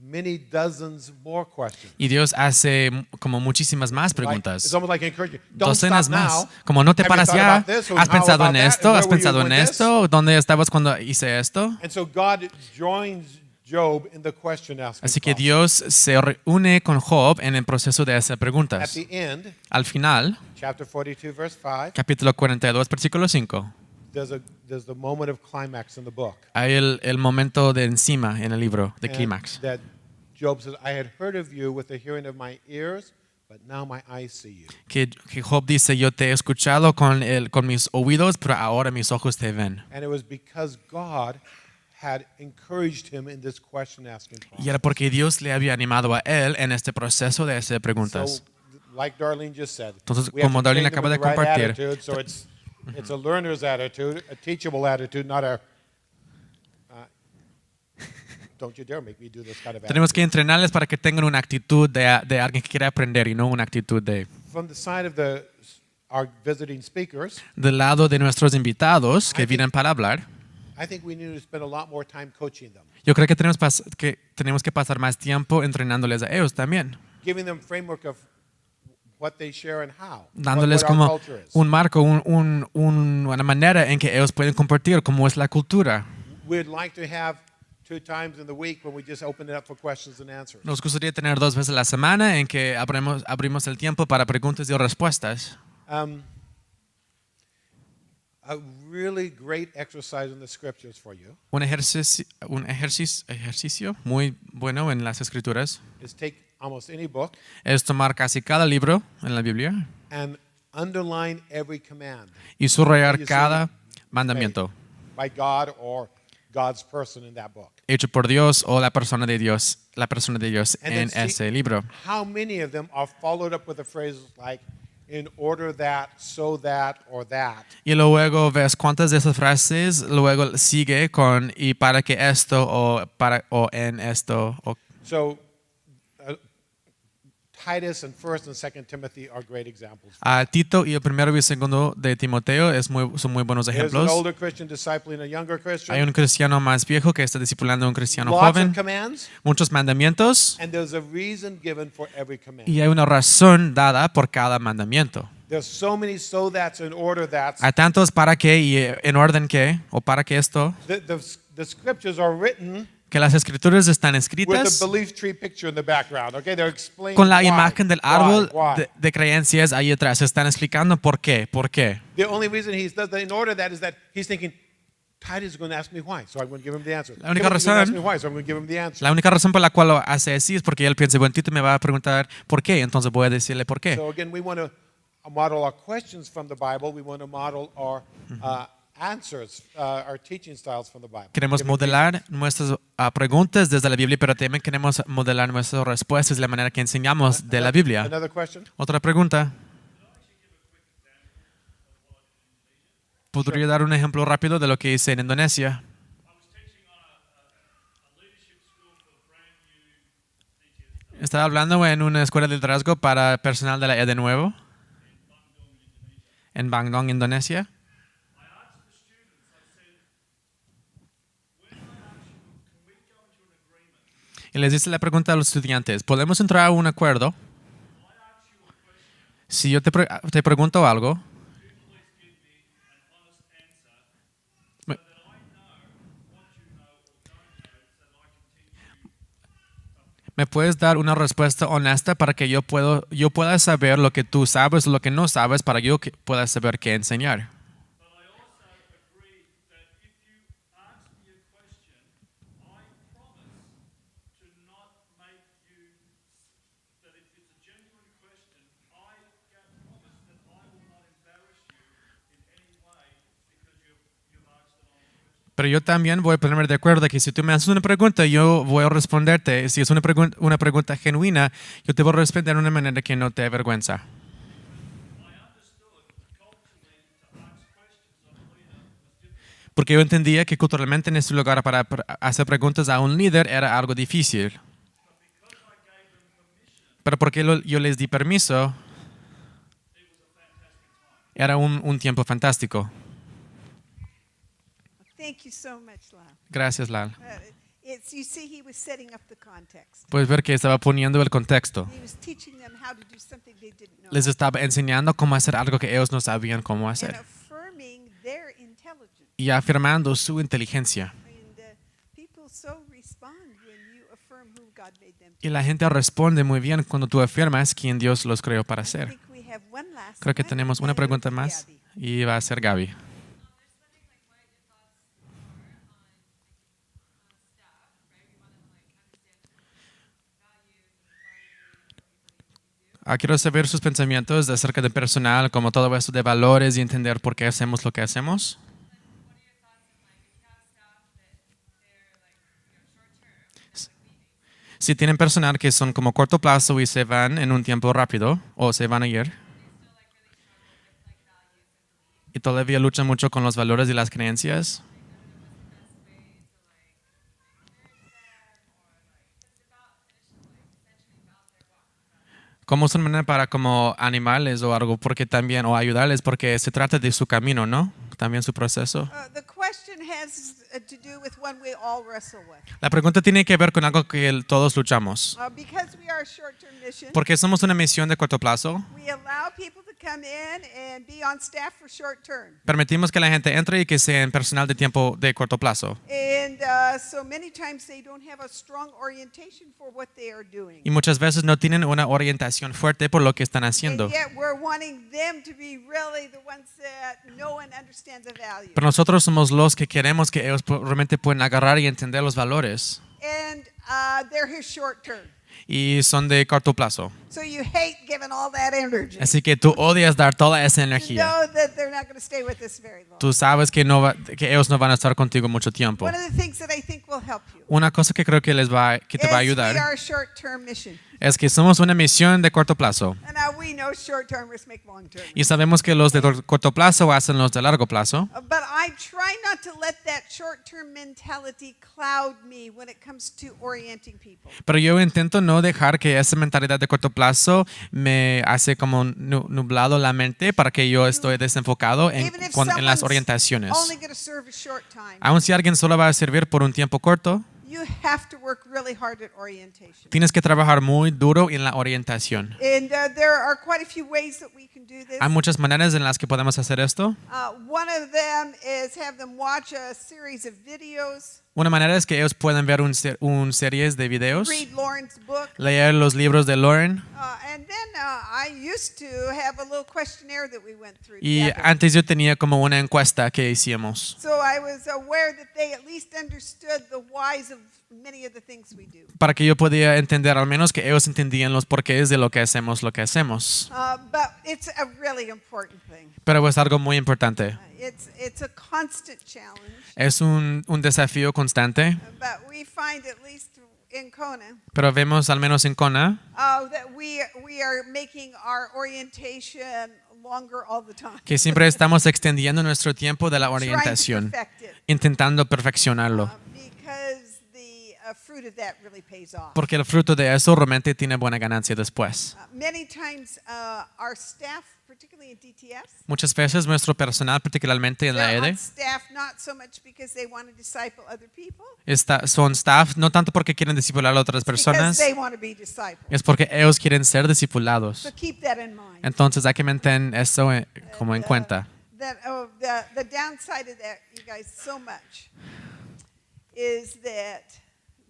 D: many dozens more questions.
E: y Dios hace como muchísimas más
D: Like,
E: preguntas.
D: it's almost like encouraging. Don't
E: Docenas
D: stop
E: más.
D: now.
E: Como no te
D: Have you
E: paras
D: thought
E: ya.
D: about this? Or
E: ¿Has
D: how
E: pensado
D: about
E: en
D: that?
E: esto?
D: And
E: ¿Has
D: where were you
E: pensado en
D: when this?
E: esto? ¿Dónde estabas cuando hice esto?
D: And so God joins Job in the question asking.
E: Así que
D: process.
E: Dios se reúne con Job en el proceso de hacer
D: At
E: preguntas.
D: the end,
E: Al final,
D: chapter 42, verse 5,
E: capítulo 42, versículo 5,
D: there's the moment of climax in the book.
E: hay el momento de encima en el libro, de
D: And
E: clímax.
D: That Job says, I had heard of you with the hearing of my ears, but now my eyes see you.
E: Que Job dice, yo te he escuchado con mis oídos, pero ahora mis ojos te ven.
D: And it was because God had encouraged him in this question asking process.
E: Y era porque Dios le había animado a él en este proceso de hacer preguntas.
D: So, like Darlene just said,
E: Entonces,
D: we have
E: como
D: to
E: Darlene
D: train them
E: acaba
D: with
E: de
D: the right
E: compartir,
D: attitude, so it's a learner's attitude, a teachable attitude, not a don't you dare make me do this kind of
E: tenemos
D: attitude.
E: que entrenarles para que tengan una actitud de alguien que quiere aprender y no una actitud de...
D: From the side of our visiting speakers,
E: Del lado de nuestros invitados que
D: I think-
E: vienen para hablar,
D: I think we need to spend a lot more time coaching them,
E: yo creo que tenemos que pasar más tiempo entrenándoles a ellos también,
D: giving them framework of what they share and how,
E: dándoles
D: what our
E: como
D: culture is.
E: un marco, una manera en que ellos pueden compartir cómo es la cultura.
D: We'd like to have 2 times in the week when we just open it up for questions and answers.
E: Nos gustaría tener 2 veces a la semana en que abrimos el tiempo para preguntas y respuestas.
D: A really great exercise in the scriptures for you
E: Un ejercicio muy bueno en las escrituras
D: is take almost any book
E: es tomar casi cada libro en la Biblia
D: and underline every command
E: y subrayar
D: You see,
E: cada mandamiento
D: by God or God's person in that book.
E: hecho por Dios o la persona de Dios
D: And
E: en
D: then see
E: ese libro.
D: how many of them are followed up with a phrase like in order that, so that, or that.
E: Y luego ves cuántas de esas frases luego sigue con y para que esto o en esto.
D: So Titus and 1st and 2nd Timothy are great examples.
E: Tito y el primero y segundo de Timoteo son muy buenos
D: There's an
E: ejemplos.
D: older Christian discipling a younger Christian.
E: Hay un cristiano más viejo que está discipulando a un cristiano
D: Lots
E: joven.
D: of commands,
E: Muchos mandamientos
D: and there's a reason given for every command.
E: y hay una razón dada por cada mandamiento.
D: There's so many so that's and order that's.
E: Hay tantos para qué y en orden qué o para qué esto
D: The scriptures are written
E: que las escrituras están
D: with
E: escritas
D: a belief tree picture in the background. Okay, they're explaining
E: con la
D: why,
E: imagen del árbol
D: why.
E: de creencias ahí atrás. Están explicando por qué.
D: The only reason he does that in order that is that he's thinking, Titus is going to ask me why, so I'm going to give him the answer.
E: La única
D: Timothy's gonna ask
E: razón-
D: me why, so I'm going to give him the answer.
E: La única razón por la cual lo hace así es porque él piensa, bueno, Tito me va a preguntar por qué, entonces voy a decirle por qué.
D: So again, we want to model our questions from the Bible. We want to model our answers, our teaching styles from the Bible.
E: Queremos
D: Giving
E: modelar nuestras preguntas desde la Biblia, pero también queremos modelar nuestras respuestas de la manera que enseñamos de la Biblia.
D: Another question?
E: Otra pregunta. ¿Podría dar un ejemplo rápido de lo que hice en Indonesia? Estaba hablando en una escuela de liderazgo para personal de la E de Nuevo en Bandung, Indonesia. Y les hice la pregunta a los estudiantes, ¿podemos entrar a un acuerdo? Si yo te pregunto algo, ¿me puedes dar una respuesta honesta para que yo pueda saber lo que tú sabes o lo que no sabes para que yo pueda saber qué enseñar? Pero yo también voy a ponerme de acuerdo de que si tú me haces una pregunta, yo voy a responderte. Si es una pregunta genuina, yo te voy a responder de una manera que no te avergüenza. Porque yo entendía que culturalmente en este lugar para hacer preguntas a un líder era algo difícil. Pero porque yo les di permiso, era un tiempo fantástico.
B: Thank you so much, Lal.
E: Gracias, Lal.
B: You see, he was setting up the context.
E: Puedes ver que estaba poniendo el contexto.
B: He was teaching them how to do something they didn't know.
E: Les estaba enseñando cómo hacer algo que ellos no sabían cómo
B: And
E: hacer.
B: affirming their intelligence.
E: Y afirmando su inteligencia.
B: And people so respond when you affirm who God made them to
E: Y la gente responde muy bien cuando tú afirmas quién Dios los creó para
B: be. I
E: ser.
B: think we have one last
E: Creo que
B: one,
E: tenemos
B: and
E: una
B: it'll
E: pregunta
B: be
E: más
B: Gabby.
E: y va a ser Gaby. Quiero saber sus pensamientos acerca del personal, como todo esto de valores y entender por qué hacemos lo que hacemos. Si tienen personal que son como corto plazo y se van en un tiempo rápido o se van ayer y todavía luchan mucho con los valores y las creencias. ¿Cómo es una manera para como animarles o algo? Porque también, o ayudarles, porque se trata de su camino, ¿no? También su proceso.
B: The question has to do with one we all wrestle with.
E: La pregunta tiene que ver con algo que todos luchamos.
B: Because we are a short-term mission,
E: Porque somos una misión de corto plazo,
B: we allow people to come in and be on staff for short term.
E: permitimos que la gente entre y que sean personal de tiempo de corto plazo.
B: And so many times they don't have a strong orientation for what they are doing.
E: Y muchas veces no tienen una orientación fuerte por lo que están
B: And
E: haciendo.
B: yet we're wanting them to be really the ones that know and understand the value.
E: Pero nosotros somos los que queremos que ellos realmente puedan agarrar y entender los valores.
B: And they're here short term.
E: Y son de corto plazo.
B: So you hate giving all that energy.
E: Así que tú odias dar toda esa
B: You
E: energía.
B: know that they're not going to stay with us very long.
E: Tú sabes que, que ellos no van a estar contigo mucho tiempo.
B: One of the things that I think will help you
E: Una cosa que creo que te va a
B: is we
E: ayudar
B: are a short-term mission.
E: es que somos una misión de corto plazo.
B: And now we know short-termers make long-term.
E: Y sabemos que los de corto plazo hacen los de largo plazo.
B: But I try not to let that short-term mentality cloud me when it comes to orienting people.
E: Pero yo intento no dejar que esa mentalidad de corto plazo me hace como nublado la mente para que yo estoy desenfocado en
B: Even if
E: en las
B: someone's
E: orientaciones.
B: only going to serve a short time,
E: Aun si alguien solo va a servir por un tiempo corto,
B: you have to work really hard at orientation.
E: tienes que trabajar muy duro en la orientación.
B: And there are quite a few ways that we can do this.
E: Hay muchas maneras en las que podemos hacer esto.
B: One of them is have them watch a series of videos,
E: Una manera es que ellos puedan ver un series de videos,
B: read Lauren's book,
E: leer los libros de Lauren.
B: and then I used to have a little questionnaire that we went through
E: Y
B: together.
E: antes yo tenía como una encuesta que hicimos
B: So I was aware that they at least understood the whys of many of the things we do.
E: para que yo podía entender, al menos que ellos entendían los porqués de lo que hacemos,
B: But it's a really important thing.
E: Pero es algo muy importante.
B: It's a constant challenge.
E: Es un desafío constante,
B: But we find, at least in Kona,
E: pero vemos al menos en Kona
B: that we are making our orientation longer all the time.
E: que siempre estamos extendiendo nuestro tiempo de la
B: Trying to
E: orientación,
B: perfect it.
E: intentando perfeccionarlo,
B: Because the fruit of that really pays off.
E: porque el fruto de eso realmente tiene buena ganancia después.
B: Many times our staff, particularly in DTS,
E: Muchas veces nuestro personal, particularmente en la
B: they're on
E: EDE,
B: staff not so much because they want to disciple other people,
E: son staff no tanto porque quieren discipular a otras
B: because
E: personas,
B: they want to be discipled.
E: es porque ellos quieren ser discipulados.
B: So keep that in mind.
E: Entonces hay que mantener eso como en cuenta.
B: The downside of that, you guys, so much, is that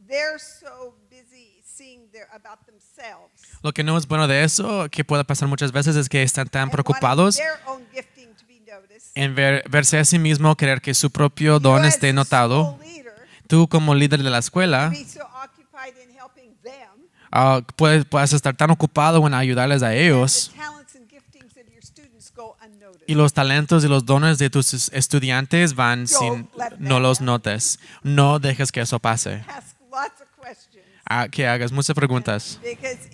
B: they're so busy seeing about themselves.
E: Lo que no es bueno de eso, que puede pasar muchas veces, es que están tan
B: and
E: preocupados
B: wanting their own gifting to be noticed.
E: en verse a sí mismo, querer que su propio don
B: You as
E: esté
B: a
E: notado.
B: school leader,
E: Tú como líder de la escuela
B: be so occupied in helping them,
E: puedes estar tan ocupado en ayudarles a
B: the
E: ellos
B: talents and giftings of your students talents go unnoticed.
E: Y los talentos y los dones de tus estudiantes van sin,
B: let that
E: no los
B: happen.
E: notes. No dejes que eso pase.
B: Ask lots of questions.
E: Que hagas muchas preguntas.
B: Because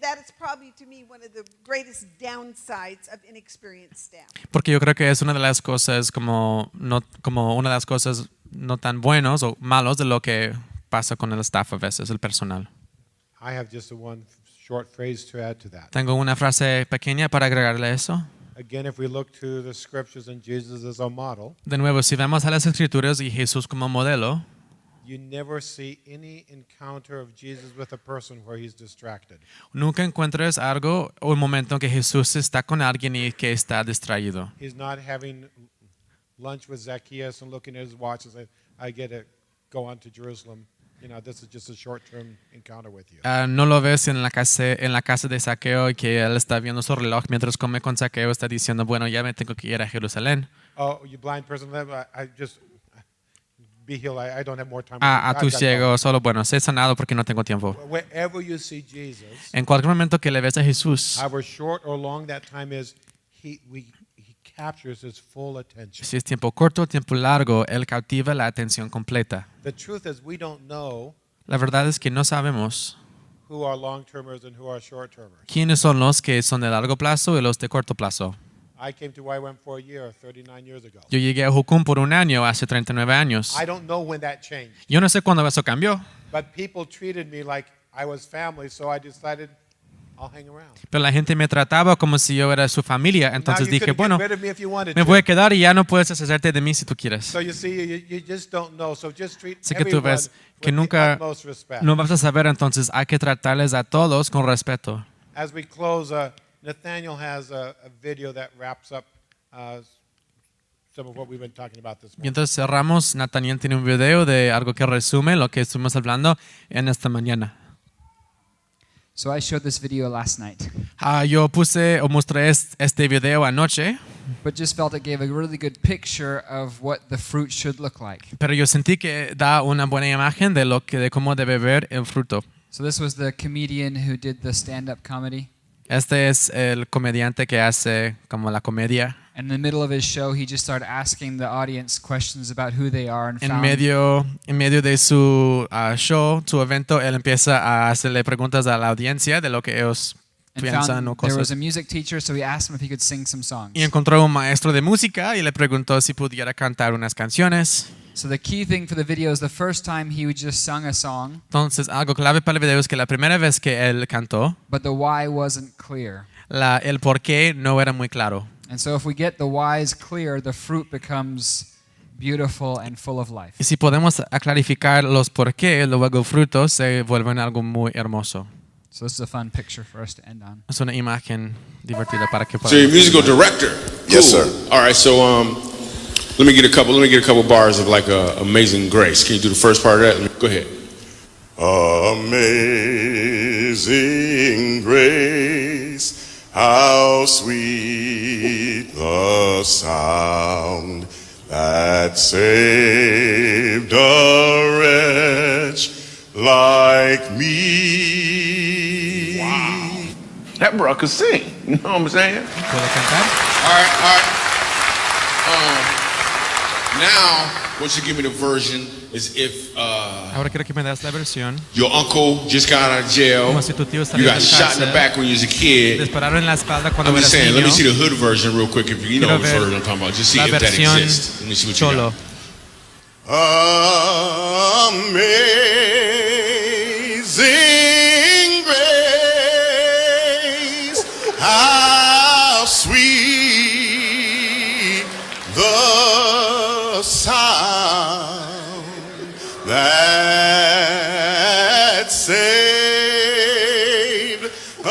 B: that is probably to me one of the greatest downsides of inexperienced staff.
E: Porque yo creo que es una de las cosas como una de las cosas no tan buenos o malos de lo que pasa con el staff a veces, el personal.
D: I have just one short phrase to add to that.
E: Tengo una frase pequeña para agregarle eso.
D: Again, if we look to the scriptures and Jesus as a model,
E: De nuevo, si vemos a las escrituras y Jesús como modelo,
D: you never see any encounter of Jesus with a person where he's distracted.
E: nunca encuentres algo o un momento en que Jesús está con alguien y que está distraído.
D: He's not having lunch with Zacchaeus and looking at his watch and saying, I get to go on to Jerusalem. You know, this is just a short-term encounter with you.
E: No lo ves en la casa de Saqueo y que él está viendo su reloj mientras come con Saqueo, está diciendo, bueno, ya me tengo que ir a Jerusalén.
D: Oh, you blind person, I just be healed. I don't have more time.
E: A tu
D: I've got to
E: ciego, solo bueno, sé sanado porque no tengo tiempo.
D: go. Wherever you see Jesus,
E: En cualquier momento que le ves a Jesús,
D: however short or long that time is, he captures his full attention.
E: si es tiempo corto o tiempo largo, él cautiva la atención completa.
D: The truth is we don't know
E: La verdad es que no sabemos
D: who are long-termers and who are short-termers.
E: quiénes son los que son de largo plazo y los de corto plazo.
D: I came to YWAM for a year 39 years ago.
E: Yo llegué a Jucum por un año, hace 39 años.
D: I don't know when that changed,
E: Yo no sé cuándo eso cambió,
D: but people treated me like I was family, so I decided I'll hang around.
E: pero la gente me trataba como si yo era su familia. Entonces
D: Now you
E: dije,
D: could
E: bueno,
D: get rid of me if you wanted
E: me
D: to.
E: voy a quedar y ya no puedes deshacerte de mí si tú quieres.
D: So you see, you just don't know. So just treat
E: Así que tú
D: everyone
E: ves que
D: with
E: nunca
D: the utmost respect.
E: no vas a saber, entonces hay que tratarles a todos con respeto.
D: As we close, Nathaniel has a video that wraps up some of what we've been talking about this morning.
E: Mientras cerramos, Nathaniel tiene un video de algo que resume lo que estuvimos hablando en esta mañana.
C: So I showed this video last night,
E: Yo puse o mostré este video anoche,
C: but just felt it gave a really good picture of what the fruit should look like.
E: pero yo sentí que da una buena imagen de cómo debe ver el fruto.
C: So this was the comedian who did the stand-up comedy.
E: Este es el comediante que hace como la comedia.
C: In the middle of his show, he just started asking the audience questions about who they are and
E: En
C: found
E: medio de su show, su evento, él empieza a hacerle preguntas a la audiencia de lo que ellos piensan o
C: there was
E: cosas.
C: a music teacher, so he asked him if he could sing some songs.
E: Y encontró un maestro de música y le preguntó si pudiera cantar unas canciones.
C: So the key thing for the video is the first time he would just sung a song,
E: Entonces, algo clave para el video es que la primera vez que él cantó,
C: but the why wasn't clear.
E: el por qué no era muy claro.
C: And so if we get the whys clear, the fruit becomes beautiful and full of life.
E: Y si podemos clarificar los por qué, luego frutos se vuelven algo muy hermoso.
C: So this is a fun picture for us to end on.
E: Es una imagen divertida para que
G: So you're a
E: podamos.
G: musical director.
H: Yes,
G: Cool.
H: sir.
G: All right, so let me get a couple bars of like Amazing Grace. Can you do the first part of that? Go ahead.
H: Amazing grace, how sweet the sound that saved a wretch like me.
G: Wow. That bro could sing. You know what I'm saying?
E: ¿Puede cantar?
G: All right. Now, what you give me the version is if
E: Ahora quiero que me das la versión.
G: your uncle just got out of jail,
E: Como si tu tío
G: you
E: salió
G: got
E: del
G: shot in the
E: cárcel.
G: back when you was a kid.
E: Dispararon en la espalda cuando
G: I'm
E: eras
G: just saying, let
E: niño.
G: me see the hood version real quick if you know
E: Quiero
G: what
E: ver
G: version I'm talking about. Just see
E: la
G: if that
E: versión
G: exists. Let me see what
E: cholo.
G: you got.
H: Amazing grace, how sweet the sound that saved a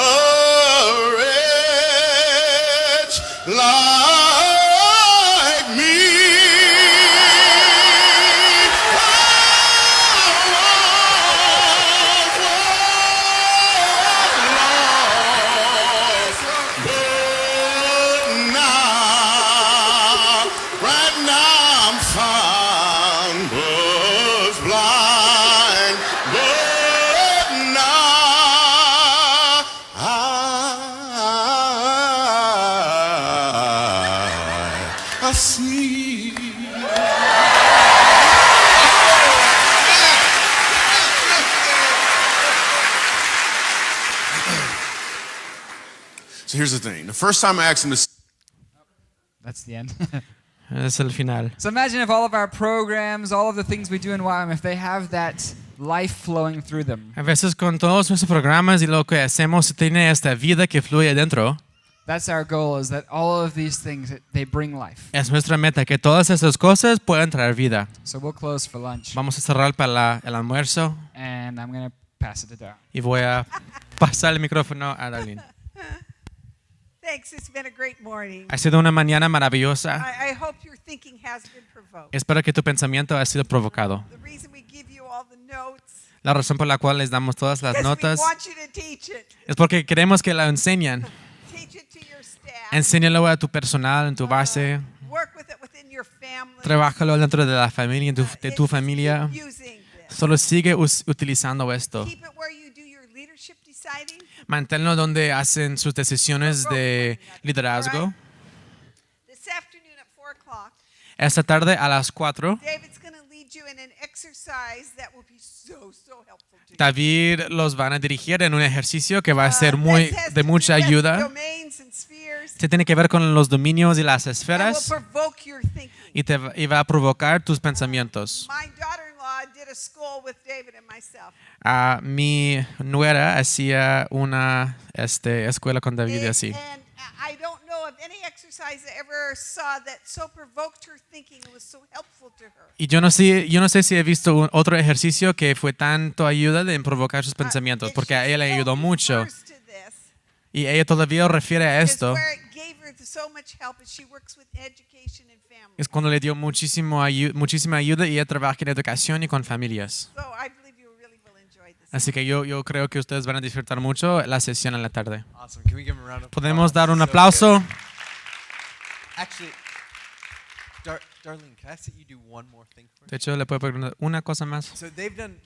H: wretch like me. Oh, see. So here's the thing. The first time I asked him to
C: That's the end.
E: Es el final.
C: So imagine if all of our programs, all of the things we do in YWAM, if they have that life flowing through them.
E: A veces con todos nuestros programas y lo que hacemos tiene esta vida que fluye dentro.
C: That's our goal, is that all of these things, they bring life.
E: Es nuestra meta que todas esas cosas puedan traer vida.
C: So we'll close for lunch,
E: Vamos a cerrar para el almuerzo
C: and I'm going to pass it to Darrell.
E: y voy a pasar el micrófono a Darlene.
B: Thanks. It's been a great morning.
E: Ha sido una mañana maravillosa.
B: I hope your thinking has been provoked.
E: Espero que tu pensamiento ha sido provocado.
B: The reason we give you all the notes
E: La razón por la cual les damos todas las
B: is we
E: notas
B: want you to teach it.
E: es porque queremos que la enseñen.
B: Teach it to your staff.
E: Enséñalo a tu personal, en tu base.
B: Work with it within your family.
E: Trabájalo dentro de la familia, de tu
B: Keep
E: familia.
B: using this.
E: Solo sigue utilizando esto.
B: Keep it where you do your leadership deciding.
E: Manténlo donde hacen sus decisiones de liderazgo.
B: This afternoon at 4:00,
E: Esta tarde a las 4,
B: David's going to lead you in an exercise that will be so helpful to you.
E: David los van a dirigir en un ejercicio que va a ser
B: This has
E: de
B: to
E: mucha
B: do with
E: ayuda.
B: domains and spheres
E: Se tiene que ver con los dominios y las
B: that will
E: esferas
B: provoke your thinking.
E: y va a provocar tus pensamientos.
B: My daughter-in-law did a school with David and myself.
E: Mi nuera hacía una escuela con David y así.
B: And I don't know of any exercise I ever saw that so provoked her thinking and was so helpful to her.
E: Y yo no sé si he visto otro ejercicio que fue tanto ayuda de provocar sus pensamientos,
B: It
E: porque a ella le
B: still
E: ayudó mucho.
B: refers to this,
E: Y ella todavía refiere a
B: is
E: esto.
B: where it gave her so much help as she works with education and family.
E: Es cuando le dio muchísima ayuda y ella trabaja en educación y con familias.
B: So I believe you really will enjoy this.
E: Así que yo creo que ustedes van a disfrutar mucho la sesión en la tarde.
I: Awesome. Can we give him a round of applause?
E: Podemos dar un
I: So
E: aplauso.
I: good. Actually, Darlene, can I ask that you do one more thing for
E: De
I: us?
E: hecho, le puedo preguntar una cosa más.
I: So David and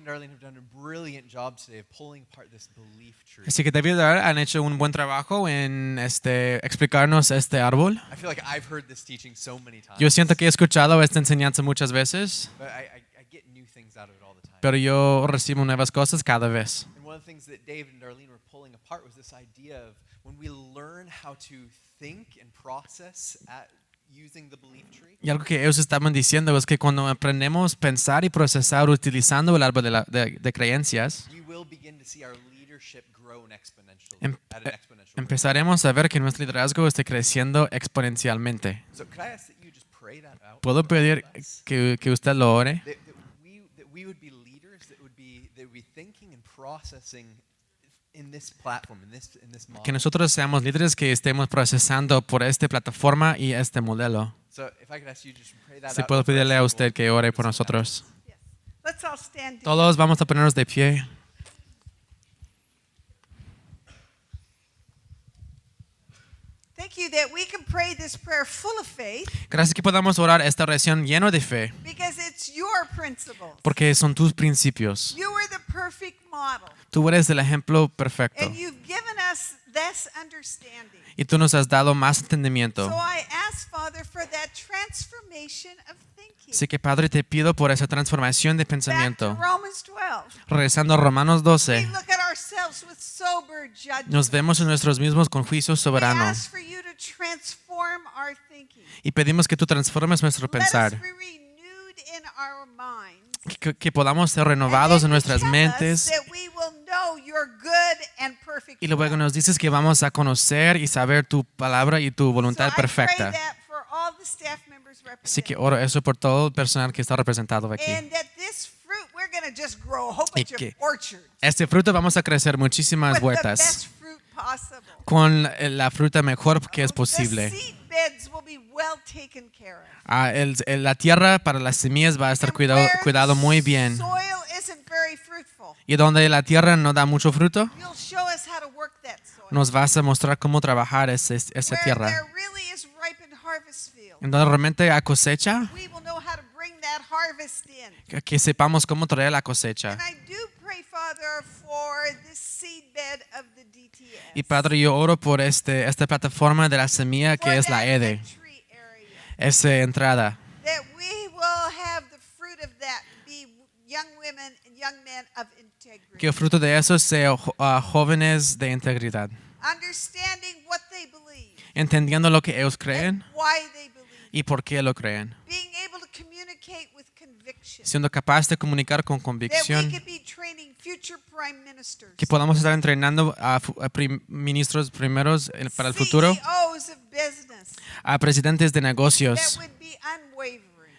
I: Darlene have done a brilliant job today of pulling apart this belief tree.
E: Así que David y Dar han hecho un buen trabajo en explicarnos este árbol.
I: I feel like I've heard this teaching so many times.
E: Yo siento que he escuchado esta enseñanza muchas veces,
I: But I get new things out of it all the time.
E: pero yo recibo nuevas cosas cada vez.
I: And one of the things that David and Darlene were pulling apart was this idea of when we learn how to think and process at using the belief tree,
E: Y algo que ellos estaban diciendo es que cuando aprendemos a pensar y procesar utilizando el árbol de creencias,
I: we will begin to see our leadership grow exponentially
E: Em-
I: at an exponential rate.
E: empezaremos a ver que nuestro liderazgo esté creciendo exponencialmente.
I: So could I ask that you just pray that out?
E: ¿Puedo pedir
I: with us?
E: que usted lo ore?
I: That we would be leaders that would be thinking and processing in this platform, in this model.
E: Que nosotros seamos líderes que estemos procesando por esta plataforma y este modelo.
I: So if I could ask you just pray that
E: Si
I: out
E: puedo
I: for us,
E: pedirle a
I: and
E: usted
I: we'll
E: que ore por
I: see
E: nosotros.
B: Yes. Let's all stand together.
E: Todos vamos a ponernos de pie.
B: Thank you that we can pray this prayer full of faith
E: Gracias que podamos orar esta oración lleno de fe,
B: because it's your principles.
E: porque son tus principios.
B: You are the perfect model.
E: Tú eres el ejemplo perfecto
B: And you've given us this understanding.
E: y tú nos has dado más entendimiento.
B: So I ask, Father, for that transformation of thinking.
E: Así que Padre, te pido por esa transformación de
B: Back to
E: pensamiento.
B: Romans 12.
E: Regresando a Romanos
B: We
E: 12,
B: look at ourselves with sober judgment.
E: nos vemos en nosotros mismos con juicio
B: We
E: soberano
B: ask for you to transform our thinking.
E: y pedimos que tú transformes nuestro
B: Let us
E: pensar,
B: be renewed in our minds.
E: que podamos ser renovados en
B: And then you
E: nuestras
B: tell us
E: mentes.
B: that we will know your good and perfect
E: Y luego
B: will.
E: nos dices que vamos a conocer y saber tu palabra y tu
B: So
E: voluntad
B: I pray
E: perfecta.
B: that for all the staff members
E: Así que
B: represented.
E: oro eso por todo el personal que está representado aquí.
B: And that this fruit, we're going to just grow a whole
E: Y
B: bunch of
E: que
B: orchards
E: este fruto vamos a crecer muchísimas
B: with the
E: vueltas
B: best fruit possible.
E: con la fruta mejor que es
B: The
E: posible.
B: seed beds will be well taken care of.
E: La tierra para las semillas va a estar
B: And where
E: cuidado muy bien.
B: soil isn't very fruitful,
E: Y donde la tierra no da mucho fruto,
B: you'll show us how to work that soil.
E: nos vas a mostrar cómo trabajar esa
B: Where
E: tierra.
B: there really is ripened harvest field,
E: En donde realmente hay cosecha,
B: we will know how to bring that harvest in.
E: que sepamos cómo traer la cosecha.
B: And I do pray, Father, for this seed bed of the DTS.
E: Y Padre, yo oro por esta plataforma de la semilla
B: for
E: que es la
B: that
E: EDE.
B: victory area.
E: esa entrada.
B: that we will have the fruit of that be young women and young men of integrity.
E: Que el fruto de eso sea jóvenes de integridad,
B: Understanding what they believe,
E: entendiendo lo que ellos creen
B: why they believe,
E: y por qué lo creen,
B: being able to communicate with conviction.
E: siendo capaz de comunicar con
B: That we
E: convicción,
B: could be training future prime ministers,
E: que podamos estar entrenando a ministros primeros para el futuro,
B: CEOs of business,
E: a presidentes de
B: that
E: negocios,
B: would be unwavering.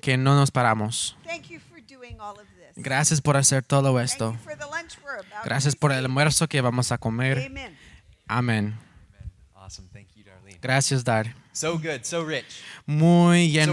E: que no nos paramos.
B: Thank you for doing all of this.
E: Gracias por hacer todo
B: Thank
E: esto.
B: you for the lunch we're about to
E: Gracias por el
B: receive.
E: almuerzo que vamos a comer.
B: Amen.
E: Amén.
I: Awesome. Thank you, Darlene.
E: Gracias, Dar.
I: So good, so rich.
E: Muy lleno.